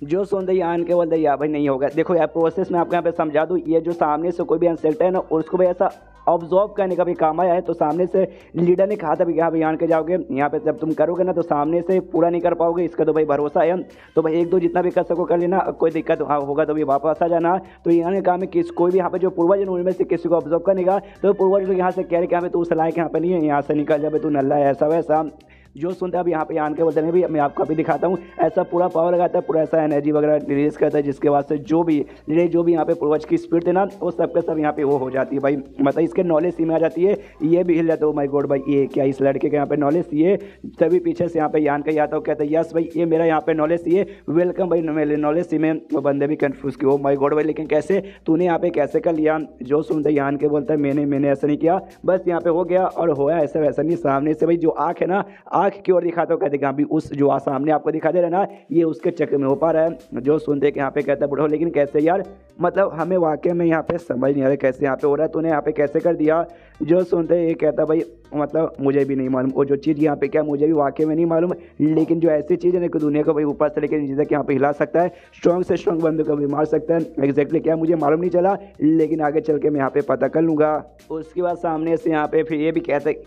जो सुन दे आन के बोल दे या भाई नहीं होगा। देखो यार प्रोसेस में आपको यहाँ पे समझा दूँ, ये जो सामने से कोई भी इंसल्ट है ना और उसको भाई ऐसा ऑब्जॉर्व करने का भी काम आया है। तो सामने से लीडर ने कहा था कि हाँ भाई आन के जाओगे यहाँ पे, जब तुम करोगे ना तो सामने से पूरा नहीं कर पाओगे, इसका तो भाई भरोसा है। तो भाई एक दो जितना भी कर सको कर लेना, कोई दिक्कत होगा तो भी वापस आ जाना। तो यहाँ ने कहा मैं कोई भी यहाँ पे जो पूर्वज उनमें से किसी को ऑब्जर्व करने का, तो पूर्वज लोग यहाँ से कह रहे कि हाँ तू सलाह के यहाँ पे नहीं है, यहाँ से निकल जाए, तू नल्ला है ऐसा वैसा। जो सुनते हैं अब यहाँ पे आन के बोलते हैं भी, मैं आपको अभी दिखाता हूँ, ऐसा पूरा पावर लगाता है, पूरा ऐसा एनर्जी वगैरह रिलीज करता है जिसके बाद से जो भी यहाँ पे पूर्वज की स्पीड थे ना वो सबके सब यहाँ पे वो हो जाती है भाई, मतलब इसके नॉलेज सी में आ जाती है। ये भी हिल जाता है, माय गॉड भाई ये क्या इस लड़के के यहाँ पे नॉलेज ये, तभी पीछे से यहाँ पे यान का आता हो कहता है यस भाई ये मेरा यहाँ पे नॉलेज ये, वेलकम भाई मेरे नॉलेज सी में। वो बंदे भी कन्फ्यूज किए, ओ माय गॉड भाई लेकिन कैसे तूने यहाँ पे कैसे कर लिया। जो सुनते यान के बोलता है मैंने ऐसा नहीं किया, बस यहाँ पे हो गया और होया ऐसा वैसा नहीं। सामने से भाई जो आँख है ना, आँख की ओर दिखाता हो कहते अभी उस जो सामने आपको दिखा दे रहा है ना ये उसके चक्कर में हो पा रहा है। जो सुनते कि यहाँ पे कहता है बुढ़ो लेकिन कैसे यार, मतलब हमें वाकई में यहाँ पे समझ नहीं आ रहा कैसे यहाँ पे हो रहा है, तूने यहाँ पे कैसे कर दिया। जो सुनते ये कहता भाई मतलब मुझे भी नहीं मालूम, वो जो चीज़ यहाँ पे क्या मुझे भी वाकई में नहीं मालूम, लेकिन जो ऐसी चीज़ है ना कि दुनिया को भाई ऊपर से लेकर नीचे तक यहाँ पे हिला सकता है, स्ट्रॉन्ग से स्ट्रॉन्ग बंदे को भी मार सकता है। एग्जैक्टली क्या मुझे मालूम नहीं चला, लेकिन आगे चल के मैं यहाँ पे पता कर लूँगा। उसके बाद सामने से यहाँ पे फिर ये भी कहते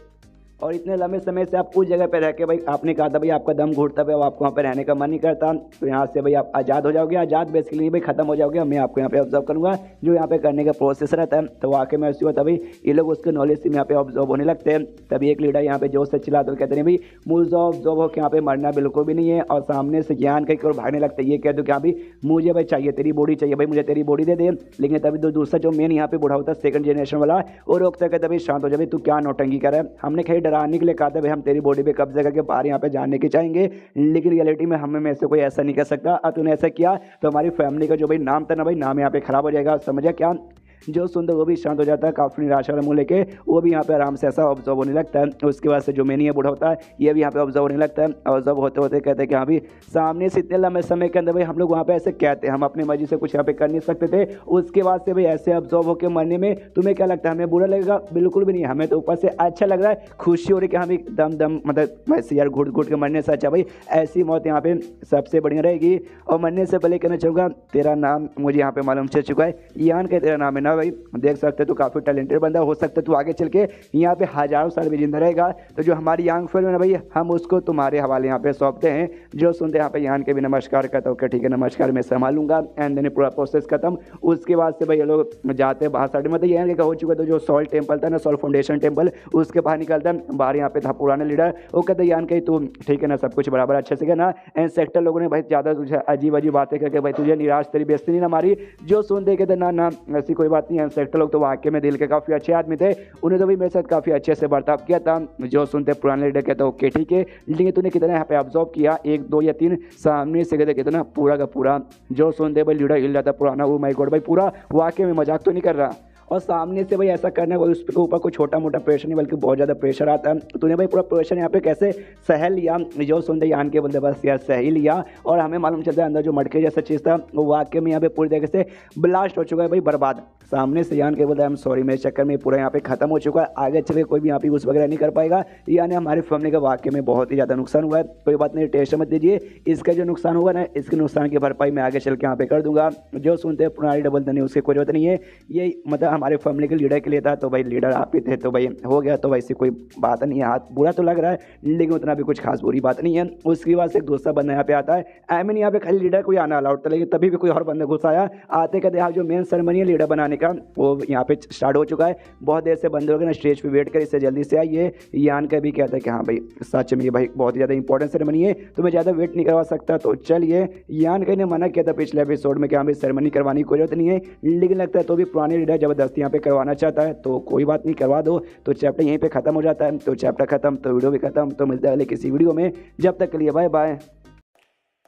और इतने लंबे समय से आप उस जगह पे रह के भाई आपने कहा था भाई आपका दम घुटता है, आपको वहाँ पे रहने का मन नहीं करता, तो यहाँ से भाई आप आज़ाद हो जाओगे। आज़ाद बेसिकली भाई खत्म हो जाओगे, मैं आपको यहाँ पे ऑब्जर्व करूँगा जो यहाँ पे करने का प्रोसेस रहता है। तो वाकई में ऐसी होता है भाई ये लोग उसके नॉलेज से यहाँ पे ऑब्जर्व होने लगते हैं। तभी एक लीडर यहाँ पे जोश से चिल्लाते कहते हैं भाई मुझे ऑब्जर्व हो के यहाँ पे मरना बिल्कुल भी नहीं है। और सामने से ज्ञान कहीं और भागने लगते हैं, ये कह दो कि हाँ भाई मुझे भाई चाहिए तेरी बॉडी चाहिए भाई, मुझे तेरी बॉडी दे दे। लेकिन तभी दूसरा जो मेन यहाँ पे बुढ़ा होता है सेकंड जनरेशन वाला, और रोकता कहता भाई शांत हो जाए, तू क्या नौटंकी कर रहा है, हमने कहीं डराने के लिए कहा था हम तेरी बॉडी पे कब्जा करके बाहर यहाँ पे जाने की चाहेंगे, लेकिन रियलिटी में हमें में से कोई ऐसा नहीं कर सकता। और तूने ऐसा किया तो हमारी फैमिली का जो भाई नाम था ना भाई, नाम यहाँ पे खराब हो जाएगा, समझा क्या। जो सुंदर वो भी शांत हो जाता है, काफ़ी निराशा वाला मुँह लेके वो भी यहाँ पे आराम से ऐसा ऑब्जर्व होने लगता है। उसके बाद से जो मैनी है बूढ़ा होता है ये भी यहाँ पे ऑब्जर्व होने लगता है। ऑब्जर्व होते होते कहते हैं कि हाँ भी सामने से इतने लंबे समय के अंदर भाई हम लोग वहाँ पे ऐसे कहते हैं, हम अपनी मर्जी से कुछ यहाँ पे कर नहीं सकते थे। उसके बाद से भाई ऐसे ऑब्जर्व होकर मरने में तुम्हें क्या लगता है हमें बुरा लगेगा? बिल्कुल भी नहीं, हमें तो ऊपर से अच्छा लग रहा है, खुशी हो रही है कि हाँ भाई दम मतलब वैसे यार घुट घुट के मरने से अच्छा भाई ऐसी मौत यहाँ पे सबसे बढ़िया रहेगी। और मरने से पहले कहना चाहूँगा तेरा नाम मुझे यहाँ पे मालूम चल चुका है, यान का तेरा नाम है ना भाई, देख सकते तू काफ़ी टैलेंटेड बंदा हो सकता है, तू आगे चल के यहाँ पे हज़ारों साल भी जिंदा रहेगा। तो जो हमारी यंग फिल्म है ना भाई हम उसको तुम्हारे हवाले यहाँ पे सौंपते हैं। जो सुनते यहाँ पे यान के भी नमस्कार करता हूँ, ठीक है नमस्कार मैं संभालूंगा। एंड देन पूरा प्रोसेस खत्म। उसके बाद से भाई ये लोग जाते हैं बाहर साइड, मतलब यान का हो चुका। तो जो सॉल टेम्पल था ना, सॉल फाउंडेशन टेम्पल, उसके बाहर निकलता है। बाहर यहाँ पे था पुराना लीडर, वो कहते यान के तू ठीक है ना, सब कुछ बराबर अच्छे से करना। एंड सेक्टर लोगों ने भाई ज़्यादा तुझे अजीब अजीब बातें करके भाई तुझे निराश तेरी बेइज्जती नहीं ना मारी। जो सुनते कहते ना ऐसी कोई बात नहीं है, सेक्टर लोग तो वाकई में दिल के काफ़ी अच्छे आदमी थे, उन्हें तो भी मेरे साथ काफ़ी अच्छे से बर्ताव किया था। जो सुनते पुराने लीडर कहते ओके ठीक है, लेकिन तूने कितना यहाँ पे ऑब्जर्व किया, 1 2 या 3 सामने से कहते कितना पूरा का पूरा। जो सुनते भाई लीडर हिल जाता पुराना, वो माय गॉड भाई पूरा वाकई में मजाक तो नहीं कर रहा। और सामने से भाई ऐसा करना है उस के ऊपर कोई छोटा मोटा प्रेशर नहीं बल्कि बहुत ज़्यादा प्रेशर आता है। तो तूने भाई पूरा प्रेशर यहाँ पे कैसे सह लिया। जो सुनते यान के बंदे बस यार सह ही लिया। और हमें मालूम चलता है अंदर जो मटके जैसा चीज़ था वो वाकई में यहाँ पे पूरी तरीके से ब्लास्ट हो चुका है भाई, बर्बाद। सामने से यान के बोलते हैं सॉरी मेरे चक्कर में पूरा यहाँ पे खत्म हो चुका है, आगे चले कोई भी यहाँ पे यूज़ वगैरह नहीं कर पाएगा। यानी हमारी फैमिली का वाकई में बहुत ही ज़्यादा नुकसान हुआ है। कोई बात नहीं, टेंशन मत दीजिए, इसका जो नुकसान हुआ ना इसके नुकसान की भरपाई मैं आगे चल के यहाँ पे कर दूंगा। जो सुनते हैं पुरानी डबल नहीं उसकी कोई जरूरत नहीं है, ये मतलब हमारे फैमिली के लीडर के लिए था। तो भाई लीडर आप ही थे तो भाई हो गया, तो वैसे कोई बात नहीं है। हाथ बुरा तो लग रहा है लेकिन उतना भी कुछ खास बुरी बात नहीं है। उसके बाद से एक दूसरा बंदा यहाँ पे आता है। आई मीन यहाँ पे खाली लीडर कोई आना अलाउड था, लेकिन तभी भी कोई और बंदा घुसा आया। आते कहते यहाँ जो मेन सेरेमनी है लीडर बनाने का वो यहाँ पे स्टार्ट हो चुका है। बहुत देर से बंदे लोग ना स्टेज पे वेट कर, इससे जल्दी से आइए। यान का भी कहता है कि हाँ भाई सच में ये भाई बहुत ही ज़्यादा इंपॉर्टेंट सेरेमनी है, तो मैं ज़्यादा वेट नहीं करवा सकता, तो चलिए। यान का ने मना किया था पिछले एपिसोड में कि हाँ भाई सेरेमनी करवाने की कोई जरूरत नहीं है, लेकिन लगता है तो भी पुराने लीडर ज़बरदस्ती यहाँ पे करवाना चाहता है, तो कोई बात नहीं करवा दो। तो चैप्टर यहीं पे खत्म हो जाता है। तो चैप्टर खत्म तो वीडियो भी खत्म। तो मिलता है अगले किसी वीडियो में, जब तक के लिए बाय बाय।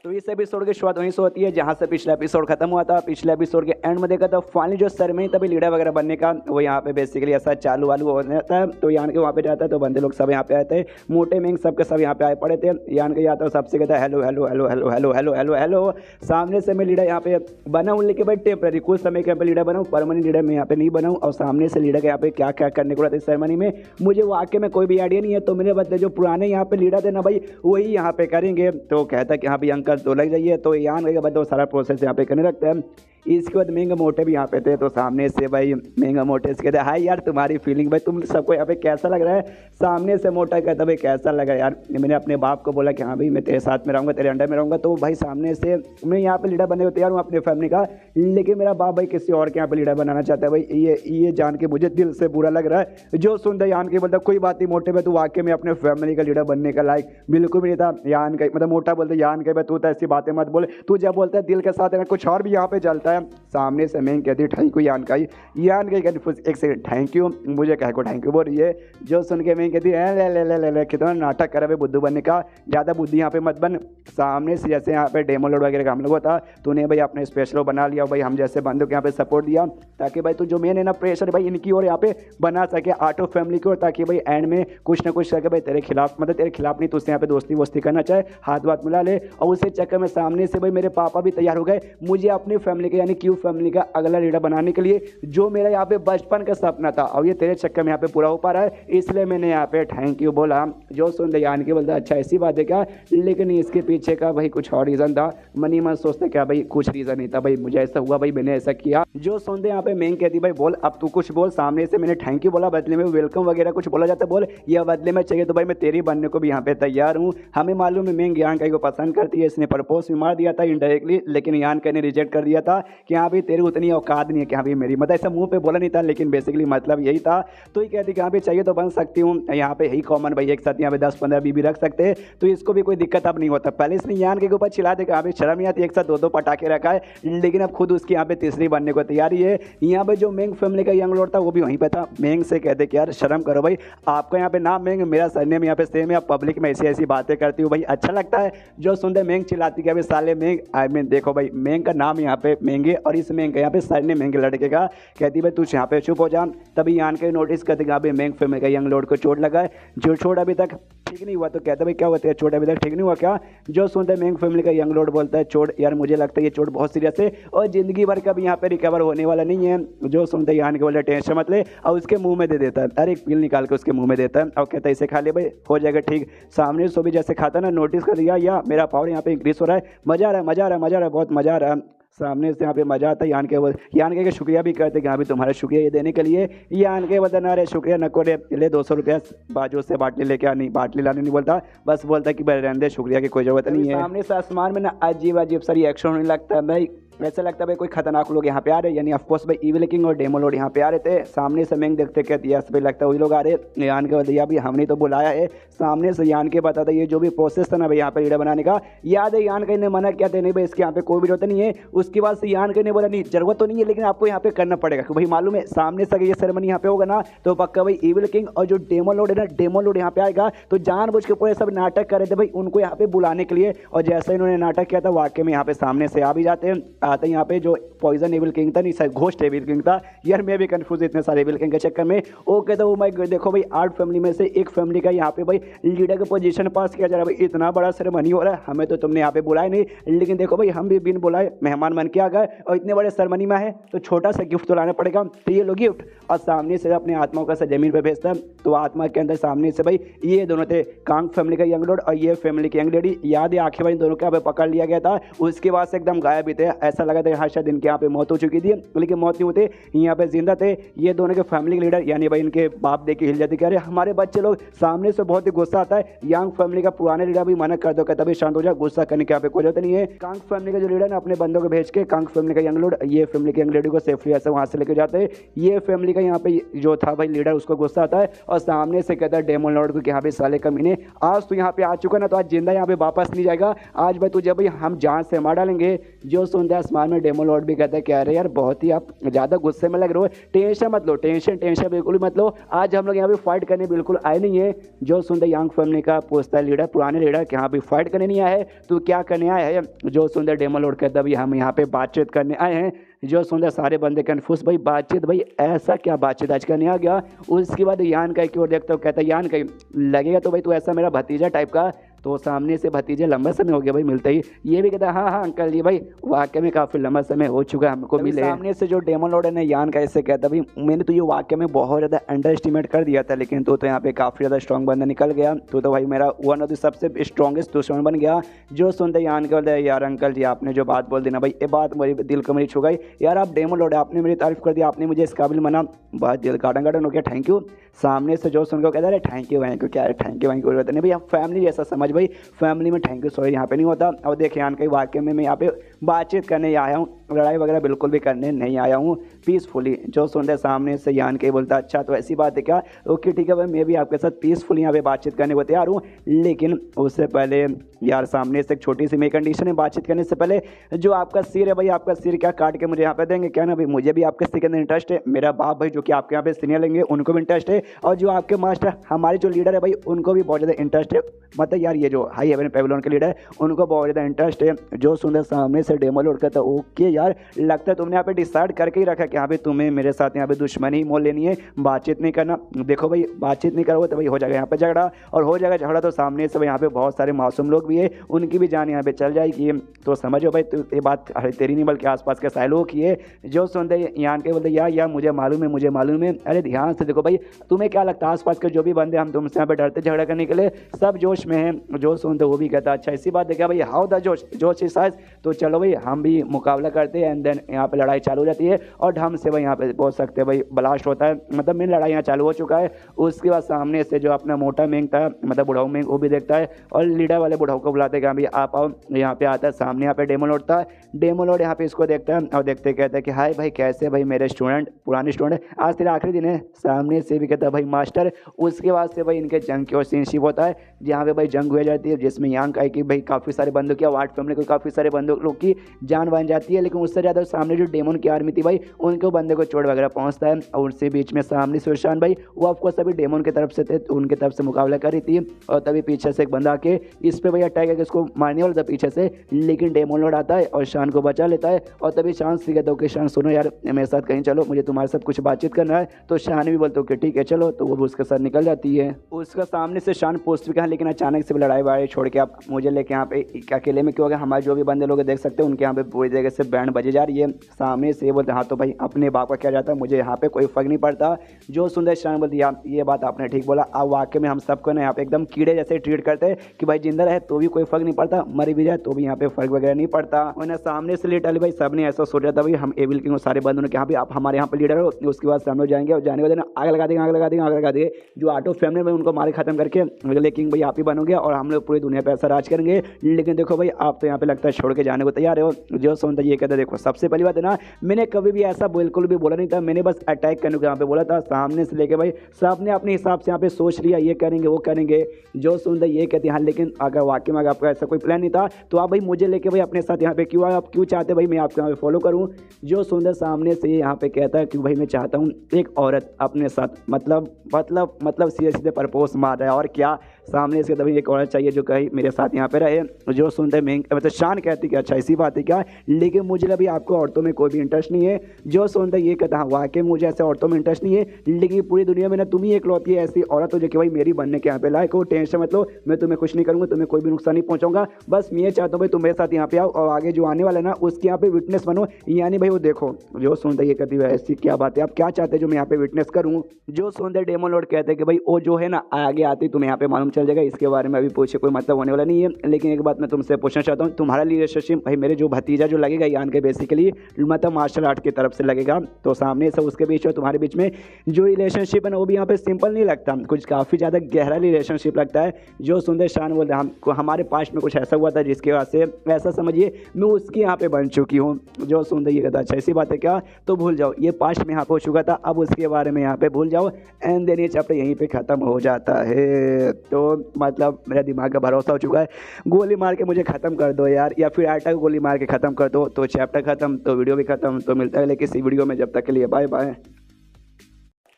तो इस एपिसोड की शुरुआत वहीं से होती है जहां से पिछला एपिसोड खत्म हुआ था। पिछले एपिसोड के एंड में देखा तो फाइनली जो सेरेमनी तभी लीडर वगैरह बनने का वो यहाँ पे बेसिकली ऐसा चालू वालू हो जाता है। तो यान के वहाँ पे जाता है तो बंदे लोग सब यहाँ पे आए थे, मोटे मेंग सब के सब यहाँ पे आए पड़े थे। यान के जाता है सबसे कहता है hello hello hello hello hello hello hello hello. सामने से मैं लीडर यहाँ पे बना हूँ, लेकिन भाई टेम्पररी कुछ समय के यहाँ पे लीडर बनाऊँ, परमानेंट लीडर मैं यहाँ पे नहीं बनाऊँ। और सामने से लीडर के यहाँ पे क्या क्या करने को रहता है सेरेमनी में मुझे वाकई में कोई भी आइडिया नहीं है। तो मेरे बदले जो पुराने यहाँ पे लीडर थे ना भाई वही यहाँ पे करेंगे। तो कहता है कि हाँ भाई अंकल तो लग जाइए। तो यान के बाद वो सारा प्रोसेस यहाँ पे करने लगता है। इसके बाद महंगा मोटे भी यहाँ पे थे। तो सामने से भाई महंगा मोटे से कहते हैं हाय यार तुम्हारी फीलिंग भाई तुम सबको यहाँ पे कैसा लग रहा है। सामने से मोटा कहता भाई कैसा लगा यार। मैंने अपने बाप को बोला कि हाँ भाई मैं तेरे साथ में रहूँगा, तेरे अंडर में रहूँगा। तो भाई सामने से मैं यहाँ पे लीडर बनने को तैयार हूँ अपने फैमिली का, लेकिन मेरा बाप भाई किसी और के यहाँ पे लीडर बनाना चाहता है। भाई ये जान के मुझे दिल से बुरा लग रहा है। जो सुनता यान के बोलता कोई बात नहीं मोटे में तू वाकई में अपने फैमिली का लीडर बनने का लायक बिल्कुल भी नहीं था। यान का मतलब मोटा बोलते यान के तू तो ऐसी बातें मत बोले, तू जब बोलता है दिल के साथ कुछ और भी यहाँ पे चलता है। सामने से मैं कहती थैंक यू यान का एक सेकंड थैंक यू मुझे कह को थैंक यू बोल रही है। जो सुन के मैं कहती है ले कितना नाटक करे बुद्धू बनने का, ज़्यादा बुद्धि यहाँ पे मत बन। सामने से जैसे यहाँ पे डेमो लोड वगैरह का हम लोग होता तूने भाई अपने स्पेशल बना लिया भाई, हम जैसे बंदों को यहाँ पे सपोर्ट दिया ताकि भाई तू जो मेन है ना प्रेशर भाई इनकी और यहाँ पे बना सके आर्ट ऑफ फैमिली की ओर, ताकि भाई एंड में कुछ ना कुछ करके भाई तेरे खिलाफ मतलब तेरे खिलाफ नहीं तो उससे यहाँ पे दोस्ती वोस्ती करना चाहे, हाथ वाथ मिला ले। और उसी चक्कर में सामने से भाई मेरे पापा भी तैयार हो गए मुझे अपनी फैमिली का यानी क्यू फैमिली का अगला लीडर बनाने के लिए, जो मेरा यहाँ पे बचपन का सपना था और ये तेरे चक्कर में यहाँ पे पूरा हो पा रहा है, इसलिए मैंने यहाँ पे थैंक यू बोला। जो सुन यान के बोलता अच्छा ऐसी बात है क्या, लेकिन इसके पीछे का भाई कुछ और रीज़न था। मनी मन सोचते क्या भाई कुछ रीज़न नहीं था भाई, मुझे ऐसा हुआ भाई मैंने ऐसा किया। जो सुनते यहाँ पे मैं कहती भाई बोल अब तू कुछ बोल। सामने से मैंने थैंक यू बोला, बदले में वेलकम वगैरह कुछ बोला जाता बोल, या बदले में चाहिए तो भाई मैं तेरी बनने को भी यहाँ पे तैयार हूँ। हमें मालूम है मैं यान को पसंद करती है, इसने प्रपोज भी मार दिया था इनडायरेक्टली, लेकिन यान ने रिजेक्ट कर दिया था कि हाँ भाई तेरी उतनी औकात नहीं है कि हाँ भाई मेरी मतलब ऐसा मुंह पे बोला नहीं था, लेकिन बेसिकली मतलब यही था। तो ये कहती कि हाँ भाई चाहिए तो बन सकती हूँ यहाँ पे यही कॉमन भाई एक साथ यहाँ पे 10-15 बीबी रख सकते हैं, तो इसको भी कोई दिक्कत अब नहीं होता। पहले इसने यान के ऊपर चिल्ला दे कि हाँ भाई शर्म नहीं आती एक साथ 2-2 पटाखे रखा है, लेकिन अब खुद उसकी यहाँ पे तीसरी बनने को तैयारी है। यहाँ पे जो मेंग फैमिली का यंग लॉर्ड था वो भी वहीं पे था। मेंग से कहते कि यार शर्म करो भाई, आपका यहाँ पे नाम मेंग मेरा सरनेम यहाँ पे सेम है, आप पब्लिक में ऐसी ऐसी बातें करती हूँ भाई अच्छा लगता है। जो सुनते मेंग चिल्लाती कि अभी साले मेंग आई मीन देखो भाई मेंग का नाम यहाँ पे मेंगे और इस मेंग का यहाँ पे सरनेम मेंगे लड़के का। कहती भाई तू यहाँ पे चुप हो जा। तभी यान के नोटिस करते कि अभी मेंग फैमिली का यंग लॉर्ड को चोट लगा है, जो चोट अभी तक ठीक नहीं हुआ। तो कहते भाई क्या होता है चोट अभी तक ठीक नहीं हुआ क्या। जो सुनते हैं मेंग फैमिली का यंग लॉर्ड बोलता है चोट यार मुझे लगता है ये चोट बहुत सीरियस है और जिंदगी भर का भी यहाँ पे रिकवर होने वाला नहीं है। जो सुनते हैं यान के बोलते टेंशन मत ले, और उसके मुंह में दे देता है, अरे एक पिल निकाल के उसके मुंह में देता है और कहता है इसे खा ले भाई हो जाएगा ठीक। सामने सो भी जैसे खाता ना नोटिस कर लिया या मेरा पावर यहाँ पे इंक्रीज हो रहा है, मजा आ रहा है मजा आ रहा है मजा आ रहा है बहुत मजा आ रहा है। सामने से यहाँ पे मजा आता है। यान के शुक्रिया भी करते कि हाँ भी तुम्हारा शुक्रिया ये देने के लिए। यान के बता ना रे शुक्रिया नको रे ले 200 रुपया बाजू से बाटली लेके आनी, बाटली लाने नहीं बोलता, बस बोलता कि भाई रहने दे शुक्रिया की कोई जरूरत नहीं है। सामने से आसमान में ना अजीब अजीब सा रिएक्शन होने लगता है भाई, वैसे लगता है भाई कोई खतरनाक लोग यहाँ पे आ रहे हैं, यानी ऑफकोर्स भाई इविल किंग और डेमो लॉर्ड यहाँ पे आ रहे थे। सामने से मेंग देखते कहती है भाई लगता है वही लोग आ रहे हैं। यान के भैया भी हमने तो बुलाया है। सामने से यान के बताता ये जो भी प्रोसेस था ना भाई यहाँ पे लीडर बनाने का, याद है यान के ने मना किया था नहीं भाई इसके यहाँ पे कोई भी जरूरत नहीं है। उसके बाद से यान के ने बोला नहीं जरूरत तो नहीं है लेकिन आपको यहाँ पे करना पड़ेगा, क्योंकि भाई मालूम है सामने से ये सेरेमनी यहाँ पे होगा ना तो पक्का भाई इविल किंग और जो डेमो लॉर्ड है ना डेमो लॉर्ड यहाँ पे आएगा। तो जानबूझ के पूरे सब नाटक कर रहे थे भाई उनको यहाँ पे बुलाने के लिए, और जैसे इन्होंने नाटक किया था वाकई में यहाँ पे सामने से आ भी जाते हैं। आते यहाँ पे जो पॉइजन एविल किंग था नहीं सर घोस्ट एविल किंग था, यार मैं भी कंफ्यूज इतने सारे एविल किंग के चक्कर में। वो कहता वो मैं देखो भाई 8 फैमिली में से एक फैमिली का यहाँ पे भाई लीडर का पोजीशन पास किया जा रहा है भाई, इतना बड़ा सेरेमनी हो रहा है, हमें तो तुमने यहाँ पे बुलाया नहीं, लेकिन देखो भाई हम भी बिन बुलाए मेहमान बन के आ गए और इतने बड़े सेरेमनी में है तो छोटा सा गिफ्ट तो लाना पड़ेगा, तो ये लो गिफ्ट। और सामने से अपने आत्माओं का जमीन पर भेजता है, तो आत्मा के अंदर सामने से भाई ये दोनों थे कांग फैमिली का यंग लॉर्ड और ये फैमिली की यंग लेडी। याद है आखिर भाई दोनों को यहाँ पे पकड़ लिया गया था, उसके बाद से एकदम गायब भी थे, ऐसा लगा था शायद इनके यहाँ पे मौत हो चुकी थी, लेकिन मौत नहीं होते यहाँ पे जिंदा थे। ये दोनों के फैमिली के लीडर यानी भाई इनके बाप देख के हिल जाते कि अरे हमारे बच्चे लोग। सामने से बहुत ही गुस्सा आता है, यंग फैमिली का पुराने लीडर भी मना कर दो कहता भाई शांत हो जाए, गुस्सा करने की यहाँ पे कोई जरूरत नहीं है। कांग फैमिली का जो लीडर है अपने बंदों को भेज के कांग फैमिली का यंग लॉर्ड ये फैमिली के यंग लेडी को सेफली ऐसे वहां से लेके जाते हैं। ये फैमिली का यहाँ पे जो था भाई लीडर उसको गुस्सा आता है और सामने से कहता है डेमन लॉर्ड को कि यहाँ पे साले कमीने आज तो यहाँ पे आ चुका ना तो आज जिंदा यहाँ पे वापस नहीं जाएगा, आज भाई तुझे भाई हम जान से मार डालेंगे। जो सुनता है आसमान में डेमो लॉर्ड भी कहता है कि अरे यार बहुत ही आप ज़्यादा गुस्से में लग रहे हो, टेंशन मत लो, टेंशन बिल्कुल भी मत लो, आज हम लोग यहाँ पे फाइट करने बिल्कुल आए नहीं है। जो सुंदर यांग फैमिली का पूछता है लीडर, पुराने लीडर कि यहाँ पे फाइट करने नहीं आया है, तो क्या करने आया है? जो सुंदर डेमो लॉर्ड कहता है हम यहाँ पे बातचीत करने आए हैं। जो सुंदर सारे बंदे कन्फ्यूज, भाई बातचीत, भाई ऐसा क्या बातचीत आज करने आ गया? उसके बाद यान का की ओर देखता हूँ, कहता है यान का लगेगा तो भाई तू ऐसा मेरा भतीजा टाइप का, तो सामने से भतीजे लंबा समय हो गया भाई मिलते ही, ये भी कहता है हाँ अंकल जी भाई वाकई में काफ़ी लंबा समय हो चुका है हमको मिले। सामने से जो डेमो लॉर्ड ने यान का ऐसे कहता भाई मैंने तो ये वाकई में बहुत ज़्यादा अंडर एस्टिमेट कर दिया था, लेकिन तो यहाँ पे काफ़ी ज़्यादा स्ट्रॉन्ग बंदा निकल गया, तो भाई मेरा वन ऑफ द सबसे स्ट्रॉन्गेस्ट दुश्मन बन गया। जो सुनते यान के बोलते यार अंकल जी आपने जो बात बोल दी ना भाई, ये बात मेरी दिल को मेरी छू गई यार, आप डेमो लॉर्ड आपने मेरी तारीफ कर दी, आपने मुझे इस काबिल मना, बहुत दिल गार्डन हो गया, थैंक यू। सामने से जो सुन के कहता है थैंक यू क्या है थैंक यू नहीं भाई, आप फैमिली जैसा समझ भाई, फैमिली में थैंक यू सॉरी यहाँ पे नहीं होता। और देखिए यान कई वाक्य में मैं यहाँ पे बातचीत करने आया हूँ, लड़ाई वगैरह बिल्कुल भी करने नहीं आया हूँ, पीसफुली। जो सुनते सामने से यान के बोलता अच्छा तो ऐसी बात है क्या, ओके ठीक है भाई मैं भी आपके साथ पीसफुली यहाँ पे बातचीत करने को तैयार हूँ, लेकिन उससे पहले यार सामने से एक छोटी सी मेरी कंडीशन है, बातचीत करने से पहले जो आपका सिर है भाई, आपका सिर क्या काट के मुझे यहाँ पे देंगे क्या ना भाई, मुझे भी आपके सिर के अंदर इंटरेस्ट है, मेरा बाप भाई जो कि आपके यहाँ पे सीनियर लेंगे उनको भी इंटरेस्ट है, और जो आपके मास्टर हमारे जो लीडर है भाई उनको भी बहुत ज़्यादा इंटरेस्ट है, मतलब यार ये जो हाई हेवन पेविलियन के लीडर है उनको बहुत ज़्यादा इंटरेस्ट है। जो सुंदर सामने से डेमो लॉर्ड कहता है ओके यार लगता है तुमने यहाँ पे डिसाइड करके ही रखा कि यहाँ पे तुम्हें मेरे साथ यहाँ पे दुश्मनी मोल लेनी है, बातचीत नहीं करना। देखो भाई बातचीत नहीं करोगे तो भाई हो जाएगा यहाँ पे झगड़ा, और हो जाएगा झगड़ा तो सामने से भाई यहाँ पे बहुत सारे मासूम लोग भी है, उनकी भी जान यहाँ पे चल जाएगी, तो समझो भाई ये बात अरे तेरी नहीं बल्कि आसपास के सारे लोग की है। जो सुनते यहाँ के बोलते यार मुझे मालूम है, अरे ध्यान से देखो भाई, तुम्हें क्या लगता है आसपास के जो भी बंदे हम तुमसे यहाँ पे डरते झगड़ा करने के लिए सब जोश में हैं। जो सुनते वो भी कहता अच्छा ऐसी बात है क्या भाई, हाउ द जोश इज साइज, तो चलो भाई हम भी मुकाबला करते हैं, एंड देन यहाँ पे लड़ाई चालू हो जाती है और ढंग से भाई यहाँ पे बोल सकते हैं भाई ब्लास्ट होता है, मतलब मेरी लड़ाई यहाँ चालू हो चुका है। उसके बाद सामने से जो अपना मोटा मेंग था मतलब बुढ़ाऊ मेंग वो भी देखता है और लीडर वाले बुढ़ाऊ को बुलाते हैं कि भाई आप आओ, यहाँ पे आता है सामने, यहाँ पे डेमो लॉर्ड था, डेमो लॉर्ड यहाँ पे इसको देखता है और देखते कहता है कि हाय भाई कैसे भाई मेरे स्टूडेंट पुराने स्टूडेंट, आज तेरा आखिरी दिन है। सामने से भी कहता है भाई मास्टर। उसके बाद से भाई इनके जंग की और सीनशिप होता है जहाँ पे भाई जंग हो जाती है, जिसमें यांग का कि भाई काफ़ी सारे बंदूक या वार्ड फैमिली को काफ़ी सारे बंदूक लोग की जान बन जाती है, लेकिन उससे ज़्यादा सामने जो डेमन की आर्मी थी भाई उनके बंदे को चोट वगैरह पहुँचता है, और उससे बीच में सामने सुरशान भाई वो आपको सभी डेमन की तरफ से थे तो उनकी तरफ से मुकाबला कर रही थी, और तभी पीछे से एक बंदा आके इस पर भाई अटैक करके उसको मारने वाला था पीछे से, लेकिन डेमन लॉर्ड आता है और शान को बचा लेता है। और तभी शान से कहता हूँ कि शान सुनो यार मेरे साथ कहीं चलो, मुझे तुम्हारे साथ कुछ बातचीत करना है, तो शान भी बोलते हो कि ठीक है चलो, तो वो भी उसके साथ निकल जाती है। उसका सामने से शान पोस्ट भी कहा, लेकिन अचानक से लड़ाई वड़ाई छोड़ के आप मुझे लेके यहाँ पे अकेले में क्यों गया, हमारे जो भी बंदे लोग देख सकते हैं उनके यहाँ पे पूरी जगह से बैंड बजे जा रही है। सामने से बोलते हाँ तो भाई अपने बाप का क्या जाता है, मुझे यहाँ पे कोई फर्क नहीं पड़ता। जो सुंदर शान बोलती ये बात आपने ठीक बोला, अब वाकई में हम सबको ना यहाँ पे एकदम कीड़े जैसे ट्रीट करते हैं कि भाई जिंदा रहे तो भी कोई फर्क नहीं पड़ता, मरी भी जाए तो भी यहाँ पे फर्क वगैरह नहीं पड़ता। और सामने से लेट अली भाई सब ने ऐसा सोचा था भाई हम एविल किंग सारे बंदों ने कि हाँ भी आप हमारे यहाँ पे लीडर हो, उसके बाद सामने जाएंगे और जाने के बाद आग लगा देंगे जो आटो फैमिली में उनको मारे खत्म करके अगले किंग भाई आप ही बनोगे और हम लोग पूरी दुनिया पे ऐसा राज करेंगे। लेकिन देखो भाई आप तो यहाँ पे लगता है छोड़ के जाने को तैयार हो। जो सुनता ये कहता देखो सबसे पहली बात है ना, मैंने कभी भी ऐसा बिल्कुल भी बोला नहीं था, मैंने बस अटैक करने को यहाँ पे बोला था। सामने से लेके भाई सब ने अपने हिसाब से यहाँ पे सोच लिया ये करेंगे वो करेंगे। जो सुनता ये कहते हैं हाँ, लेकिन अगर वाकई में आपका ऐसा कोई प्लान नहीं था तो आप भाई मुझे लेके भाई अपने साथ यहाँ पे क्यों आए, आप क्यों चाहते भाई मैं आपको यहाँ पे फॉलो करूँ। जो सुंदर सामने से यहाँ पे कहता है कि भाई मैं चाहता हूँ एक औरत अपने साथ मतलब सीधे प्रपोज मार रहा है और क्या, सामने से तभी एक औरत चाहिए जो कहीं मेरे साथ यहाँ पे रहे। जो सुनते मेंग मतलब शान कहती कि अच्छा ऐसी बात है क्या, लेकिन मुझे अभी आपको औरतों में कोई भी इंटरेस्ट नहीं है। जो सुनते ये कहता हाँ वाकई मुझे ऐसे औरतों में इंटरेस्ट नहीं है, लेकिन पूरी दुनिया में ना तुम ही इकलौती ऐसी औरत हो जो कि भाई मेरी बनने के यहाँ पे लायक हो। टेंशन मत लो, मैं तुम्हें कुछ नहीं करूँगा, तुम्हें कोई भी नुकसान नहीं पहुँचाऊंगा, बस मैं ये चाहता हूँ भाई तुम मेरे साथ यहाँ पे आओ और आगे जो आने वाला है ना उसके यहाँ पे विटनेस बनो, यानी भाई वो देखो। जो सुनते ये कहती है ऐसी क्या बात है, आप क्या चाहते हैं जो मैं यहाँ पे विटनेस करूँ। जो सुनते डेमो लॉर्ड कहते हैं कि भाई वो जो है ना आगे आती तुम्हें यहाँ पे मालूम चल जाएगा, इसके बारे में अभी पूछे कोई मतलब होने वाला नहीं है। लेकिन एक बात मैं तुमसे पूछना चाहता हूँ, तुम्हारा रिलेशनशिप भाई मेरे जो भतीजा जो लगेगा यान के बेसिकली मतलब मार्शल आर्ट की तरफ से लगेगा, तो सामने से उसके बीच और तुम्हारे बीच में जो रिलेशनशिप है ना वो भी यहाँ पे सिंपल नहीं लगता, कुछ काफ़ी ज़्यादा गहरा रिलेशनशिप लगता है। जो सुंदर शान बोलते हैं हमको हमारे पास्ट में कुछ ऐसा हुआ था जिसके वजह से ऐसा समझिए मैं उसकी यहाँ पे बन चुकी हूँ। जो सुंदर ये कहता अच्छा ऐसी बात है क्या, तो भूल जाओ ये पास्ट में यहाँ पे हो चुका था, अब उसके बारे में यहाँ पे भूल जाओ, एंड देन ये चैप्टर यहीं पे ख़त्म हो जाता है। तो मतलब मेरा दिमाग का भरोसा हो चुका है, गोली मार के मुझे ख़त्म कर दो यार, या फिर आटा को गोली मार के ख़त्म कर दो, तो चैप्टर ख़त्म, तो वीडियो भी ख़त्म। तो मिलता है लेकिन इसी वीडियो में, जब तक के लिए बाय बाय।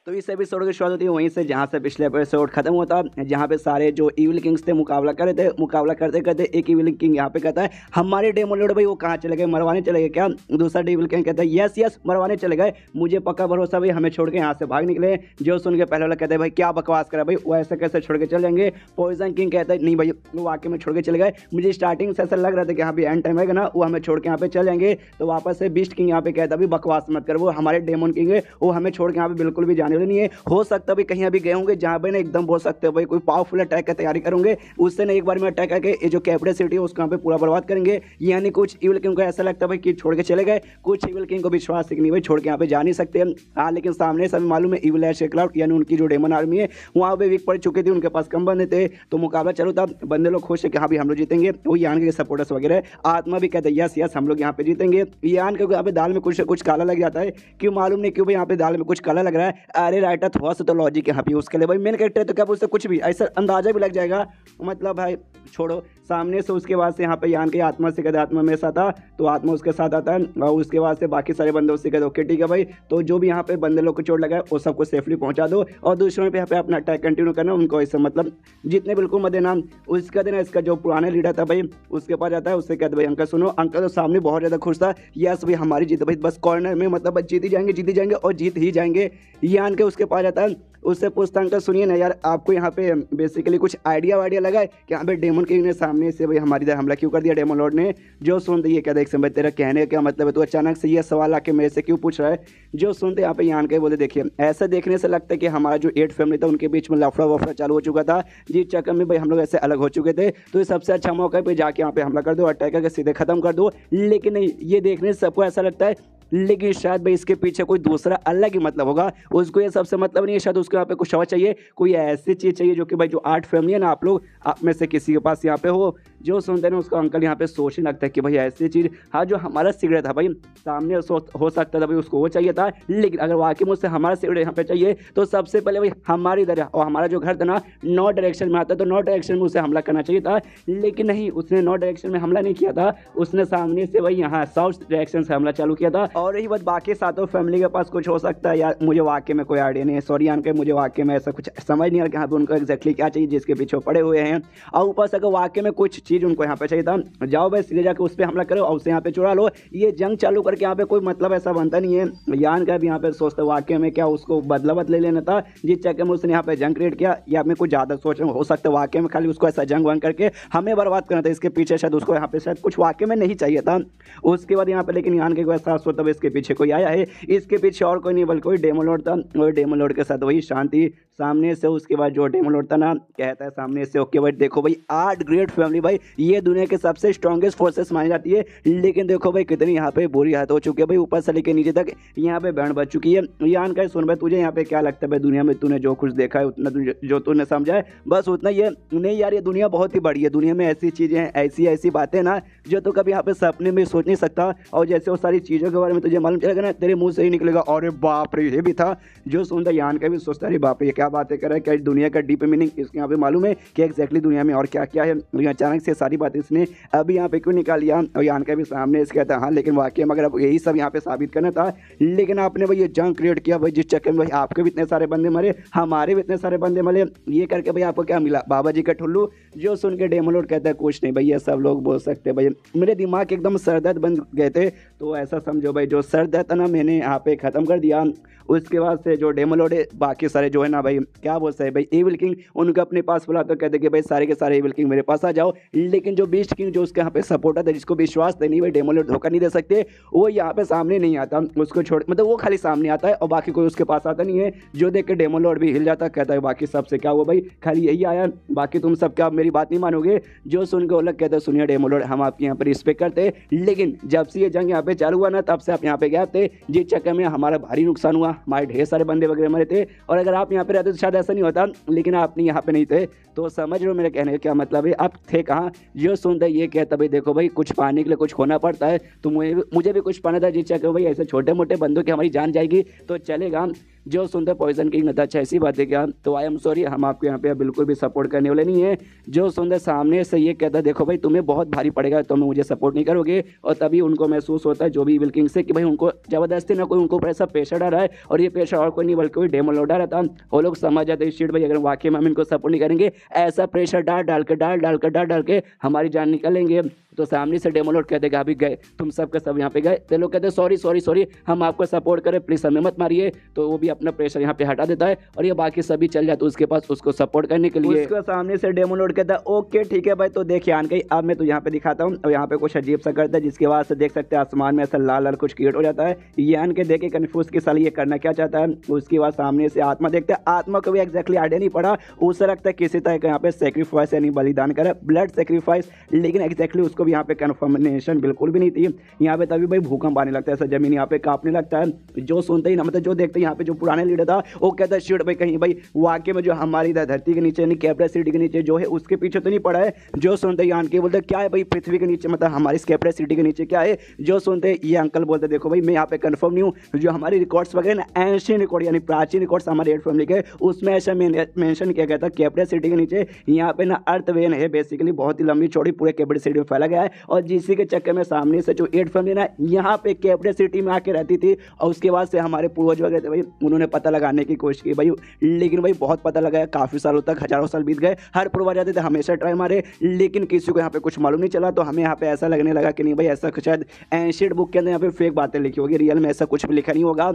तो इस एपिसोड की शुरुआत होती है वहीं से जहाँ से पिछले एपिसोड खत्म होता है, जहाँ पे सारे जो इविल किंग्स थे मुकाबला कर रहे थे। मुकाबला करते करते एक इविल किंग यहाँ पे कहता है हमारे डेमन लॉर्ड भाई वो कहाँ चले गए, मरवाने चले गए क्या। दूसरा इविल किंग कहता है यस यस मरवाने चले गए, मुझे पक्का भरोसा भाई हमें छोड़ के यहाँ से भाग निकले। जो सुन के पहले वाला कहते हैं भाई क्या बकवास करा भाई, वो ऐसे कैसे छोड़ के चल जाएंगे। पॉइजन किंग कहता है नहीं भाई वो वाकई में छोड़ के चले गए, मुझे स्टार्टिंग से ऐसा लग रहा था कि यहाँ पे एंड टाइम आएगा ना, वो हमें छोड़ के यहाँ पे चल जाएंगे। तो वापस से बीस्ट किंग यहाँ पे कहता है बकवास मत कर, वो हमारे डेमन किंग है, वो हमें छोड़ के यहाँ पे बिल्कुल भी जाने वाले नहीं है। हो सकता है कहीं अभी गए होंगे जहां पे ना एकदम बोल सकते हो भाई कोई पावरफुल अटैक की तैयारी करेंगे, उससे ना एक बार में अटैक करके ये जो कैपिटल सिटी है उसको यहाँ पे पूरा बर्बाद करेंगे। यानी कुछ इविल किंग को ऐसा लगता है भाई कि छोड़ के चले गए, कुछ इविल किंग को विश्वास है कि नहीं भाई छोड़ के यहाँ पे जा नहीं सकते। हाँ लेकिन सामने सभी मालूम है इविल एश क्लाउड यानी उनकी जो डेमन आर्मी है वहाँ पे वीक पड़ चुके थे, उनके पास कम बंदे थे। तो मुकाबला चलो था, बंदे लोग खुश है कि हाँ भाई हम लोग जीतेंगे। वो यान के सपोर्टर्स वगैरह आत्मा भी कहते हैं यस यस हम लोग यहाँ पे जीतेंगे। यान के यहाँ पे दाल में कुछ काला लग जाता है, क्यों मालूम नहीं क्यों भाई यहाँ पे दाल में कुछ काला लग रहा है। अरे राइटर थोड़ा सा तो लॉजिक यहाँ पे उसके लिए भाई मेन कैरेक्टर तो क्या उससे कुछ भी ऐसा अंदाजा भी लग जाएगा। मतलब भाई छोड़ो, सामने से उसके बाद से यहाँ पे यान की आत्मा से कहते आत्मा मेरे साथ था, तो आत्मा उसके साथ आता है और उसके बाद से बाकी सारे बंदे उससे कहते ओके ठीक है भाई, तो जो भी यहाँ पे बंदे लोग को चोट लगा है वो सबको सेफली पहुंचा दो और दूसरों पे यहाँ पे अपना अटैक कंटिन्यू करना, उनको ऐसे मतलब जितने बिल्कुल मत देना। उसका देना इसका जो पुराना लीडर था भाई उसके पास जाता है, उससे कहते भाई अंकल सुनो, अंकल तो सामने बहुत ज़्यादा खुश था, यस भाई हमारी जीत भाई बस कॉर्नर में मतलब जीत ही जाएंगे और जीत ही जाएंगे। यान के उसके पास जाता है, उससे पूछता अंकल सुनिए ना यार आपको यहाँ पे बेसिकली कुछ आइडिया वाइडिया लगा है कि यहाँ पे डेमन किंग ने सामने से भाई हमारी इधर हमला क्यों कर दिया डेमन लॉर्ड ने। जो सुनते ये क्या देख समझ तेरा कहने का क्या मतलब है, तो अचानक से ये सवाल आके मेरे से क्यों पूछ रहा है। जो सुनते यहाँ पे यान के बोले देखिए ऐसा देखने से लगता है कि हमारा जो 8 फैमिली था उनके बीच में लफड़ा वफड़ा चालू हो चुका था, जिस चक्कर में भाई हम लोग ऐसे अलग हो चुके थे, तो ये सबसे अच्छा मौका है जाके यहाँ पे हमला कर दो, अटैक करके सीधे खत्म कर दो। लेकिन नहीं, ये देखने से सबको ऐसा लगता है लेकिन शायद भाई इसके पीछे कोई दूसरा अलग ही मतलब होगा, उसको ये सबसे मतलब नहीं है, शायद उसको यहाँ पे कुछ और चाहिए, कोई ऐसी चीज़ चाहिए जो कि भाई जो 8 फैमिली है ना आप लोग आप में से किसी के पास यहाँ पे हो। जो सुनते हैं उसको अंकल यहाँ पे सोचने लगता है कि भाई ऐसी चीज़, हाँ जो हमारा सिगरेट था भाई सामने हो सकता था भाई उसको वो चाहिए था, लेकिन अगर वाकई मुझसे हमारा सिगरेट यहाँ पे चाहिए तो सबसे पहले भाई हमारी इधर और हमारा जो घर था ना नॉर्थ डायरेक्शन में आता है, तो नॉर्थ डायरेक्शन में उसे हमला करना चाहिए था। लेकिन नहीं, उसने नॉर्थ डायरेक्शन में हमला नहीं किया था, उसने सामने से भाई यहाँ साउथ डायरेक्शन से हमला चालू किया था। और रही बात बाकी सातों फैमिली के पास कुछ हो सकता है यार, मुझे वाकई में कोई आइडिया नहीं है, सॉरी यान के मुझे वाकई में ऐसा कुछ समझ नहीं आ रहा कि यहाँ पे उनको एक्जैक्टली क्या चाहिए जिसके पीछे पड़े हुए हैं। और ऊपर से अगर वाकई में कुछ चीज़ उनको यहाँ पे चाहिए था, जाओ भाई सीधे जाकर उस पर हमला करो और उसे यहाँ पे चुरा लो। ये जंग चालू करके यहाँ पे कोई मतलब ऐसा बनता नहीं है। यान का भी यहाँ पे सोचता वाकई में क्या उसको बदला ले लेना था, जिस चक्कर में उसने यहाँ पे जंग क्रिएट किया, या मैं कुछ ज़्यादा सोच रहा हूँ, हो सकता है वाकई में खाली उसको ऐसा जंग वंग करके हमें बर्बाद करना था, इसके पीछे शायद उसको यहाँ पे शायद कुछ वाकई में नहीं चाहिए था। उसके बाद यहाँ पे लेकिन यान के ऐसा सोचता इसके पीछे कोई आया है, इसके पीछे और कोई नहीं बल्कि कोई डेमन लॉर्ड था, और डेमन लॉर्ड के साथ वही शांति सामने से। उसके बाद जो डेमन लॉर्ड था ना कहता है सामने से ओके भाई देखो भाई 8 ग्रेट फैमिली भाई ये दुनिया के सबसे स्ट्रॉन्गेस्ट फोर्सेस मानी जाती है, लेकिन देखो भाई कितनी यहाँ पे बुरी हालत हो चुकी है भाई, ऊपर से लेके नीचे तक यहाँ पे बैंड बच चुकी है। यान का सुन भाई तुझे यहाँ पे क्या लगता है भाई दुनिया में तूने जो कुछ देखा है उतना जो तूने समझा है बस उतना ही है। नहीं यार ये दुनिया बहुत ही बड़ी है, दुनिया में ऐसी चीज़ें हैं ऐसी बातें ना जो तो कभी यहाँ पे सपने में सोच नहीं सकता, और जैसे वो सारी चीज़ों के बारे में तुझे मालूम चलेगा ना तेरे मुंह से ही निकलेगा और बाप रे ये भी था। जो सुनता यान का भी सोचता अरे बाप रे ये क्या बातें कर रहा है, क्या दुनिया का डीप मीनिंग इसके यहाँ पे मालूम है कि एक्जैक्टली दुनिया में और क्या क्या है। अचानक से सारी बातें इसने अभी यहाँ पे क्यों निकाल लिया, और यान का भी सामने इसके कहता है हाँ लेकिन वाकई में अगर अब यही सब यहाँ पे साबित करना था, लेकिन आपने भाई ये जंग क्रिएट किया भाई जिस चक्कर में भाई आपके भी इतने सारे बंदे मरे हमारे भी इतने सारे बंदे मरे, ये करके भाई आपको क्या मिला बाबा जी का ठुल्लू। जो सुन के डेमन लॉर्ड कहता है कुछ नहीं भाई ये सब लोग बोल सकते हैं भाई मेरे दिमाग एकदम सरदर्द बन गए थे, तो ऐसा समझो भाई जो सरदर्द था ना मैंने यहाँ पे ख़त्म कर दिया। उसके बाद से जो डेमन लॉर्ड है बाकी सारे जो है ना भाई क्या बोलते हैं भाई एविल किंग उनको अपने पास बुला तो कहते कि भाई सारे के सारे एविल किंग मेरे पास आ जाओ, लेकिन जो बीस्ट किंग जो उसके यहाँ पे सपोर्टर था जिसको विश्वास था नहीं भाई डेमन लॉर्ड धोखा नहीं दे सकते, वो यहाँ पे सामने नहीं आता, उसको छोड़ मतलब वो खाली सामने आता है और बाकी कोई उसके पास आता नहीं है। जो देख के डेमन लॉर्ड भी हिल जाता कहता है बाकी सबसे क्या हुआ भाई खाली यही आया, बाकी तुम सब क्या मेरी बात नहीं मानोगे। जो सुन के वो लोग कहते सुनिए डेमन लॉर्ड हम आपके यहाँ पर रिस्पेक्ट करते, लेकिन जब से ये जंग यहाँ पे चालू हुआ ना तब से आप यहाँ पे गए थे, जिस चक्कर में हमारा भारी नुकसान हुआ, हमारे ढेर सारे बंदे वगैरह मरे थे, और अगर आप यहाँ पे रहते तो शायद ऐसा नहीं होता, लेकिन आप नहीं यहाँ पे नहीं थे। तो समझ रहे हो मेरे कहने का क्या मतलब है, आप थे कहाँ। जो सुनता ये कहता भाई देखो भाई कुछ पाने के लिए कुछ खोना पड़ता है, तो मुझे भी कुछ पाना था, जिस चक्कर भाई ऐसे छोटे मोटे बंदों की हमारी जान जाएगी तो चलेगा। जो सुनते पॉइजन किंग था अच्छा ऐसी बात है क्या, तो आई एम सॉरी, हम आपको यहाँ पे बिल्कुल भी सपोर्ट करने वाले नहीं है। जो सुनते सामने से ये कहता है देखो भाई तुम्हें बहुत भारी पड़ेगा, तुम मुझे सपोर्ट नहीं करोगे, और तभी उनको महसूस होता है जो भी इविल किंग से कि भाई उनको जबरदस्ती ना कोई उनको ऊपर ऐसा प्रेशर डाल रहा है, और ये प्रेशर और कोई नहीं बल्कि कोई डेमन लॉर्ड आ रहा था। वो लोग समझ जाते शिट भाई अगर वाकई में हम इनको सपोर्ट नहीं करेंगे, ऐसा प्रेशर डाल के हमारी जान निकालेंगे। तो सामने से डेमन लॉर्ड कहते अभी गए तुम सब के सब यहाँ पे गए, तो लोग कहते सॉरी हम आपको सपोर्ट करें, प्लीज हमें मत मारिए। तो वो भी अपना प्रेशर यहाँ पे हटा देता है और ये बाकी सभी चल जाते उसके पास उसको सपोर्ट करने के लिए। उसके सामने से डेमन लॉर्ड कहता है ओके ठीक है भाई, तो देखिए आन गई, अब मैं तो यहाँ पे दिखाता हूँ। और यहाँ पे कुछ अजीब सा करता है जिसके बाद से देख सकते हैं आसमान में ऐसा लाल लाल कुछ क्रिएट हो जाता है। ये आन के देखे कन्फ्यूज के साल ये करना क्या चाहता है। उसके बाद सामने से आत्मा देखते हैं, आत्मा को भी एक्जैक्टली आइडिया नहीं पड़ा, उसे लगता है किसी तरह का यहाँ पे सेक्रीफाइस यानी बलिदान करे, ब्लड सेक्रीफाइस, लेकिन एक्जैक्टली उसको भी यहाँ पे कन्फर्मेशन बिल्कुल भी नहीं थी। यहाँ पे तभी भाई भूकंप आने लगता है, ऐसा जमीन यहाँ पे कांपने लगता है। जो सुनते ही ना मतलब जो देखते हैं यहाँ पे जो पुराने लीडर था वो कहता है शिट भाई कहीं भाई वाकई में जो हमारी धरती के नीचे यानी कैपिटल सिटी के नीचे जो है उसके पीछे तो नहीं पड़ा है। जो सुनते ही के बोलते क्या है भाई पृथ्वी के नीचे मतलब हमारी कैपिटल सिटी के नीचे क्या है। जो सुनते ये अंकल बोलते देखो भाई मैं यहाँ पे कंफर्म नहीं हूँ, जो हमारी रिकॉर्ड्स वगैरह ना एंशियंट रिकॉर्ड यानी प्राचीन रिकॉर्ड्स हमारे एड फैमिली के उसमें ऐसा मेंशन किया गया था कैपिटल सिटी के नीचे यहाँ पे ना अर्थ वेन है, बेसिकली बहुत ही लंबी चौड़ी पूरे कैपिटल सिटी में फैला गया है। और जिसी के चक्कर में सामने से जो एड फैमिली ना यहाँ पे कैपिटल सिटी में आके रहती थी, और उसके बाद से हमारे पूर्वज वगैरह थे भाई उन्होंने पता लगाने की कोशिश की भाई, लेकिन भाई बहुत पता लगाया, काफ़ी सालों तक हजारों साल बीत गए, हर पूर्वज आते थे हमेशा ट्राई मारे, लेकिन किसी को यहाँ पे कुछ मालूम नहीं चला। तो हमें यहाँ पे ऐसा लगने लगा कि नहीं भाई ऐसा शायद एंशिएंट बुक के अंदर यहाँ पे फेक बातें लिखी होगी, रियल में ऐसा कुछ भी लिखा नहीं होगा।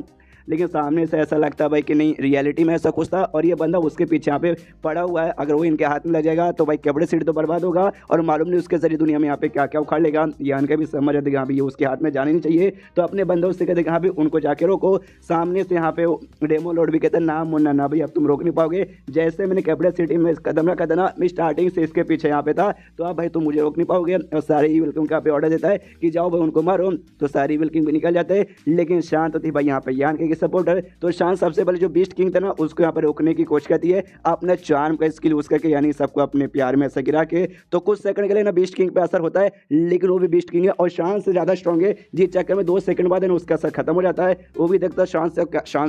लेकिन सामने से ऐसा लगता है भाई कि नहीं रियलिटी में ऐसा कुछ था, और ये बंदा उसके पीछे यहाँ पे पड़ा हुआ है, अगर वो इनके हाथ में लग जाएगा तो भाई कैपिटल सिटी तो बर्बाद होगा, और मालूम नहीं उसके जरिए दुनिया में यहाँ पे क्या क्या उखाड़ लेगा। यान का भी समझ आते यहाँ पे ये उसके हाथ में जाने नहीं चाहिए। तो अपने बंदों से कहते यहाँ पे उनको जाके रोको। सामने से यहाँ पे डेमो लॉर्ड भी कहते ना मुन्ना ना भाई अब तुम रोक नहीं पाओगे, जैसे मैंने कैपिटल सिटी में कदम रखा था ना मैं स्टार्टिंग से इसके पीछे यहाँ पे था, तो अब भाई तुम मुझे रोक नहीं पाओगे। और सारे ईविल किंग यहाँ पे ऑर्डर देता है कि जाओ भाई उनको मारो, तो सारे ईविल किंग भी निकल जाते हैं। लेकिन शांत थी भाई यहाँ पे यान के सपोर्टर, तो शांत सबसे पहले जो बीस्ट किंग था ना उसको यहाँ पर रोकने की कोशिश करती है अपने चार्म का स्किल यूज करके, यानी सबको अपने प्यार में ऐसा गिरा के। तो कुछ सेकंड के लिए ना बीस्ट किंग पे असर होता है, लेकिन वो भी बीस्ट किंग है और शांत से ज्यादा स्ट्रॉन्ग है, जिस चक्कर में 2 सेकंड बाद उसका असर खत्म हो जाता है। वो भी देखता शांत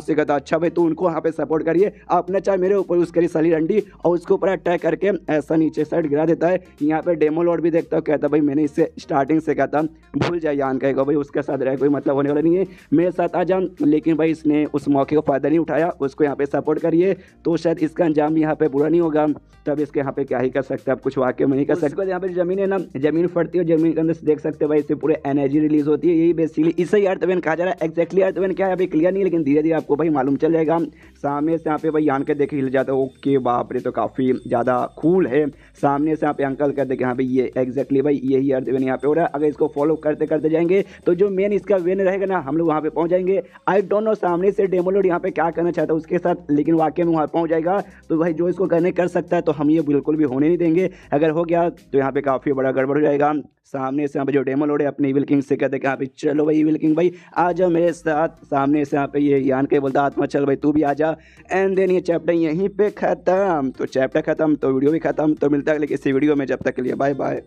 से कहता अच्छा भाई तू उनको यहाँ पे सपोर्ट करिए, अपने चाहे मेरे ऊपर उसके सली रंडी और उसके ऊपर अटैक करके ऐसा नीचे साइड गिरा देता है। यहाँ पे डेमो लॉर्ड भी देखता कहता भाई मैंने इससे स्टार्टिंग से कहता भूल जाए यान कहेगा भाई उसके साथ रहे कोई मतलब होने वाला नहीं है, मेरे साथ आ जा। लेकिन भाई इसने उस मौके को फायदा नहीं उठाया, उसको यहाँ पे सपोर्ट करिए तो शायद इसका अंजाम यहाँ पे बुरा नहीं होगा। तब इसके यहाँ पे क्या ही कर सकते हैं, अब कुछ वाकई में नहीं कर सकते। यहाँ पे जमीन है ना जमीन फटती है, जमीन के अंदर से देख सकते हैं भाई इससे पूरे एनर्जी रिलीज होती है, यही बेसिकली इसे अर्थवेन कहा जा रहा है। एक्जैक्टली अर्थवेन क्या है अभी क्लियर नहीं, लेकिन धीरे धीरे आपको भाई मालूम चल जाएगा। सामने से यहाँ पे भाई यान के देखे हिल जाता है, ओके बाप रे तो काफी ज्यादा कूल है। सामने से यहाँ पे अंकल कहते हैं हाँ भाई ये एक्जैक्टली भाई यही अर्थवेन यहाँ पे हो रहा है, अगर इसको फॉलो करते करते जाएंगे तो जो मेन इसका वेन रहेगा ना हम लोग वहाँ पे पहुंच जाएंगे। आई डोंट नो सामने से डेमो लॉर्ड यहाँ पे क्या करना चाहता है उसके साथ, लेकिन वाकई में वहाँ पहुँच जाएगा। तो भाई जो इसको करने कर सकता है तो हम ये बिल्कुल भी होने नहीं देंगे, अगर हो गया तो यहाँ पे काफ़ी बड़ा गड़बड़ हो जाएगा। सामने से यहाँ पे जो डेमो लॉर्ड है अपने इविल किंग से कहते हैं कि यहाँ पे चलो भाई इविल किंग भाई आ जाओ मेरे साथ। सामने से यहाँ पे ये यान के बोलता आत्मा चल भाई तू भी आ जा। एंड देन ये चैप्टर यहीं पे खत्म। तो चैप्टर खत्म तो वीडियो भी खत्म। तो मिलता है अगले किसी वीडियो में, जब तक के लिए बाय बाय।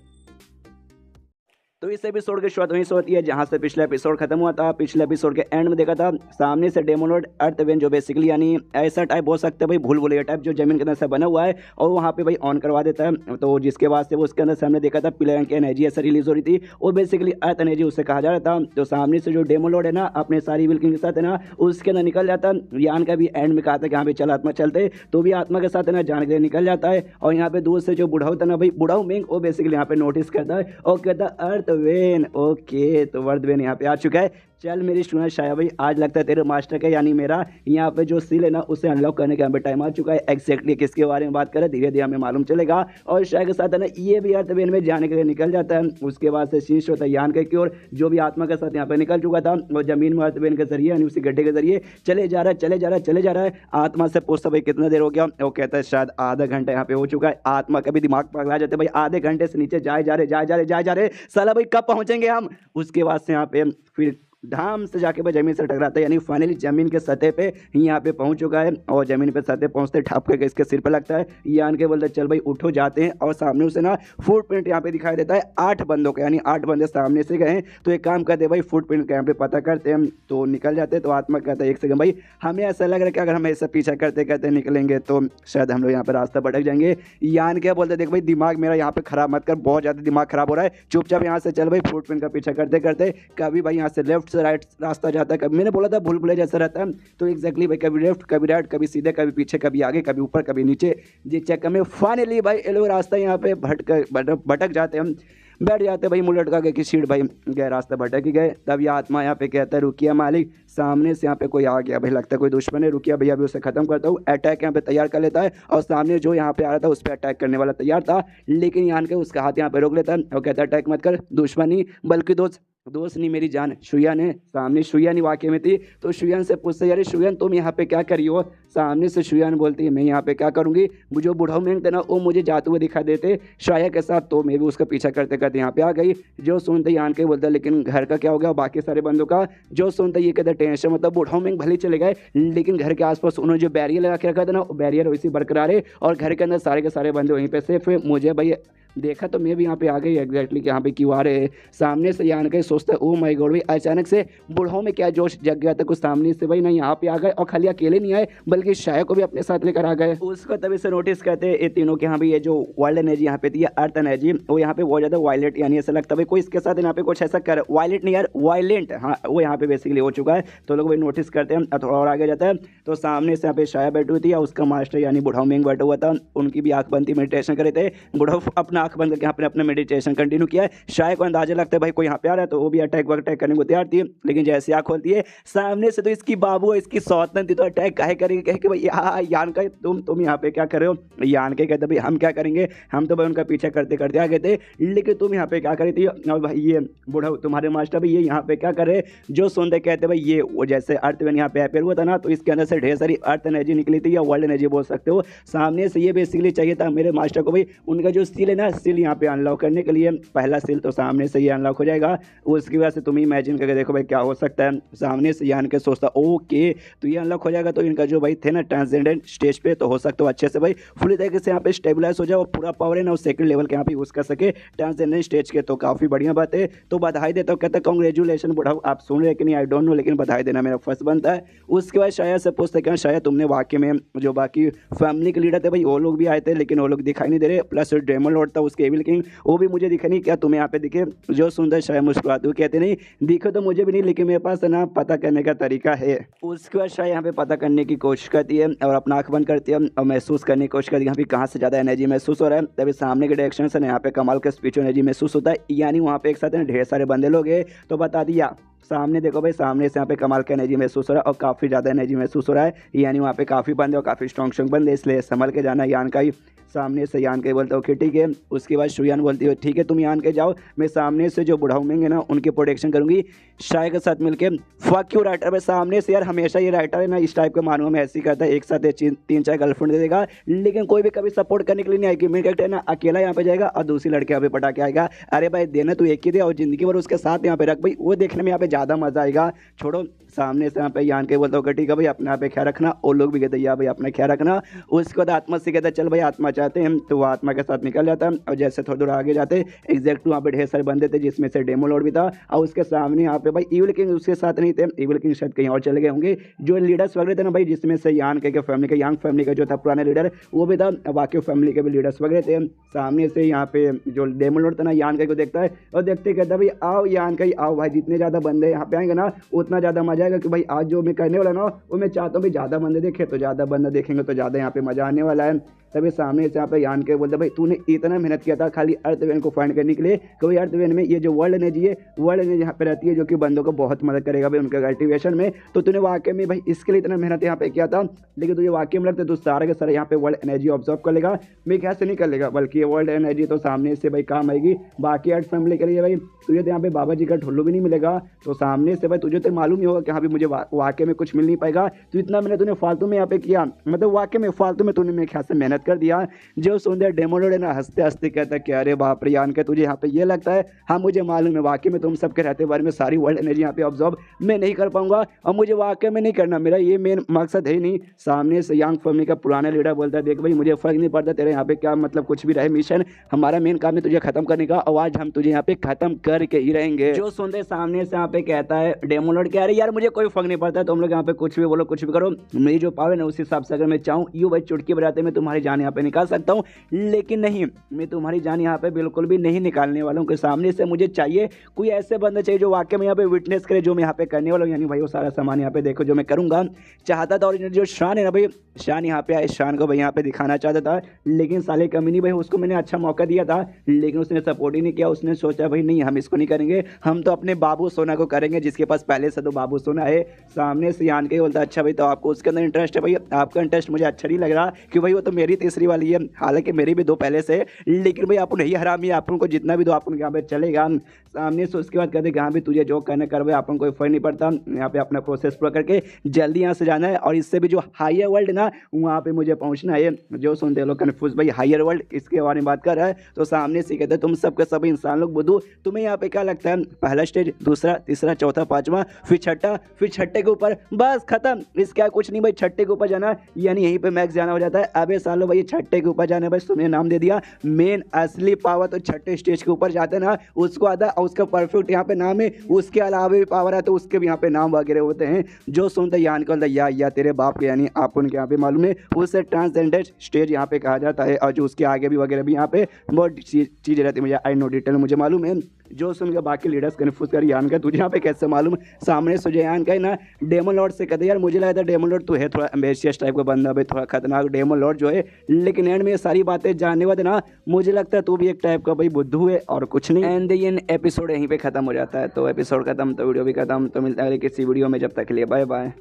तो इस एपिसोड की शुरुआत वहीं से होती है जहां से पिछला एपिसोड खत्म हुआ था। पिछले एपिसोड के एंड में देखा था सामने से डेमो लॉर्ड अर्थवेन जो बेसिकली यानी ऐसा टाइप हो सकता है भाई भूल भुलैया टाइप जो जमीन के अंदर से बना हुआ है और वहाँ पे भाई ऑन करवा देता है। तो जिसके बाद से वो उसके अंदर सामने देखा था पीले रंग की एनर्जी ऐसा रिलीज हो रही थी, वो बेसिकली अर्थ एनर्जी उससे कहा जा रहा था। तो सामने से जो डेमो लॉर्ड है ना अपने सारी इविल किंग के साथ है ना उसके अंदर निकल जाता। यान का भी एंड में कहा था कि यहाँ पे चल आत्मा चलते, तो भी आत्मा के साथ है ना जाने के लिए निकल जाता है। और यहाँ पे दूर से जो बुढ़ाऊ था ना भाई बुढ़ाऊ मेंग वो बेसिकली यहाँ पे नोटिस करता है और कहता है अर्थवेन ओके। तो वर्धवेन यहाँ पे आ चुका है। चल मेरी स्टूडेंट शाया भाई आज लगता है तेरे मास्टर का यानी मेरा यहाँ पे जो सील है ना उसे अनलॉक करने का यहाँ पे टाइम आ चुका है। एक्जैक्टली किसके बारे में बात करें धीरे धीरे हमें मालूम चलेगा। और शाया के साथ है ना ये भी अर्थवेन में जाने के लिए निकल जाता है। उसके बाद से शीश होता है यान के की ओर जो भी आत्मा के साथ यहाँ पे निकल चुका था और जमीन में अर्थवेन के जरिए यानी उसी गड्ढे के जरिए चले जा रहा है। आत्मा से पूछता भाई कितना देर हो गया, वो कहता है शायद आधा घंटा यहाँ पे हो चुका है। आत्मा का भी दिमाग पगला जाते भाई आधे घंटे से नीचे जाए जा रहे साला भाई कब पहुंचेंगे हम। उसके बाद से यहाँ पे फिर धाम से जाके भाई जमीन से टकराता है, यानी फाइनली जमीन के सतह पे यहाँ पे पहुंच चुका है और जमीन पे सतह पहुंचते ठप करके इसके सिर पे लगता है। यान के बोलते चल भाई उठो जाते हैं, और सामने उसे ना फुटप्रिंट यहाँ पे दिखाई देता है 8 बंदों का, यानी 8 बंदे सामने से गए। तो एक काम करते भाई फुटप्रिंट का यहाँ पे पता करते हैं, तो निकल जाते। तो आत्मा कहता है एक सेकंड भाई, हमें ऐसा लग रहा है कि अगर हम ऐसा पीछा करते करते निकलेंगे तो शायद हम लोग यहाँ पे रास्ता भटक जाएंगे। यान क्या बोलते देख भाई दिमाग मेरा यहाँ पे खराब मत कर, बहुत ज़्यादा दिमाग खराब हो रहा है, चुपचाप यहाँ से चल भाई। फुटप्रिंट का पीछा करते करते कभी भाई यहाँ से लेफ्ट से राइट रास्ता जाता है, कभी मैंने बोला था भूल भुलैया जैसा रहता है, तो एग्जैक्टली भाई कभी लेफ्ट कभी राइट, कभी सीधे कभी पीछे, कभी आगे कभी ऊपर कभी नीचे। जिस चक्कर में फाइनली भाई ये लोग रास्ता यहाँ पे भटक जाते हैं, हम बैठ जाते भाई मुँह लटका के कि सीट भाई गए रास्ता भटक ही गए। तब यह आत्मा यहाँ पे कहता है रुकिया मालिक, सामने से यहाँ पे कोई आ गया भाई, लगता है कोई दुश्मन है, रुकिया भैया अभी उसे खत्म करता हूँ। अटैक यहाँ पे तैयार कर लेता है और सामने जो यहाँ पे आ रहा था उस पर अटैक करने वाला तैयार था, लेकिन यहाँ के उसका हाथ यहाँ पे रोक लेता है और कहता है अटैक मत कर, दुश्मन ही बल्कि दोस्त नहीं मेरी जान। शुयान है सामने, शुयान ही वाकई में थी। तो शुयान से पूछते यार शुयान तुम यहाँ पे क्या करी हो? सामने से शुयान बोलती है मैं यहाँ पे क्या करूँगी, जो बुढ़ाऊ में थे ना वो मुझे जाते हुए दिखा देते शाया के साथ, तो मैं भी उसका पीछा करते करते यहाँ पे आ गई। जो सुनते यान के बोलता लेकिन घर का क्या हो गया बाकी सारे बंदों का? जो सुनते ये कहते टेंशन मतलब बुढ़ाऊ में भले चले गए, लेकिन घर के आसपास उन्होंने जो बैरियर लगा के रखा था ना वो बैरियर वैसे बरकरार है और घर के अंदर सारे के सारे बंदे वहीं पे सेफ है। मुझे भाई देखा तो मैं भी यहाँ पे आ गई एग्जैक्टली कि यहाँ पे क्यों आ रहे हैं। सामने से यान के सोचते ओ माय गॉड भाई अचानक से बुढ़ाओं में क्या जोश जग गया था कुछ सामने से भाई ना, यहाँ पे आ गए और खाली अकेले नहीं आए बल्कि शाया को भी अपने साथ लेकर आ गए। उसको तभी से नोटिस करते हैं ये तीनों के यहाँ भी ये जो वर्ल्ड एनर्जी यहाँ पे थी अर्थ एनर्जी वो यहाँ पे बहुत ज़्यादा वायलेंट, यानी ऐसा लगता है भाई कोई इसके साथ यहाँ पे कुछ ऐसा कर वायलेंट नहीं यार वायलेंट, हाँ वो यहाँ पे बेसिकली हो चुका है। तो लोग भाई नोटिस करते हैं थोड़ा और आगे जाता है तो सामने से यहाँ पे शाया बैठी हुई थी और उसका मास्टर यानी बुढ़ाऊ मेंग बैठा हुआ था, उनकी भी आंख बंद थी, मेडिटेशन करे थे। बुढ़ाऊ अपना आंख बंद करके यहाँ पे अपना मेडिटेशन कंटिन्यू किया है। शाया को अंदाजा लगता है भाई कोई यहाँ पे आ रहा है, तो वो भी अटैक करने को तैयार थी, लेकिन जैसे आँख खोलती है सामने से तो इसकी बाबू इसकी सौतन थी, तो अटैक काहे करेंगे, कहे कि भाई यान का तुम यहाँ पे क्या कर रहे हो? यान के कहते भाई हम क्या करेंगे, हम तो भाई उनका पीछा करते करते आ गए थे, लेकिन तुम यहाँ पे क्या करी थी? और भाई ये बूढ़ा तुम्हारे मास्टर भाई ये यहाँ पे क्या कर रहे? जो सुनते कहते भाई ये वो जैसे अर्थ यहाँ पे अपेयर हुआ था ना, तो इसके अंदर से ढेर सारी अर्थ एनर्जी निकली थी या वर्ल्ड एनर्जी बोल सकते हो। सामने से ये बेसिकली चाहिए था मेरे मास्टर को भाई, उनका जो सील है ना सील यहाँ पे अनलॉक करने के लिए, पहला सील तो सामने से ये अनलॉक हो जाएगा, उसकी वजह से तुम ही इमेजिन करके देखो भाई क्या हो सकता है। सामने से यान के सोचता ओके तो ये अनलॉक हो जाएगा, तो इनका जो भाई थे ना ट्रांसजेंडेंट स्टेज पे तो हो सकता है अच्छे से भाई फुली तरीके से यहाँ पे स्टेबलाइज हो जाए और पूरा पावर है ना उस सेकंड लेवल के यहाँ पे यूज़ कर सके ट्रांसजेंडेंट स्टेज के, तो काफ़ी बढ़िया बात है। तो बधाई देता हूँ, कहता है कॉन्ग्रेचुलेशन बुढ़ाऊ, आप सुन रहे कि नहीं आई डोंट नो, लेकिन बधाई देना मेरा फर्स्ट बनता है। उसके बाद शायद से पूछते क्या शायद तुमने वाकई में जो बाकी फैमिली के लीडर थे भाई वो लोग भी आए थे लेकिन वो लोग दिखाई नहीं दे रहे, प्लस डेमन लॉर्ड था उसके एविल किंग वो भी मुझे दिखा नहीं, क्या तुम्हें यहाँ पे दिखे? जो सुंदर शायद मुस्कुराते हुए कहते नहीं दिखे तो मुझे भी नहीं, लेकिन मेरे पास ना पता करने का तरीका है। उसके बाद शायद यहाँ पे पता करने की कोशिश करती है और अपना आँख बंद करती है और महसूस करने की कोशिश करती है यहाँ पे कहाँ से ज़्यादा एनर्जी महसूस हो रहा है। तभी सामने के डायरेक्शन से यहाँ पे कमाल का स्पिरिचुअल एनर्जी महसूस होता है, यानी वहाँ पे एक साथ ढेर सारे बंदे लोग हैं। तो बता दिया सामने देखो भाई सामने से यहाँ पे कमाल का एनर्जी महसूस हो रहा है और काफ़ी ज़्यादा एनर्जी महसूस हो रहा है, यानी वहाँ पे काफ़ी बंदे और काफ़ी स्ट्रॉन्ग बंदे, इसलिए संभल के जाना यान का ही। सामने से यान के बोलते हो कि ठीक है। उसके बाद शुयान बोलती हो ठीक है तुम यान के जाओ, मैं सामने से जो बुढ़ाऊ होंगे ना उनकी प्रोटेक्शन करूंगी शाय के साथ मिलके। फक यू राइटर, मैं सामने से यार हमेशा ये राइटर है ना इस टाइप के मानूंगा मैं ऐसे ही करता है, एक साथ 3-4 गर्लफ्रेंड दे देगा लेकिन कोई भी कभी सपोर्ट करने के लिए नहीं आएगी। मेन कैरेक्टर है ना अकेला यहाँ पे जाएगा और दूसरी लड़के यहाँ पे पटा के आएगा। अरे भाई देना तू एक ही दे और जिंदगी भर उसके साथ यहाँ पे रख भाई, वो देखने में यहाँ पे ज़्यादा मजा आएगा। छोड़ो सामने से यहाँ पे यान के बोलता हो ठीक है भाई अपने यहाँ पे ख्याल रखना, और लोग भी कहते हैं यार भाई अपना ख्याल रखना। उसके बाद आत्मा से कहता है चल भाई आत्मा चाहते हैं, तो वो आत्मा के साथ निकल जाता है और जैसे थोड़ा दूर आगे जाते एग्जैक्ट वहाँ पे ढेर सारे बंदे थे जिसमें से डेमो लॉर्ड भी था और उसके सामने यहाँ पे भाई इविल किंग उसके साथ नहीं थे, इविल किंग शायद कहीं और चले गए होंगे। जो लीडर्स वगैरह थे ना भाई जिसमें से यान के फैमिली का यंग फैमिली का जो था पुराना लीडर वो भी था, बाकी फैमिली के भी लीडर्स वगैरह थे। सामने से यहाँ पे जो डेमो लॉर्ड था ना यान के को देखता है और देखते कहता भाई आओ यान का ही आओ भाई, जितने ज़्यादा बंदे यहाँ पे आएंगे ना उतना ज़्यादा मजा आएगा कि भाई आज जो मैं करने वाला ना वो मैं चाहता हूँ भाई ज़्यादा बंदे देखे, तो ज़्यादा बंदा देखेंगे तो ज़्यादा यहाँ पे मजा आने वाला है। तभी सामने से यहाँ पे यान के बोलते भाई तूने इतना मेहनत किया था खाली अर्थवेन को फाइंड करने के लिए, क्योंकि अर्थवेन में ये जो वर्ल्ड एनर्जी है वर्ल्ड एनर्जी यहाँ पे रहती है जो कि बंदों को बहुत मदद करेगा भाई उनके कल्टिवेशन में। तो तूने वाकई में भाई इसके लिए इतना मेहनत यहाँ पे किया था, लेकिन तुझे वाकई में लगता है तू सारा के सारा यहाँ पे वर्ल्ड एनर्जी ऑब्जर्व कर लेगा? मेरे ख्याल से नहीं कर लेगा, बल्कि ये वर्ल्ड एनर्जी तो सामने से भाई काम आएगी बाकी अर्थ फैमिली के लिए। भाई तुझे तो यहाँ पे बाबा जी का ठुल्लू भी नहीं मिलेगा, तो सामने से भाई तुझे तो मालूम ही होगा कि हाँ भी मुझे वाकई में कुछ मिल नहीं पाएगा। तो इतना मैंने तूने फालतू में यहाँ पे किया, मतलब वाकई में फालतू में तूने मेरे ख्याल से मेहनत बात कर दिया। जो सुंदर डेमन लॉर्ड है ना हंसते हंसते कहता है कि अरे बाप रे यान के तुझे यहाँ पे ये लगता है, हाँ मुझे मालूम है वाकई में तुम सबके रहते बारे में सारी वर्ल्ड एनर्जी यहाँ पे ऑब्जॉर्व मैं नहीं कर पाऊंगा और मुझे वाकई में नहीं करना, मेरा ये मेन मकसद है ही नहीं। सामने से यांग फैमिली का पुराना लीडर बोलता है देख भाई मुझे फर्क नहीं पड़ता तेरे यहाँ पे क्या मतलब कुछ भी रहे मिशन, हमारा मेन काम है तुझे खत्म करने का और आज हम तुझे यहाँ पे खत्म करके ही रहेंगे। जो सुनते सामने से यहाँ पे कहता है डेमन लॉर्ड कह रहे यार मुझे कोई फर्क नहीं पड़ता, तुम लोग यहाँ पे कुछ भी बोलो कुछ भी करो, मेरी जो पावर है उस हिसाब से अगर मैं चाहूँ यूँ भाई चुटकी बजाते मैं तुम्हारी जान यहाँ पे निकाल सकता हूँ, लेकिन नहीं मैं तुम्हारी जान यहाँ पे बिल्कुल भी नहीं निकालने वाला हूँ। कि सामने से मुझे चाहिए कोई ऐसे बंदा चाहिए जो वाकई में यहाँ पे विटनेस करे जो मैं यहाँ पे करने वाला हूँ, यानी भाई वो सारा सामान यहाँ पे देखो जो मैं करूँगा। चाहता था और जो शान है ना भाई, शान यहाँ पे आए, शान को भाई यहाँ पे दिखाना चाहता था, लेकिन साले कमीनी भाई उसको मैंने अच्छा मौका दिया था लेकिन उसने सपोर्ट ही नहीं किया। उसने सोचा भाई नहीं हम इसको नहीं करेंगे, हम तो अपने बाबू सोना को करेंगे जिसके पास पहले से तो बाबू सोना है। सामने से यान के बोलता अच्छा भाई तो आपको उसके अंदर इंटरेस्ट है, भाई आपका इंटरेस्ट मुझे अच्छा नहीं लग रहा कि भाई वो तो मेरी तीसरी वाली है, हालांकि मेरी भी दो पहले से, लेकिन भाई आप नहीं हरामी, आप उनको जितना भी दो आप उनके यहाँ पे चलेगा। सामने से उसके बाद कहते यहाँ भी तुझे जो करना कर भाई अपन कोई फर्क नहीं पड़ता, यहाँ पे अपना प्रोसेस पूरा करके जल्दी यहाँ से जाना है और इससे भी जो हायर वर्ल्ड ना वहाँ पे मुझे पहुँचना है। जो सुनते लोग कन्फ्यूज भाई हायर वर्ल्ड इसके बारे में बात कर रहा है, तो सामने से कहते हैं तुम सबके सभी इंसान लोग बुद्धू, तुम्हें यहाँ पे क्या लगता है पहला स्टेज दूसरा तीसरा चौथा पांचवा फिर छठे के ऊपर बस खत्म, इसका कुछ नहीं भाई, छठे के ऊपर जाना यानी यहीं पे मैक्स जाना हो जाता है। अबे सालो भाई छठे के ऊपर जाना है, भाई तुमने नाम दे दिया, मेन असली पावर तो छठे स्टेज के ऊपर जाते ना उसको आता और उसका परफेक्ट यहाँ पे नाम है, उसके अलावा भी पावर है तो उसके भी यहाँ पे नाम वगैरह होते हैं। जो सुनते यान को या तेरे बाप के यानी आप उनके यहाँ पे मालूम है उसे ट्रांसजेंडर स्टेज यहाँ पे कहा जाता है और जो उसके आगे भी वगैरह भी यहाँ पे बहुत चीज़ें रहती है, मुझे आई नो डिटेल मुझे मालूम है। जो सुन के बाकी लीडर्स कन्फ्यूज कर यान का तुझे यहाँ पे कैसे मालूम, सामने से यान का है ना डेमन लॉर्ड से कहते यार मुझे लगा था डेमन लॉर्ड तू है थोड़ा एम्बेशियस टाइप का बंदा भाई, थोड़ा खतरनाक डेमन लॉर्ड जो है, लेकिन एंड में ये सारी बातें जानने के बाद ना मुझे लगता है तू भी एक टाइप का भाई बुद्धू है और कुछ नहीं। एंड ये एपिसोड यहीं पे खत्म हो जाता है, तो एपिसोड खत्म तो वीडियो भी खत्म, तो मिलता है किसी वीडियो में, जब तक के लिए बाय बाय।